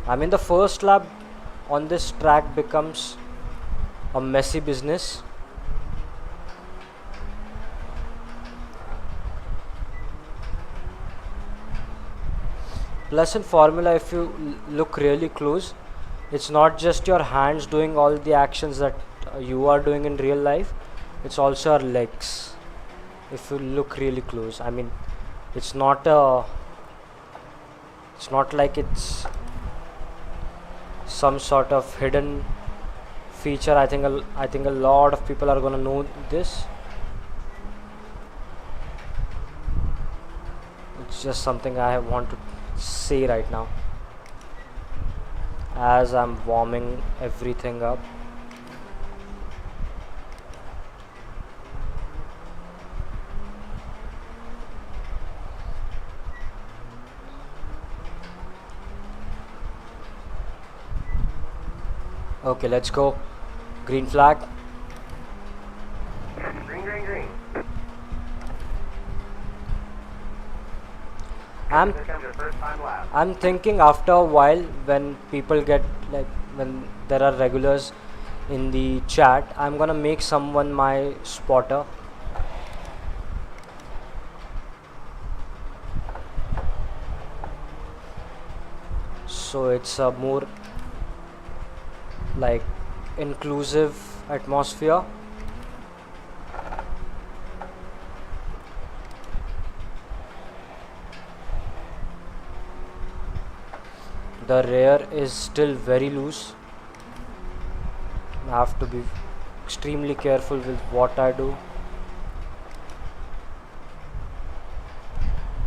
I mean, the first lap on this track becomes a messy business. Plus in Formula, if you look really close, it's not just your hands doing all the actions that you are doing in real life, it's also our legs. If you look really close, I mean, it's not like it's some sort of hidden feature. I think a lot of people are gonna know this. It's just something I want to say right now as I'm warming everything up. Okay, let's go. Green flag. Green, green, green. I'm Here comes your first time lap. I'm thinking after a while, when people get like, when there are regulars in the chat, I'm gonna make someone my spotter. So it's a more like inclusive atmosphere. The rear is still very loose. I have to be extremely careful with what I do.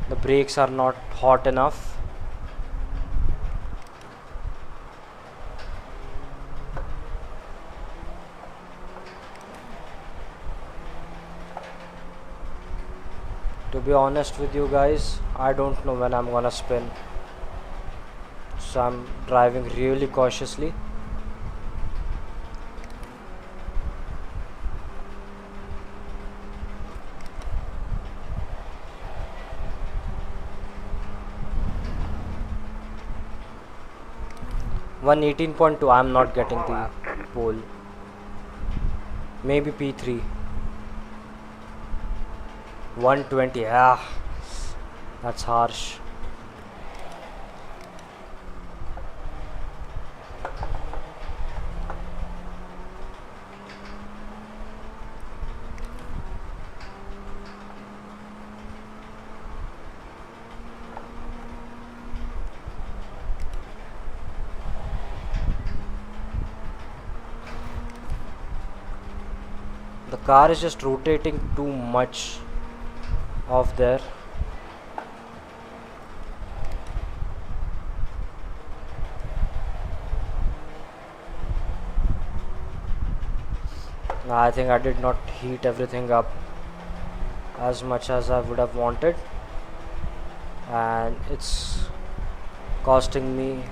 The brakes are not hot enough. To be honest with you guys, I don't know when I'm gonna spin. So I'm driving really cautiously. One 18.2, I'm not getting the pole. Maybe P3. 120, that's harsh. The car is just rotating too much off there. I think I did not heat everything up as much as I would have wanted, and it's costing me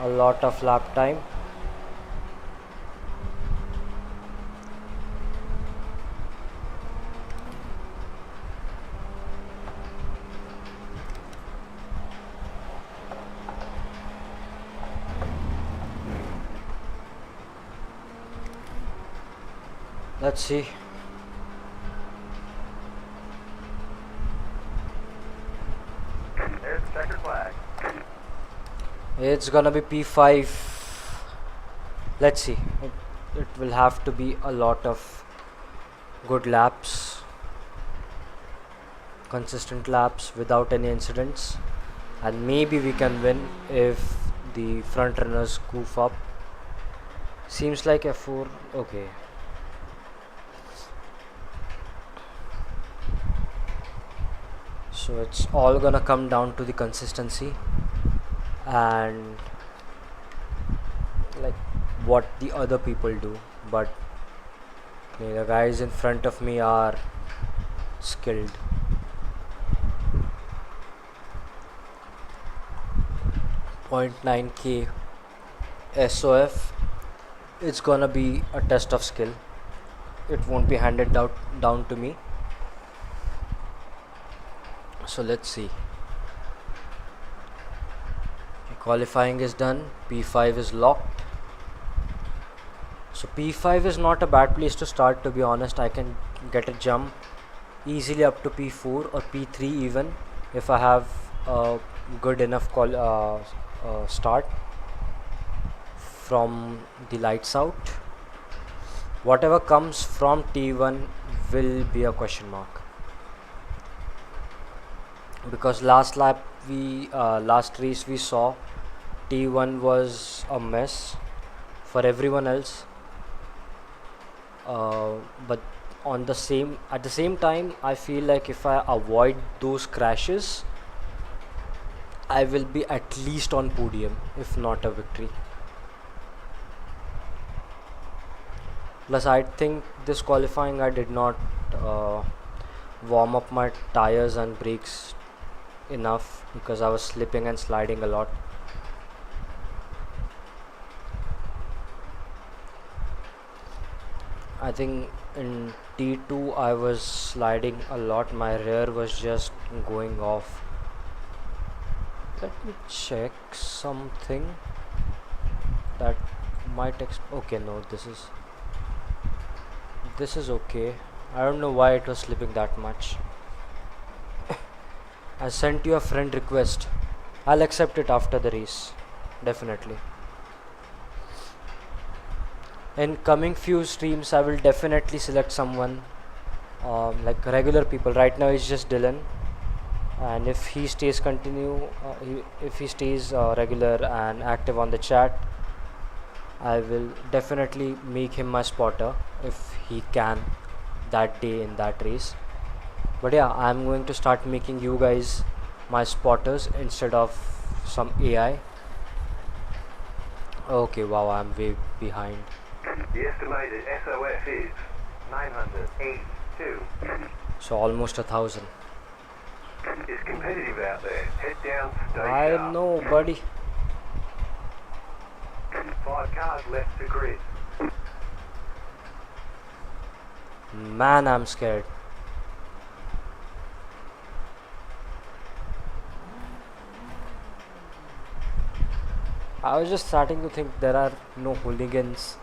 a lot of lap time. Let's see. There's the checkered flag. It's gonna be P5. Let's see. It will have to be a lot of good laps, consistent laps without any incidents, and maybe we can win if the front runners goof up. Seems like F4. Okay. So it's all gonna come down to the consistency and like what the other people do, but the guys in front of me are skilled. .9K SOF, it's gonna be a test of skill. It won't be handed down to me. So let's see. Qualifying is done. P5 is locked. So P5 is not a bad place to start, to be honest. I can get a jump easily up to P4 or P3 even if I have a good enough start from the lights out. Whatever comes from T1 will be a question mark, because last race we saw T1 was a mess for everyone else, but at the same time I feel like if I avoid those crashes I will be at least on podium, if not a victory. Plus I think this qualifying I did not warm up my tires and brakes enough because I was slipping and sliding a lot. I think in T2 I was sliding a lot, my rear was just going off. Let me check something that might okay, no, this is okay. I don't know why it was slipping that much. I sent you a friend request. I'll accept it after the race, definitely. In coming few streams I will definitely select someone like regular people. Right now it's just Dylan, and if he stays regular and active on the chat, I will definitely make him my spotter if he can that day in that race. But yeah, I'm going to start making you guys my spotters instead of some AI. Okay, wow, I'm way behind. The estimated SOF is 982. So almost 1,000. It's competitive out there. Head down, stay I sharp. know, buddy. 5 cars left to grid. Man, I'm scared. I was just starting to think there are no hooligans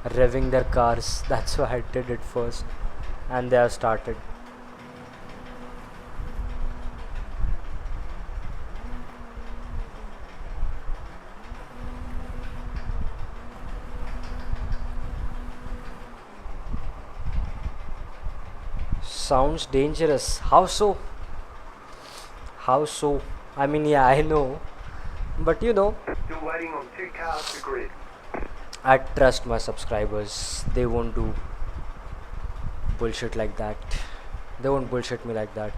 revving their cars. That's why I did it first, and they have started. Sounds dangerous. How so? How so? I mean, yeah, I know, but you know, Still waiting on 2 cars to grid. I trust my subscribers. They won't do bullshit like that. They won't bullshit me like that.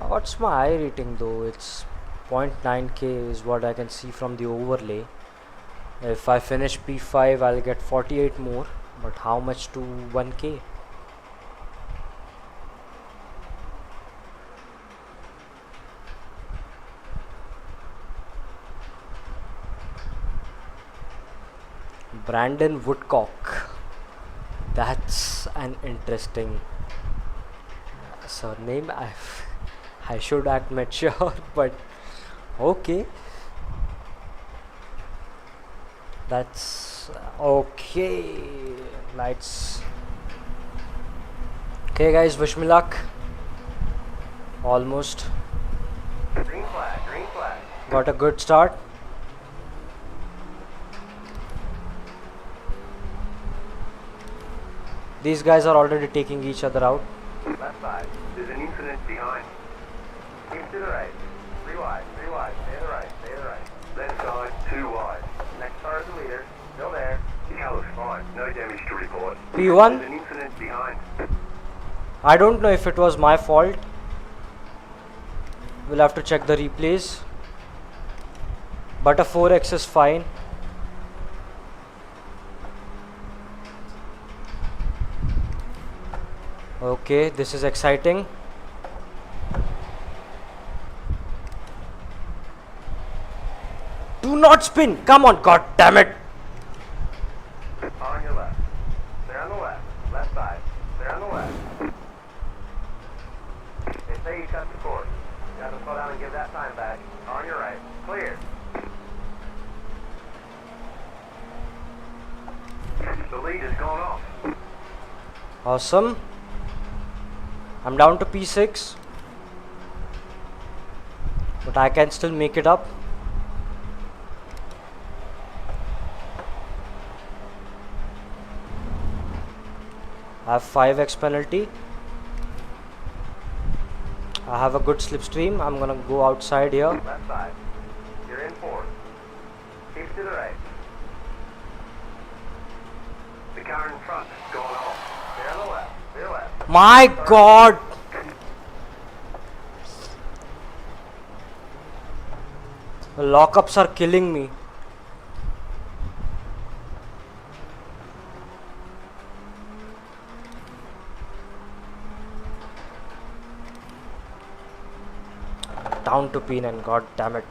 What's my eye rating though? It's 0.9k is what I can see from the overlay. If I finish P5 I'll get 48 more, but how much to 1k? Brandon Woodcock. That's an interesting surname. I should act mature, but okay. That's okay. Lights. Okay, guys, wish me luck. Almost. Green flag, green flag. Got a good start. These guys are already taking each other out. Left side. There's an incident behind. Into the right. 3 wide, 3 wide. Stay to the right, stay to the right. Left side, 2 wide. Next car is the leader. Still there. The car looks fine. No damage to report. P1. There's an incident behind. I don't know if it was my fault. We'll have to check the replays. But a 4x is fine. Okay, this is exciting. Do not spin. Come on. God damn it. On your left. Stay on the left. Left side. Stay on the left. They say you cut the course. You have to slow down and give that time back. On your right. Clear. The lead is going off. Awesome. I'm down to P6. But I can still make it up. I have 5x penalty. I have a good slipstream. I'm gonna go outside here. Left side. You're in fourth. Keep to the right. The car in front is going off. Stay on the left. Stay left. My God! The lockups are killing me. Down to P9, god damn it.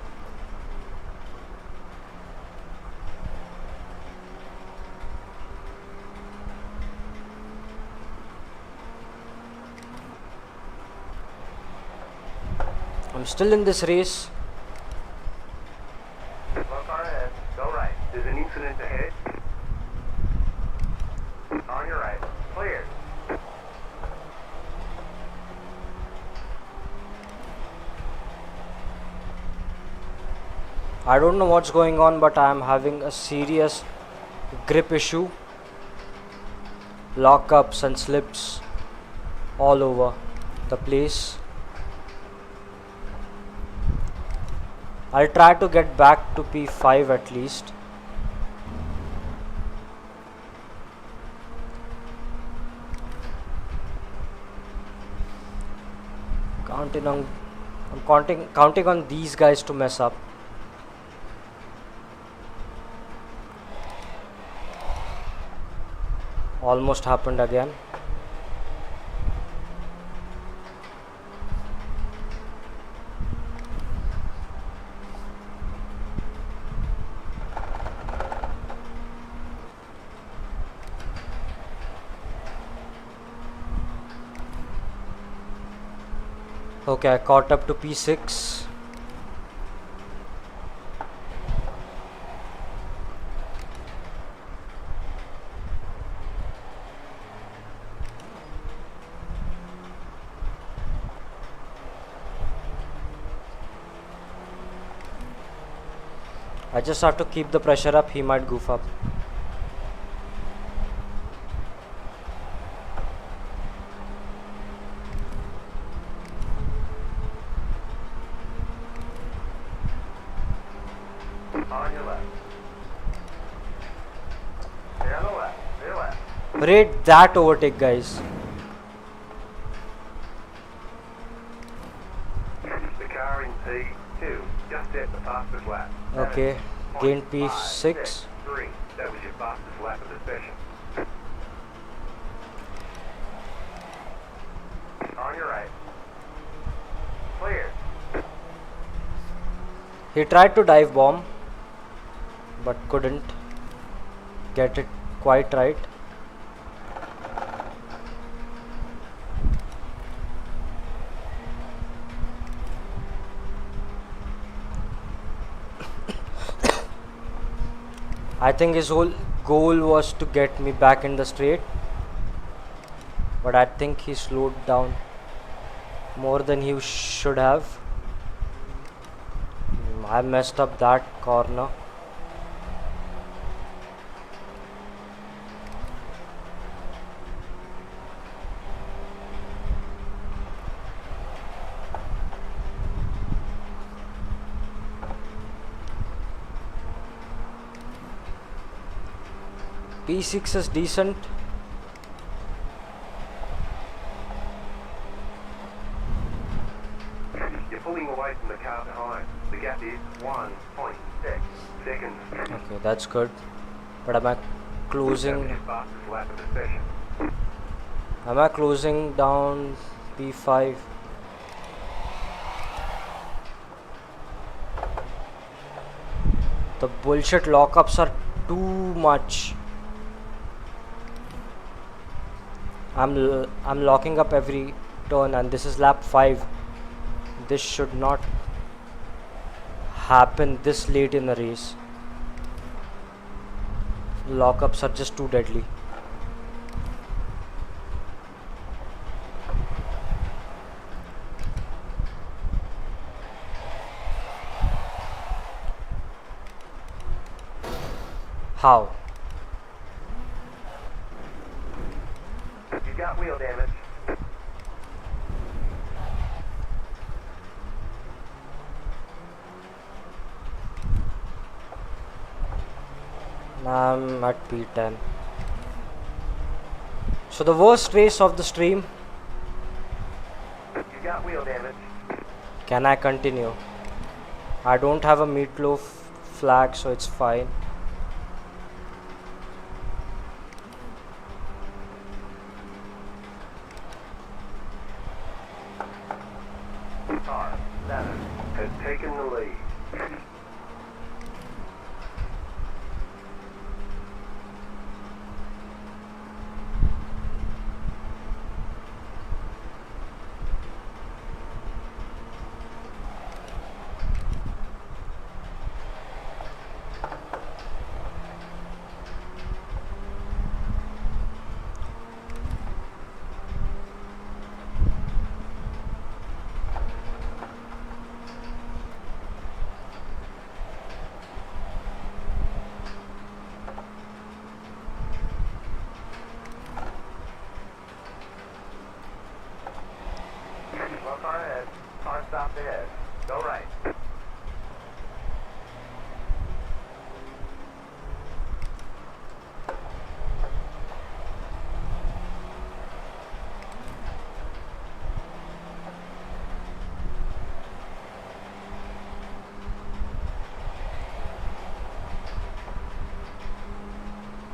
I'm still in this race. One car ahead. Go right. There's an incident ahead. On your right. Clear. I don't know what's going on, but I am having a serious grip issue. Lockups and slips all over the place. I'll try to get back to P5 at least. I'm counting on these guys to mess up. Almost happened again. Okay, I caught up to P6. I just have to keep the pressure up, he might goof up. On your left. Stay on the left. Stay left. Rate that overtake, guys. The car in P2 just set the fastest lap. Okay, gained P6. 3. That was your fastest lap of the session. On your right. Clear. He tried to dive bomb, but couldn't get it quite right. I think his whole goal was to get me back in the straight, but I think he slowed down more than he should have. I messed up that corner. P6 is decent. You're pulling away from the car behind. The gap is 1.6 seconds. Okay, that's good. But am I That was closing? your fastest lap of the session. Am I closing down P5? The bullshit lockups are too much. I'm locking up every turn, and this is lap 5. This should not happen this late in the race. Lockups are just too deadly. How? You got wheel damage. I'm at P10. So the worst race of the stream. You got wheel damage. Can I continue? I don't have a meatloaf flag, so it's fine. Car 7 has taken the lead. One car ahead. Car stopped ahead. Go right.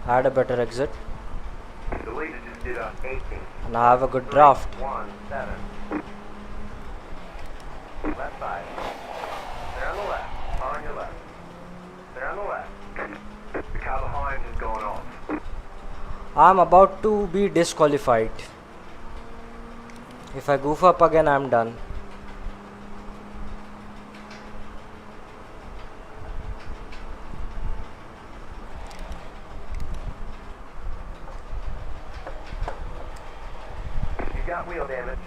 I had a better exit, The leader just did a 18. and I have a good draft. 1-7. Left side. Stay on the left. Car on your left. Stay on the left. The car behind is going off. I'm about to be disqualified. If I goof up again, I'm done. You got wheel damage.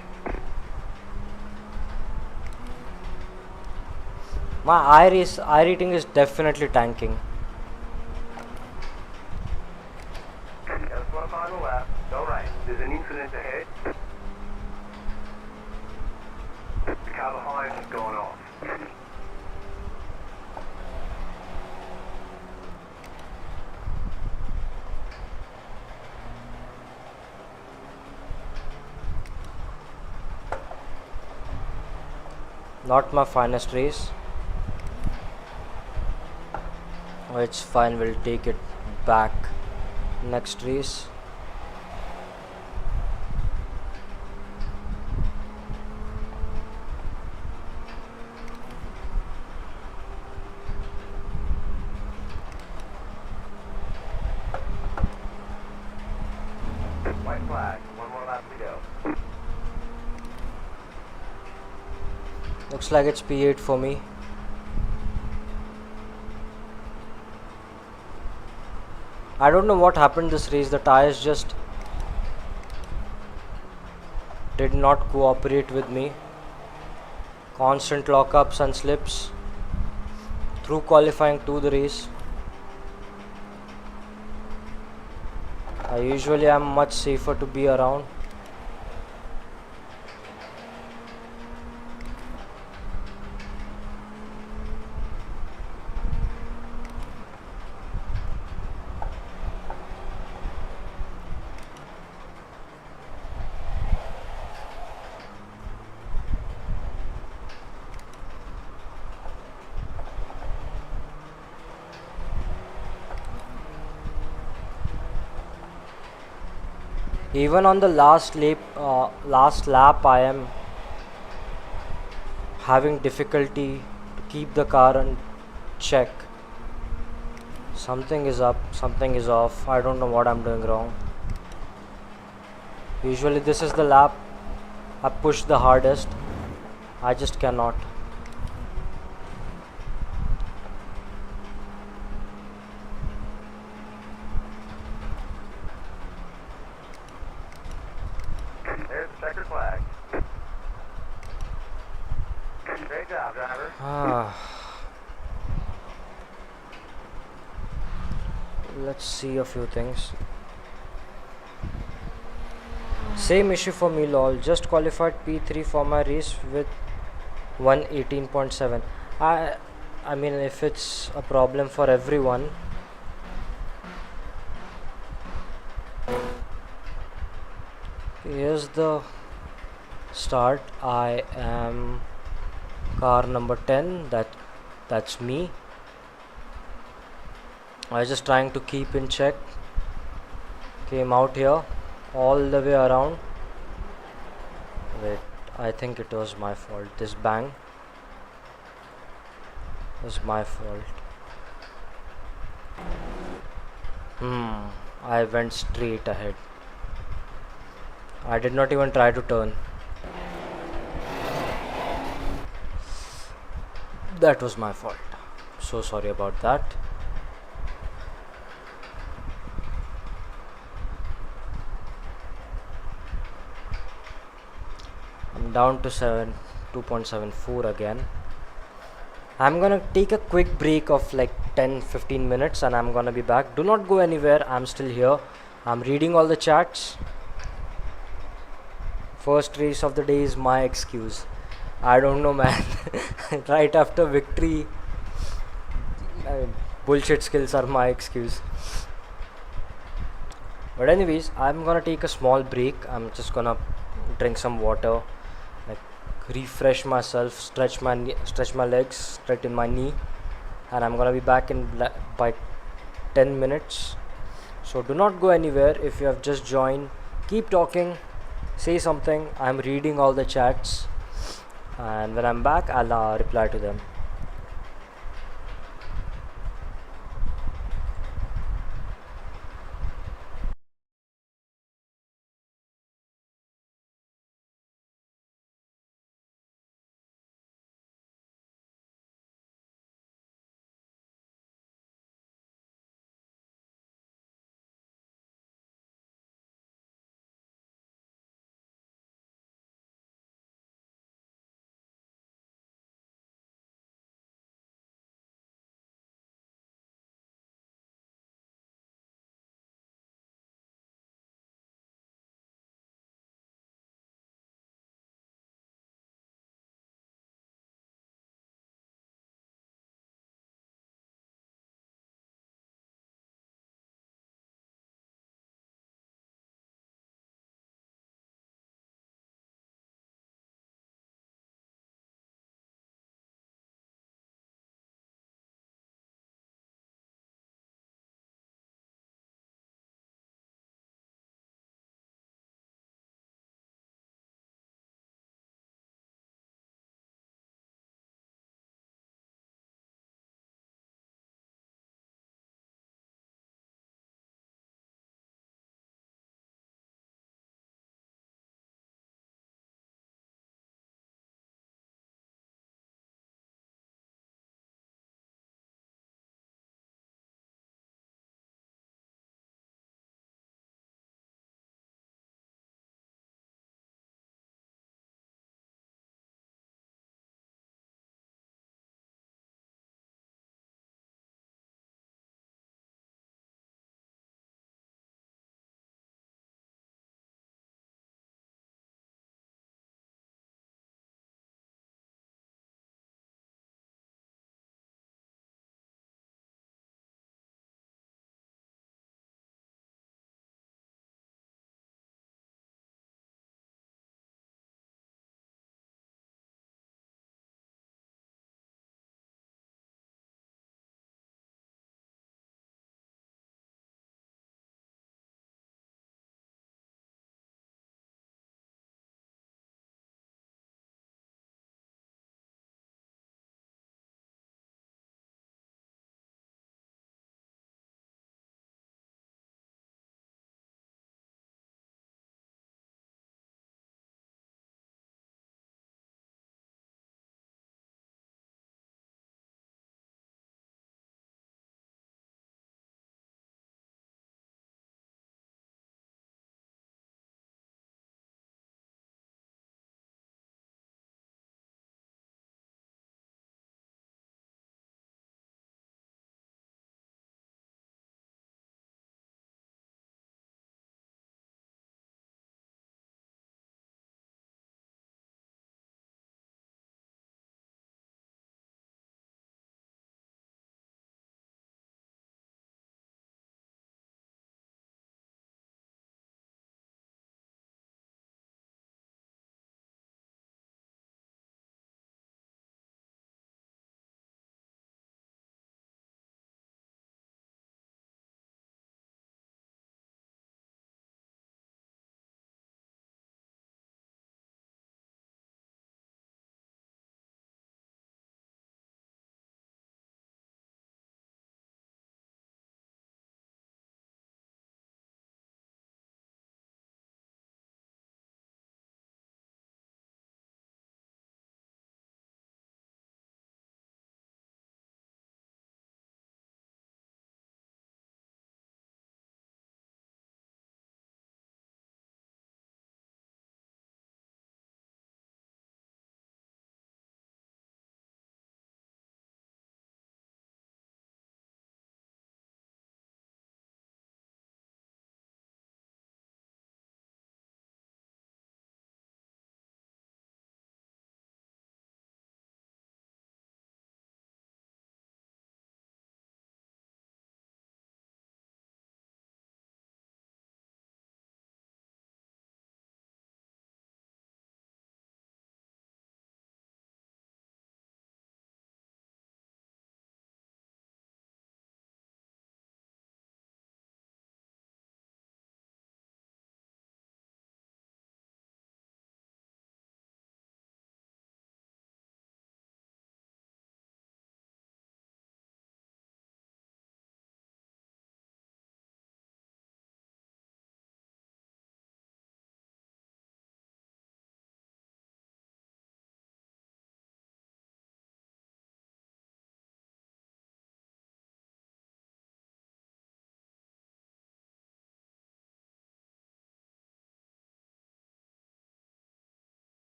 My I rating is definitely tanking. Got a slow car on the left. Go right. There's an incident ahead. The car behind is going off. Not my finest race. Oh, it's fine, we'll take it back next race. White flag. One more lap to go. Looks like it's P8 for me. I don't know what happened this race. The tires just did not cooperate with me. Constant lockups and slips through qualifying to the race. I usually am much safer to be around. Even on the last lap, I am having difficulty to keep the car in check. Something is up, something is off. I don't know what I'm doing wrong. Usually this is the lap I push the hardest. I just cannot. There's the checkered flag. Great job, driver. Let's see a few things. Same issue for me, lol. Just qualified P3 for my race with 118.7. I mean, if it's a problem for everyone, here's the start. I am car number 10. That's me. I was just trying to keep in check. Came out here all the way around. Wait, I think it was my fault. This bang was my fault. I went straight ahead. I did not even try to turn. That was my fault. So sorry about that. I'm down to 2.74 again. I'm gonna take a quick break of like 10-15 minutes and I'm gonna be back. Do not go anywhere. I'm still here. I'm reading all the chats. First race of the day is my excuse. I don't know, man. Right after victory, bullshit skills are my excuse. But anyways, I'm gonna take a small break. I'm just gonna drink some water, like refresh myself, stretch my legs, straighten my knee, and I'm gonna be back in by 10 minutes. So do not go anywhere. If you have just joined, keep talking, say something. I'm reading all the chats, and when I'm back, I'll reply to them.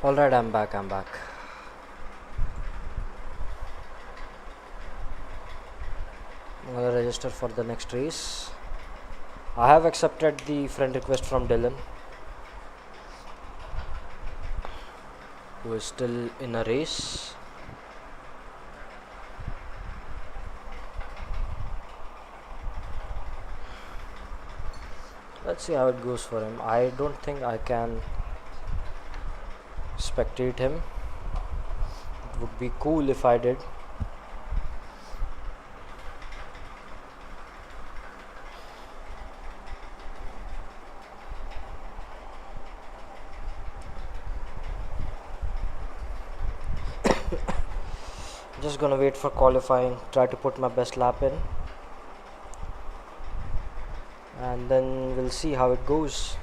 Alright, I'm back. I'm gonna register for the next race. I have accepted the friend request from Dylan, who is still in a race. Let's see how it goes for him. I don't think I can spectate him. It would be cool if I did. Just gonna wait for qualifying, try to put my best lap in, and then we'll see how it goes.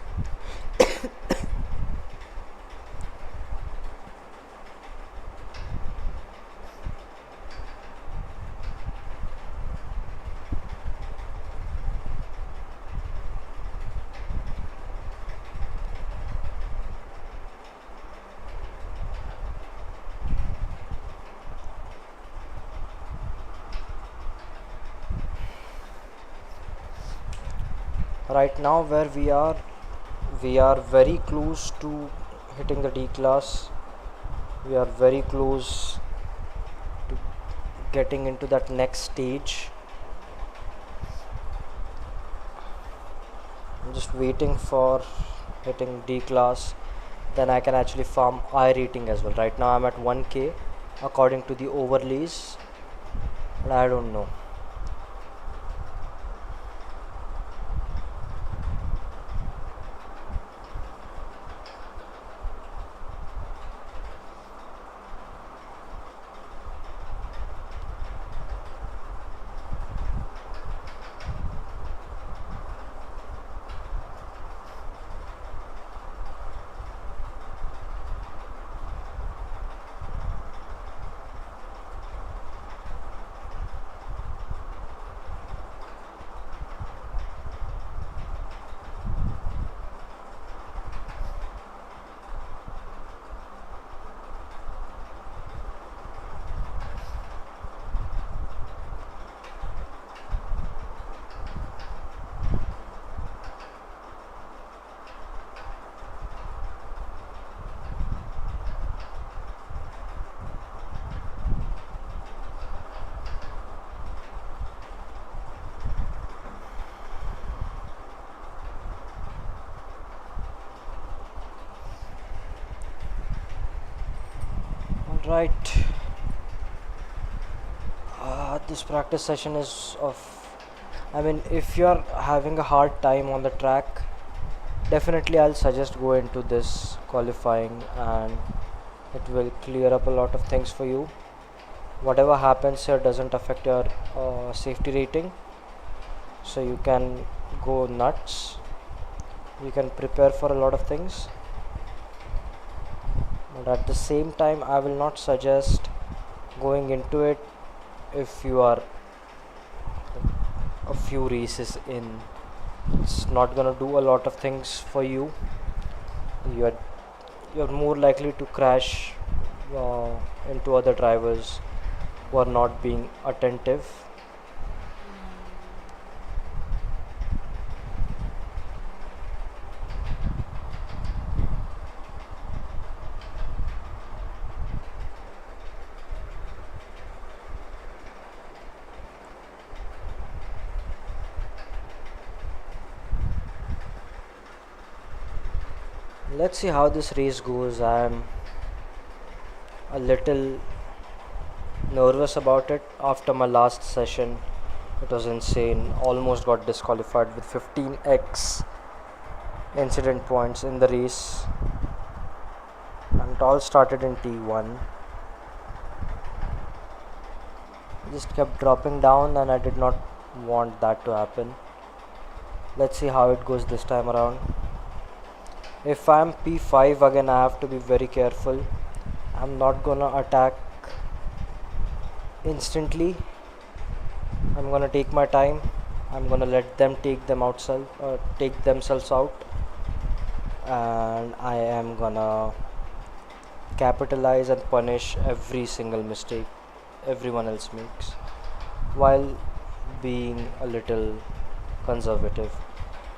Right now where we are very close to hitting the D class. We are very close to getting into that next stage. I'm just waiting for hitting D class, then I can actually farm I rating as well. Right now I'm at 1k according to the overlays, but I don't know. Right, this practice session is of, I mean, if you're having a hard time on the track, definitely I'll suggest go into this qualifying, and it will clear up a lot of things for you. Whatever happens here doesn't affect your safety rating, so you can go nuts, you can prepare for a lot of things. But at the same time, I will not suggest going into it if you are a few races in. It's not gonna do a lot of things for you. You're more likely to crash into other drivers who are not being attentive. Let's see how this race goes. I'm a little nervous about it after my last session. It was insane. Almost got disqualified with 15x incident points in the race, and it all started in T1. Just kept dropping down, and I did not want that to happen. Let's see how it goes this time around. If I'm P5 again, I have to be very careful. I'm not gonna attack instantly. I'm gonna take my time. I'm gonna let them take themselves out, and I am gonna capitalize and punish every single mistake everyone else makes while being a little conservative.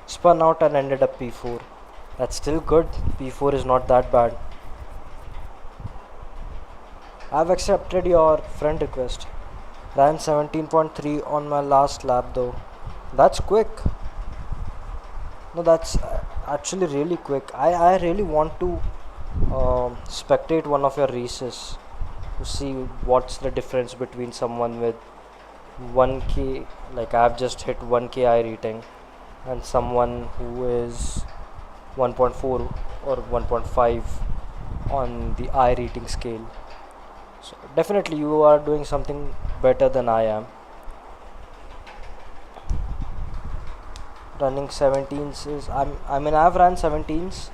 Spun out and ended up P4. That's still good. P4 is not that bad. I've accepted your friend request. Ran 17.3 on my last lap though. That's quick. No, that's actually really quick. I really want to spectate one of your races to see what's the difference between someone with 1k, like I've just hit 1k I rating, and someone who is 1.4 or 1.5 on the I rating scale. So definitely you are doing something better than I am. Running 17s is I mean I've run 17s,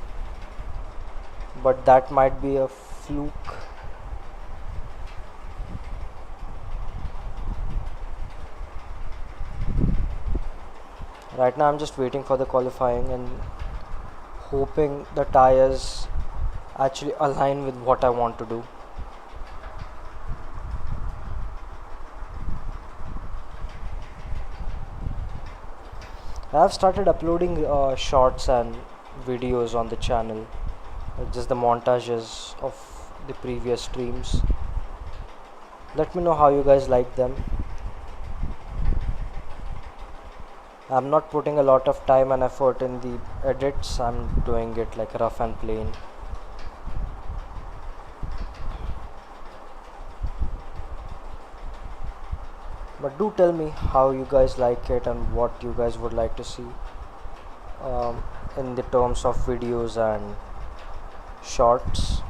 but that might be a fluke. Right now I'm just waiting for the qualifying and hoping the tires actually align with what I want to do. I've started uploading shorts and videos on the channel, just the montages of the previous streams. Let me know how you guys like them. I'm not putting a lot of time and effort in the edits. I'm doing it like rough and plain. But do tell me how you guys like it and what you guys would like to see in the terms of videos and shorts.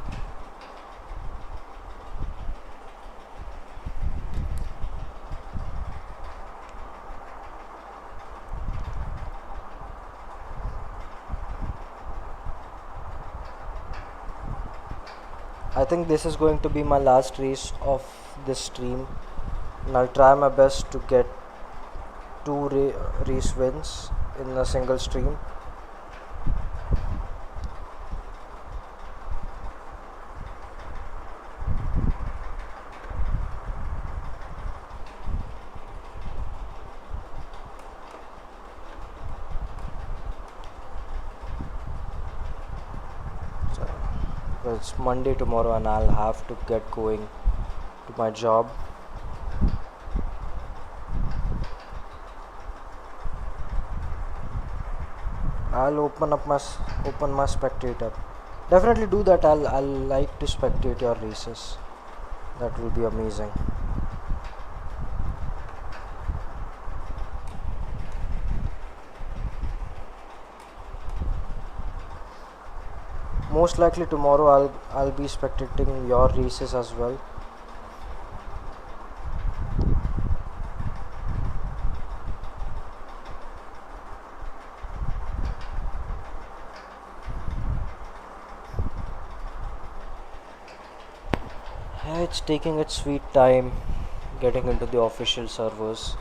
I think this is going to be my last race of this stream, and I'll try my best to get 2 race wins in a single stream. It's Monday tomorrow and I'll have to get going to my job. I'll open my spectator. Definitely do that. I'll like to spectate your races. That will be amazing. Most likely tomorrow I'll be spectating your races as well. It's taking its sweet time getting into the official servers.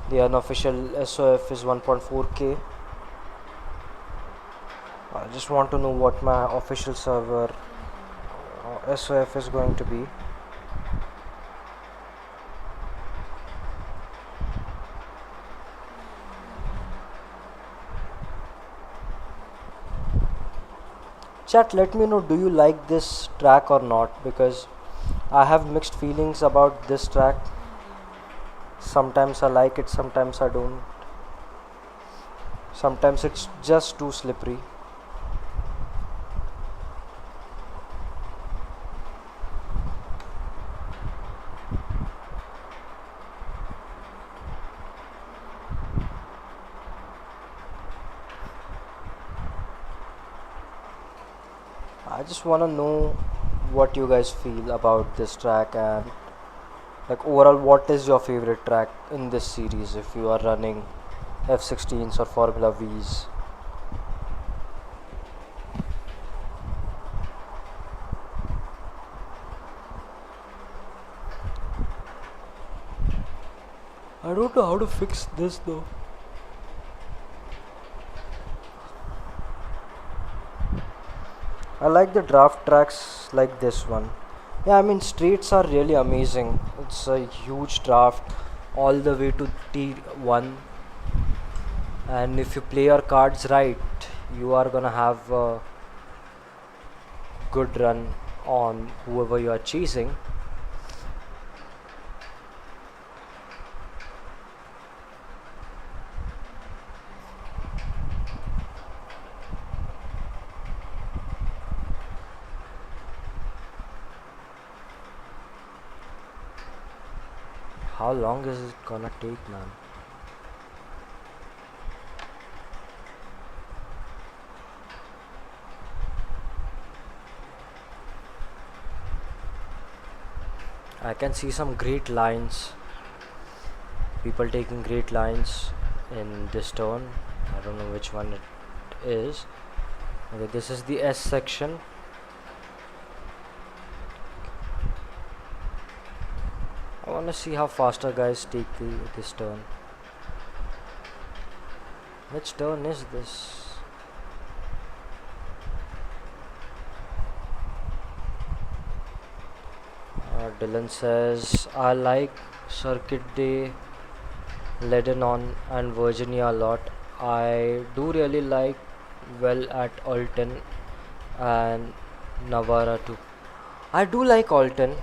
The unofficial SOF is 1.4k. I just want to know what my official server SOF is going to be. Chat, let me know, do you like this track or not, because I have mixed feelings about this track. Sometimes I like it, sometimes I don't. Sometimes it's just too slippery. I just want to know what you guys feel about this track, and like overall what is your favorite track in this series if you are running F16s or Formula Vs. I don't know how to fix this though. I like the draft tracks like this one. Yeah, I mean streets are really amazing. It's a huge draft all the way to T1, and if you play your cards right, you are gonna have a good run on whoever you are chasing. How long is it gonna take, man? I can see some great lines. People taking great lines in this turn. I don't know which one it is. Okay, this is the S section. I want to see how faster guys take this turn. Which turn is this? Dylan says, I like Circuit Day, Lebanon and Virginia a lot. I do really like well at Alton and Navarra too. I do like Alton.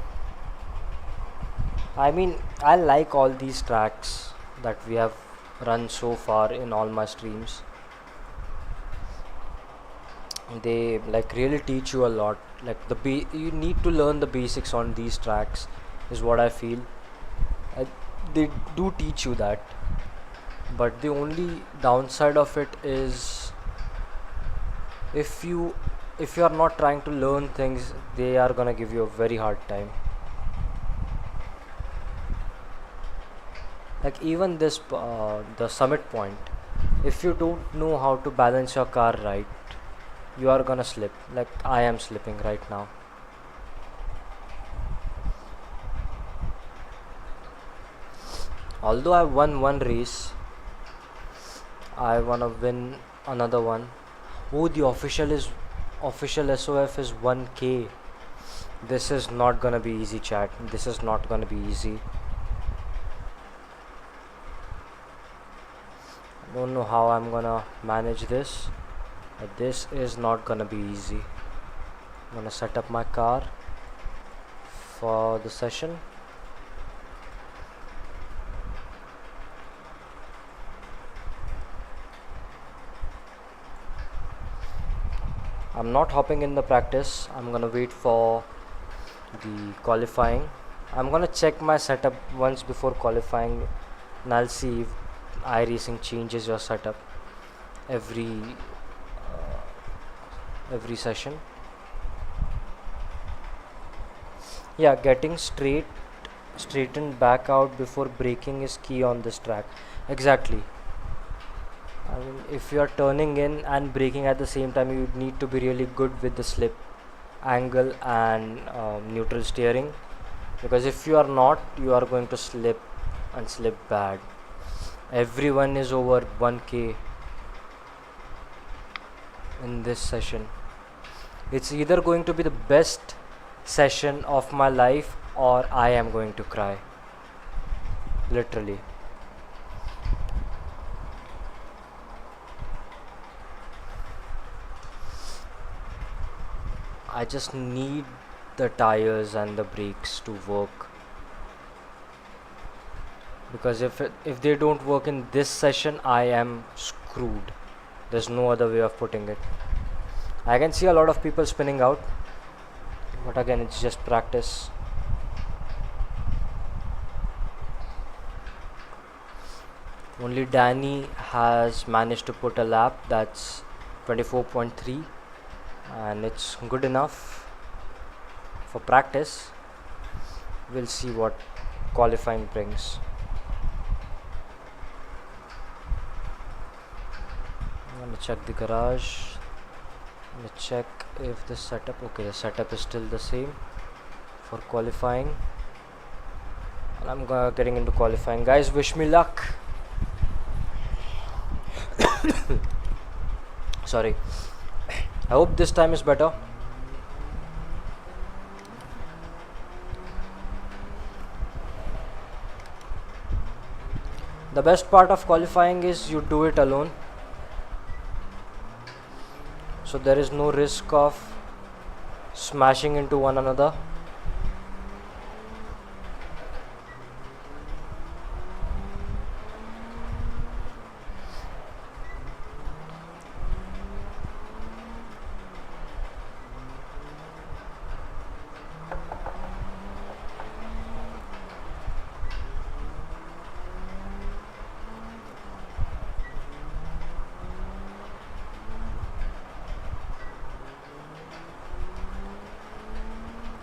I mean, I like all these tracks that we have run so far in all my streams. They like really teach you a lot. Like you need to learn the basics on these tracks, is what I feel. They do teach you that, but the only downside of it is if you are not trying to learn things, they are gonna give you a very hard time. Like even this the summit point, if you don't know how to balance your car right, you are gonna slip, like I am slipping right now. Although I won one race, I wanna win another one. Oh, the official SOF is 1k. This is not gonna be easy, chat. This is not gonna be easy. I don't know how I'm gonna manage this, but this is not gonna be easy. I'm gonna set up my car for the session. I'm not hopping in the practice. I'm gonna wait for the qualifying. I'm gonna check my setup once before qualifying, and I'll see if iRacing changes your setup every session. Yeah, getting straightened back out before braking is key on this track. Exactly. I mean, if you are turning in and braking at the same time, you need to be really good with the slip angle and neutral steering, because if you are not, you are going to slip and slip bad. Everyone is over 1k in this session. It's either going to be the best session of my life or I am going to cry, literally. I just need the tires and the brakes to work, because if they don't work in this session, I am screwed. There's no other way of putting it. I can see a lot of people spinning out, but again, it's just practice. Only Danny has managed to put a lap that's 24.3, and it's good enough for practice. We'll see what qualifying brings. I'm gonna check the garage. I'm gonna check if the setup, okay, the setup is still the same for qualifying, and I'm getting into qualifying. Guys, wish me luck. Sorry. I hope this time is better. The best part of qualifying is you do it alone, so there is no risk of smashing into one another.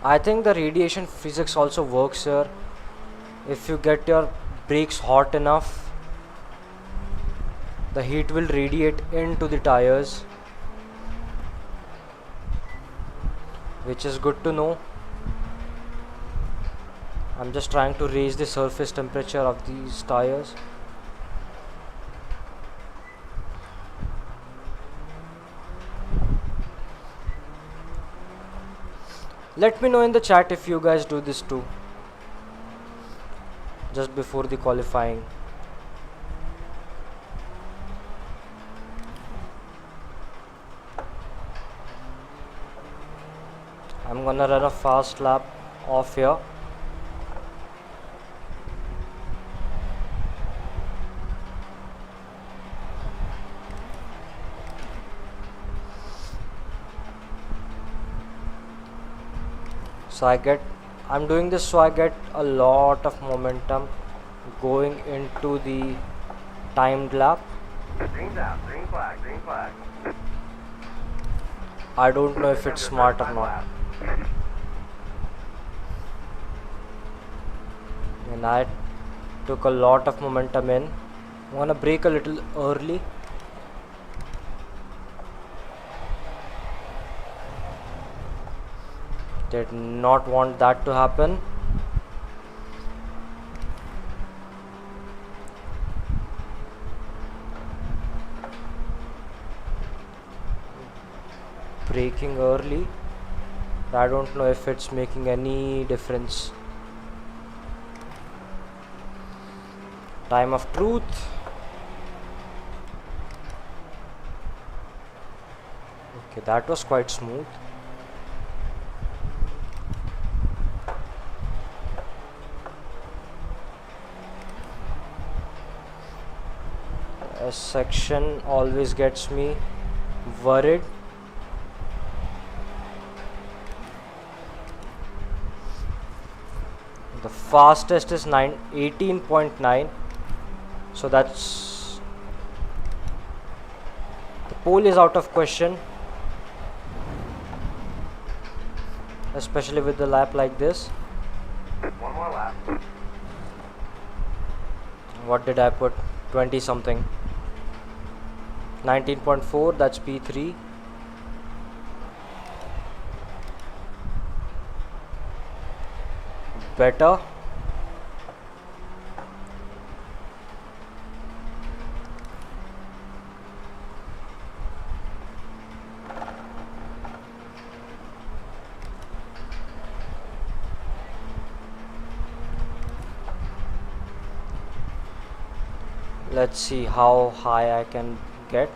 I think the radiation physics also works here. If you get your brakes hot enough, the heat will radiate into the tires, which is good to know. I'm just trying to raise the surface temperature of these tires. Let me know in the chat if you guys do this too, just before the qualifying. I'm gonna run a fast lap off here. I'm doing this so I get a lot of momentum going into the timed lap. Green's out. Green flag. Green flag. I don't know if it's smart or not. And I took a lot of momentum in. I'm gonna brake a little early. Did not want that to happen. Braking early. I don't know if it's making any difference. Time of truth. Okay, that was quite smooth. A section always gets me worried. The fastest is 18.9, so that's, the pole is out of question, especially with the lap like this. One more lap. What did I put? 20 something. 19.4, that's P3. Better. Let's see how high I can get.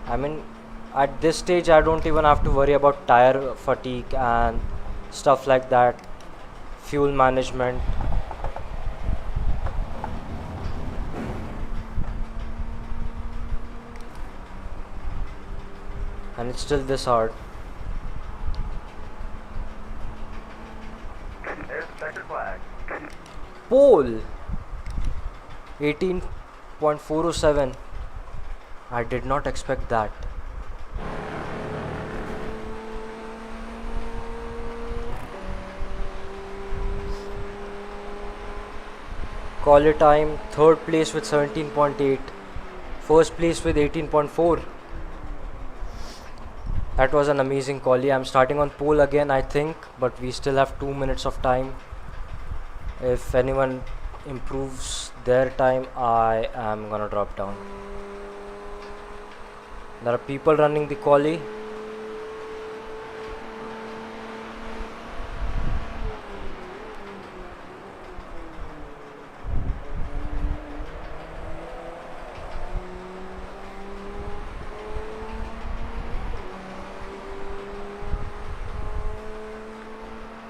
I mean, at this stage I don't even have to worry about tire fatigue and stuff like that, fuel management. And it's still this hard. There's the checkered flag. Pole 18.407. I did not expect that. Quali time, third place with 17.8, first place with 18.4. That was an amazing quali. I'm starting on pole again, I think, but we still have 2 minutes of time. If anyone improves their time, I am gonna drop down. There are people running the quali.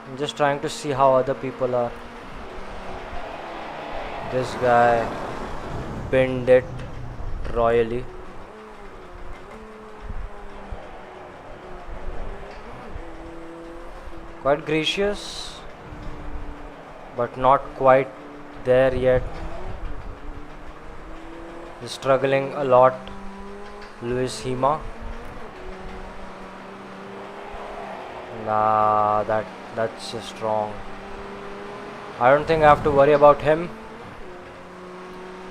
I'm just trying to see how other people are. This guy pinned it royally. Quite gracious, but not quite there yet. He's struggling a lot. Luis Hima. Nah, that's just wrong. I don't think I have to worry about him.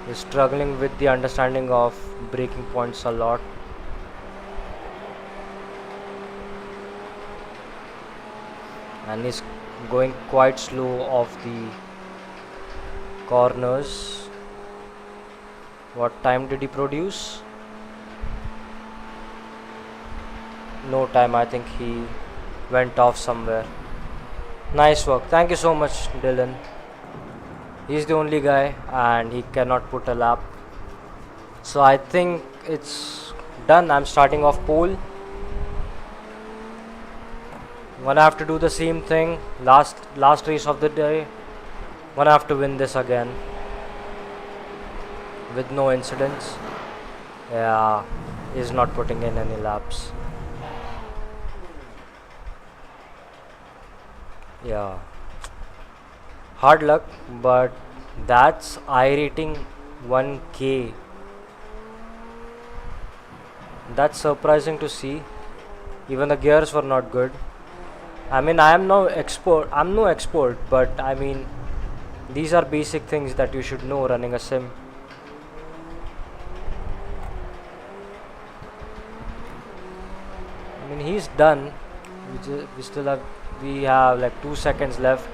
He's struggling with the understanding of breaking points a lot. And he's going quite slow off the corners. What time did he produce? No time, I think he went off somewhere. Nice work. Thank you so much, Dylan. He's the only guy and he cannot put a lap. So I think it's done. I'm starting off pole. Gonna have to do the same thing. Last race of the day. Gonna have to win this again with no incidents. Yeah, he's not putting in any laps. Yeah, hard luck, but that's iRating 1K. That's surprising to see. Even the gears were not good. I mean, I'm no expert, but I mean, these are basic things that you should know running a sim. I mean, he's done. We have like 2 seconds left,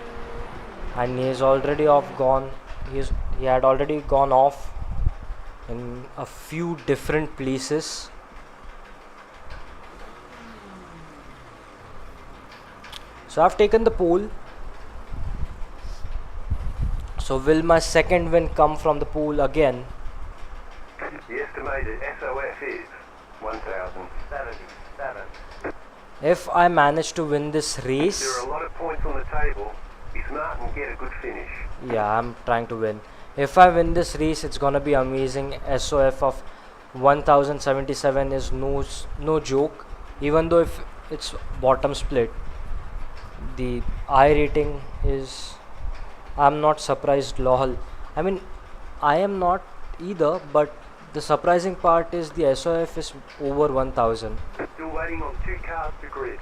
and he is already gone. He had already gone off in a few different places. So I've taken the pole. So will my second win come from the pole again? The estimated SOF is 1,077. If I manage to win this race, There are a lot of points on the table. Be smart and get a good finish. yeah, I'm trying to win. If I win this race, it's gonna be amazing. SOF of 1077 is no joke. Even though if it's bottom split, the iRating is, I'm not surprised, lol. I mean, I am not either, but the surprising part is the SOF is over 1000. Still waiting on 2 cars to grid.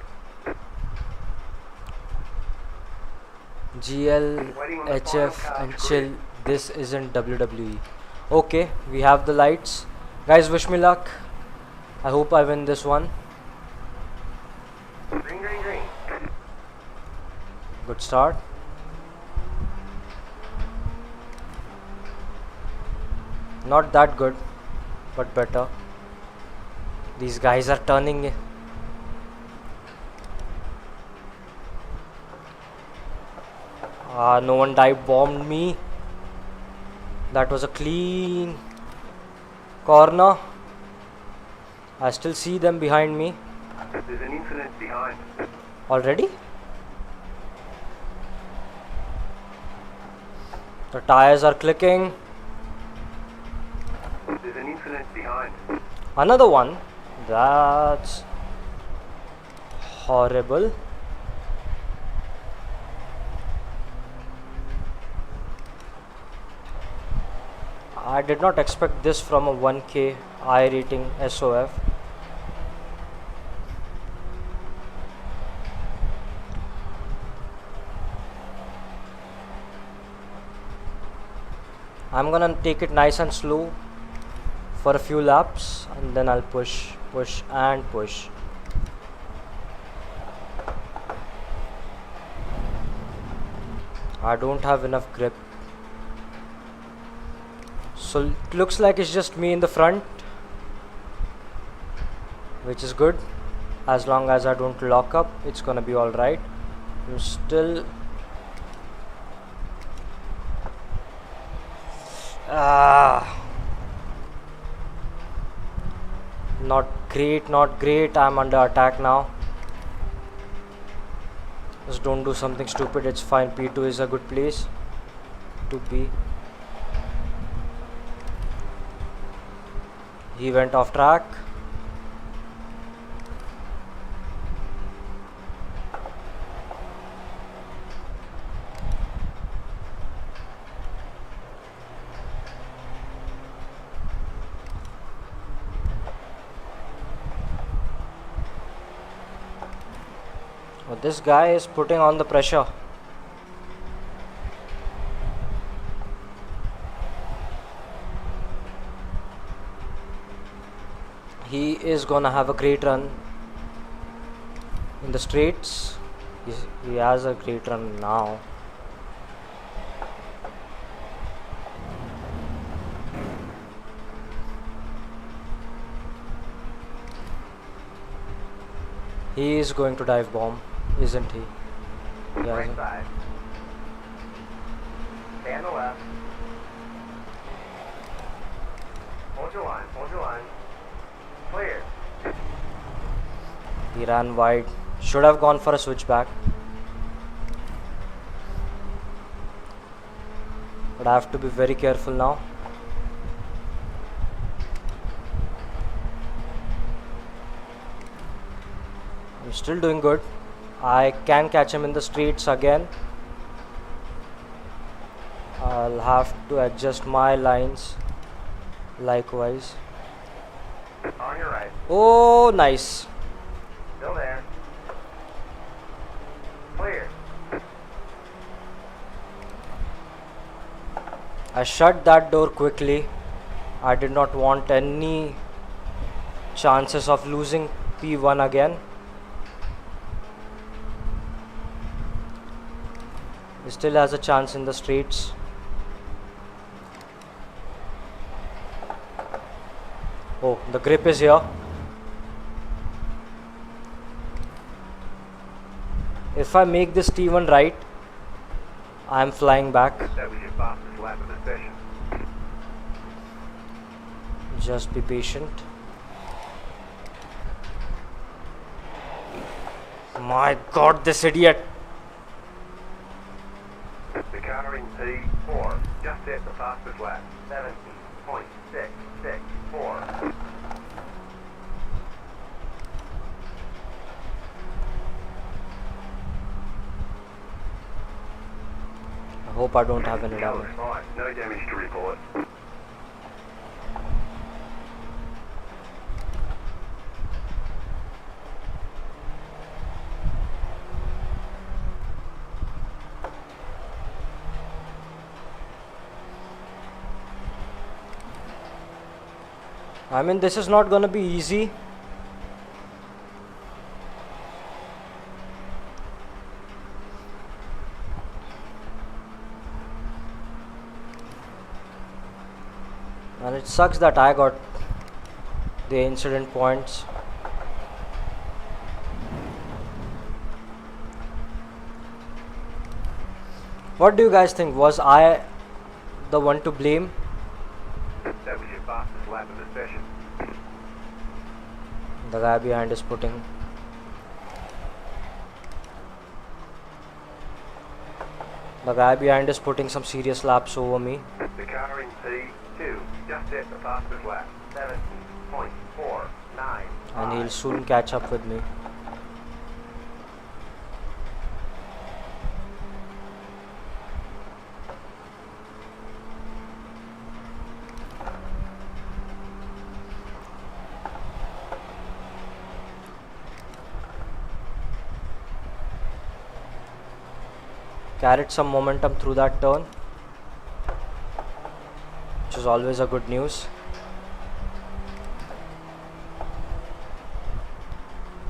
GL, HF and chill, this isn't WWE. Okay, we have the lights. Guys, wish me luck. I hope I win this one. Green, green, green. Good start. Not that good, but better. These guys are turning. No one dive bombed me. That was a clean corner. I still see them behind me. There's an incident behind. Already? The tires are clicking. There's an incident behind. Another one. That's horrible. I did not expect this from a 1K iRating SOF. I'm gonna take it nice and slow for a few laps and then I'll push and push. I don't have enough grip. So it looks like it's just me in the front, which is good. As long as I don't lock up, it's gonna be alright. I'm still not great, not great. I'm under attack now. Just don't do something stupid. It's fine. P2 is a good place to be. He went off track. But this guy is putting on the pressure. He is gonna have a great run in the straights. He has a great run now. He is going to dive bomb, isn't he? Yeah, Right isn't- side. Stay on the left. Hold your line, hold your line. Clear. He ran wide. Should have gone for a switchback. But I have to be very careful now. I'm still doing good. I can catch him in the streets again. I'll have to adjust my lines likewise. On your right. Oh, nice. Still there. Clear. I shut that door quickly. I did not want any chances of losing P1 again. He still has a chance in the streets. Oh, the grip is here. If I make this T1 right, I'm flying back. That was your fastest lap of the session. Just be patient. My god, this idiot. The car in P4 just set the fastest lap. 17.664. I hope I don't have any Car damage. looks fine. No damage to report. I mean, this is not gonna be easy. And it sucks that I got the incident points. What do you guys think? Was I the one to blame? That was your fastest lap of the session. The guy behind is putting. The guy behind is putting some serious laps over me. The car in P2 just set the fastest lap. 17.49. And he'll soon catch up with me. Carried some momentum through that turn, which is always a good news.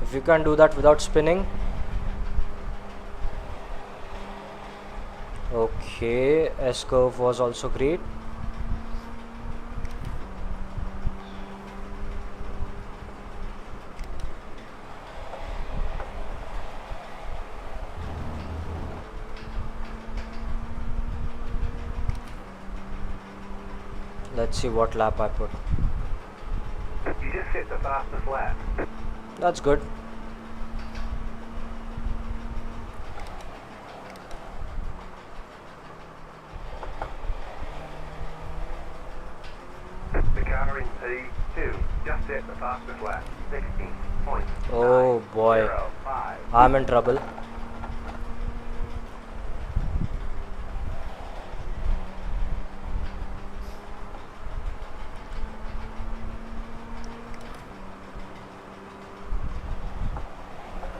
If you can do that without spinning. Okay, S curve was also great. Let's see what lap I put. You just hit the fastest lap. That's good. The car in P2 just hit the fastest lap. 16.905. Oh boy, I'm in trouble.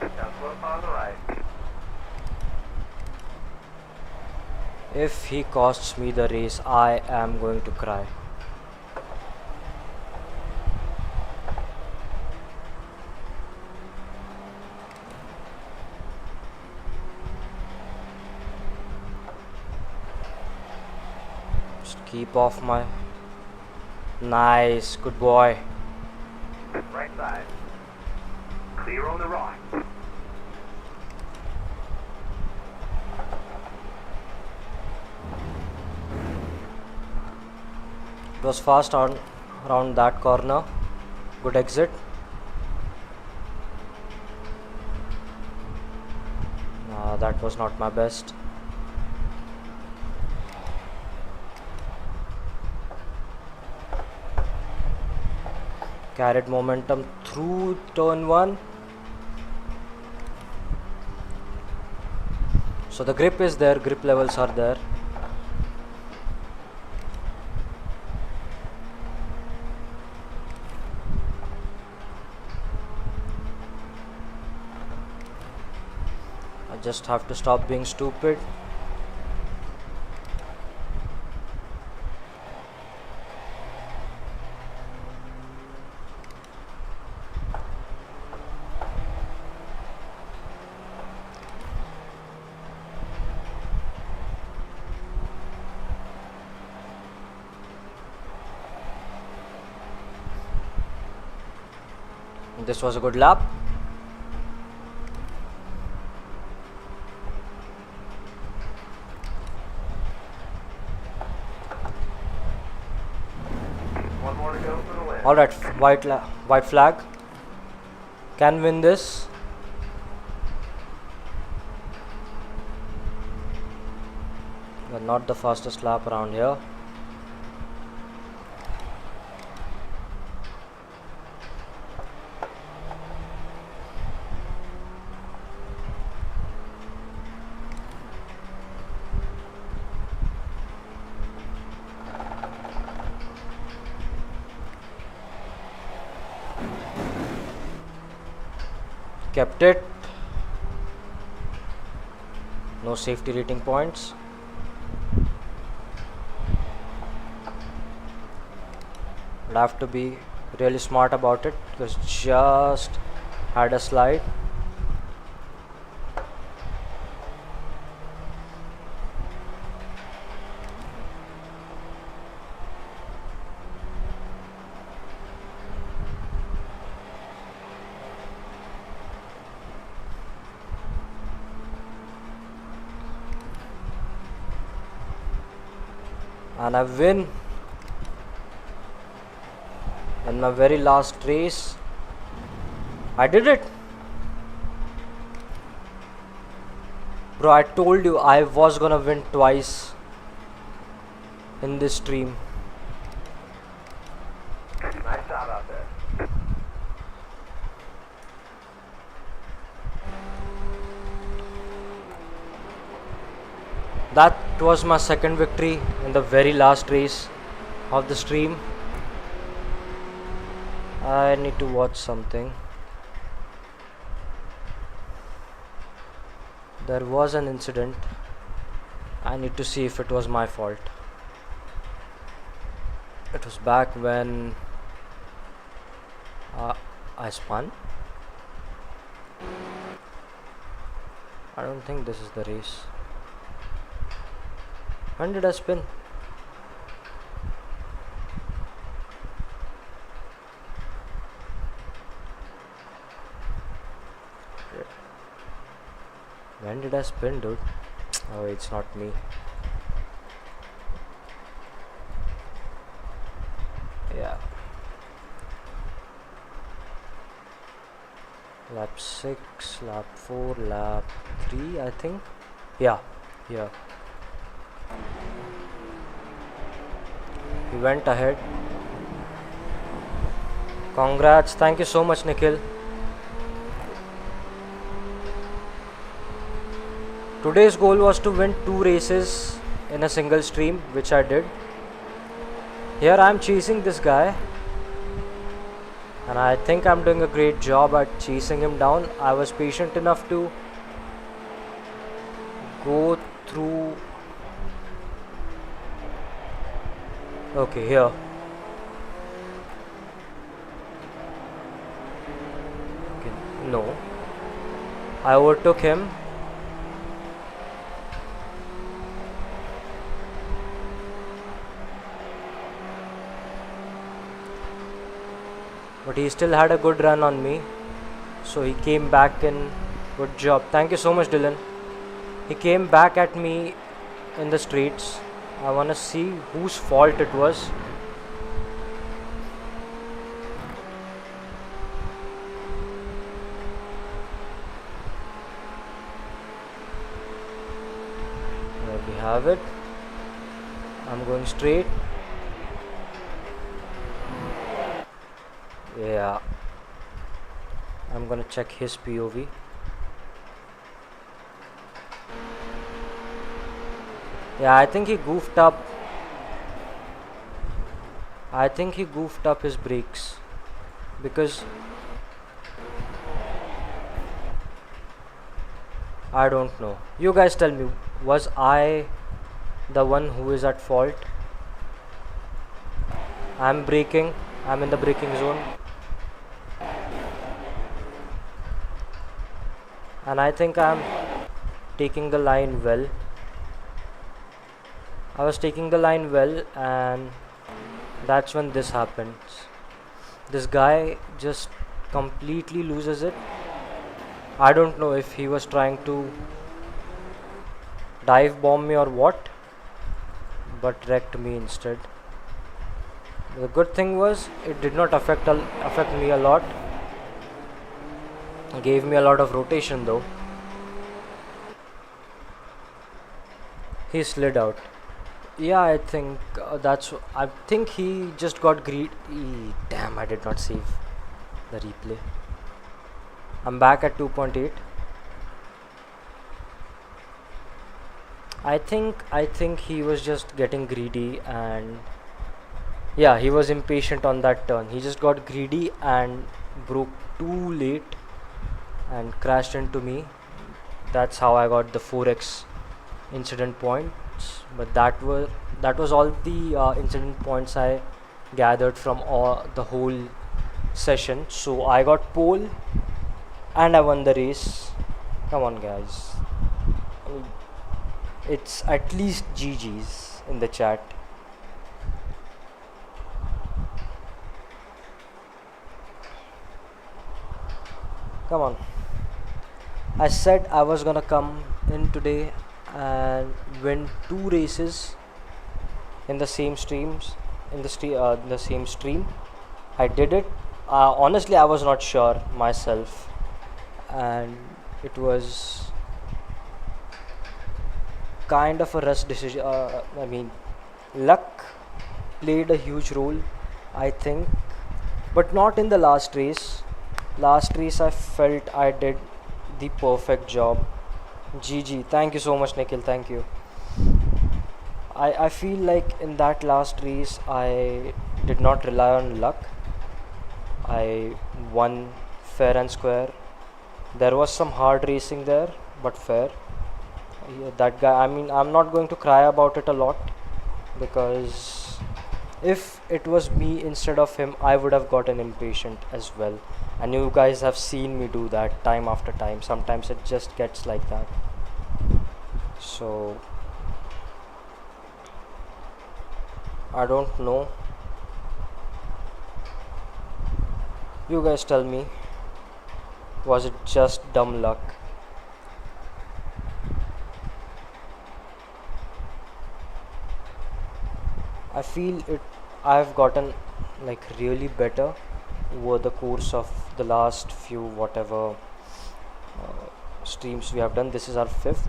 Just look on the right. If he costs me the race, I am going to cry. Just keep off my... Nice, good boy. Right side. Clear on the right. It was fast on around that corner. Good exit. That was not my best. Carried momentum through turn 1. So the grip is there, grip levels are there. I just have to stop being stupid. This was a good lap. One more to go for the win. Alright, white flag. Can win this. We're not the fastest lap around here. Kept it. No safety rating points. I'll have to be really smart about it because just had a slide. And I win in my very last race. I did it. Bro, I told you I was gonna win twice in this stream. Nice job out there. That was my second victory in the very last race of the stream. I need to watch something. There was an incident. I need to see if it was my fault. It was back when I spun. I don't think this is the race. When did I spin? When did I spin, dude? Oh, it's not me. Yeah. Lap 6, lap 4, lap 3, I think. Yeah. He went ahead. Congrats. Thank you so much, Nikhil. Today's goal was to win 2 races in a single stream, which I did. Here I am chasing this guy, and I think I'm doing a great job at chasing him down. I was patient enough to go through. Okay, here. Okay, no. I overtook him. But he still had a good run on me, so he came back in. Good job. Thank you so much, Dylan. He came back at me in the streets. I want to see whose fault it was. There we have it. I'm going straight. Yeah, I'm gonna check his POV. Yeah, I think he goofed up. I think he goofed up his brakes because I don't know. You guys tell me, was I the one who is at fault? I'm braking. I'm in the braking zone. And I think I'm taking the line well. I was taking the line well, and that's when this happens. This guy just completely loses it. I don't know if he was trying to dive bomb me or what, but wrecked me instead. The good thing was it did not affect me a lot. It gave me a lot of rotation though. He slid out. Yeah, I think I think he just got greedy. Damn, I did not save the replay. I'm back at 2.8. I think he was just getting greedy, and yeah, he was impatient on that turn. He just got greedy and broke too late and crashed into me. That's how I got the 4x incident points. But that was all the incident points I gathered from the whole session. So I got pole and I won the race. Come on, guys. It's at least GG's in the chat. Come on. I said I was gonna come in today and win 2 races in the same streams, in the same stream. I did it. Honestly, I was not sure myself, and it was kind of a rush decision. I mean, luck played a huge role, I think, but not in the last race. Last race I felt I did the perfect job. GG. Thank you so much, Nikhil. Thank you. I feel like in that last race I did not rely on luck. I won fair and square. There was some hard racing there, but fair. Yeah, that guy, I mean, I'm not going to cry about it a lot, because if it was me instead of him, I would have gotten impatient as well. And you guys have seen me do that time after time. Sometimes it just gets like that. So I don't know. You guys tell me. Was it just dumb luck? I feel it. I've gotten like really better over the course of the last few whatever streams we have done. This is our fifth.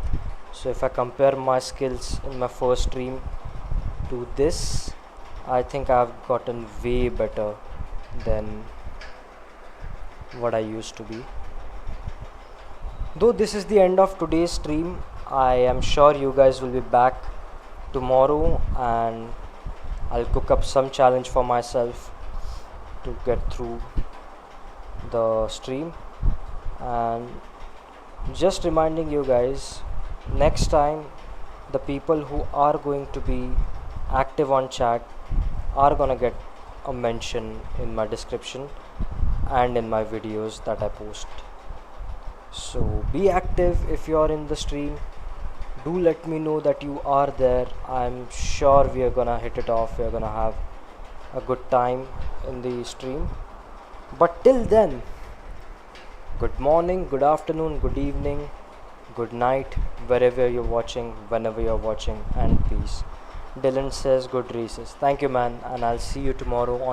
So if I compare my skills in my first stream to this, I think I've gotten way better than what I used to be. Though this is the end of today's stream, I am sure you guys will be back tomorrow and I'll cook up some challenge for myself to get through the stream. And just reminding you guys, next time the people who are going to be active on chat are gonna get a mention in my description and in my videos that I post. So be active if you are in the stream. Do let me know that you are there. I'm sure we are gonna hit it off. We are gonna have a good time in the stream. But till then, good morning, good afternoon, good evening, good night, wherever you're watching, whenever you're watching, and peace. Dylan says good races. Thank you, man, and I'll see you tomorrow on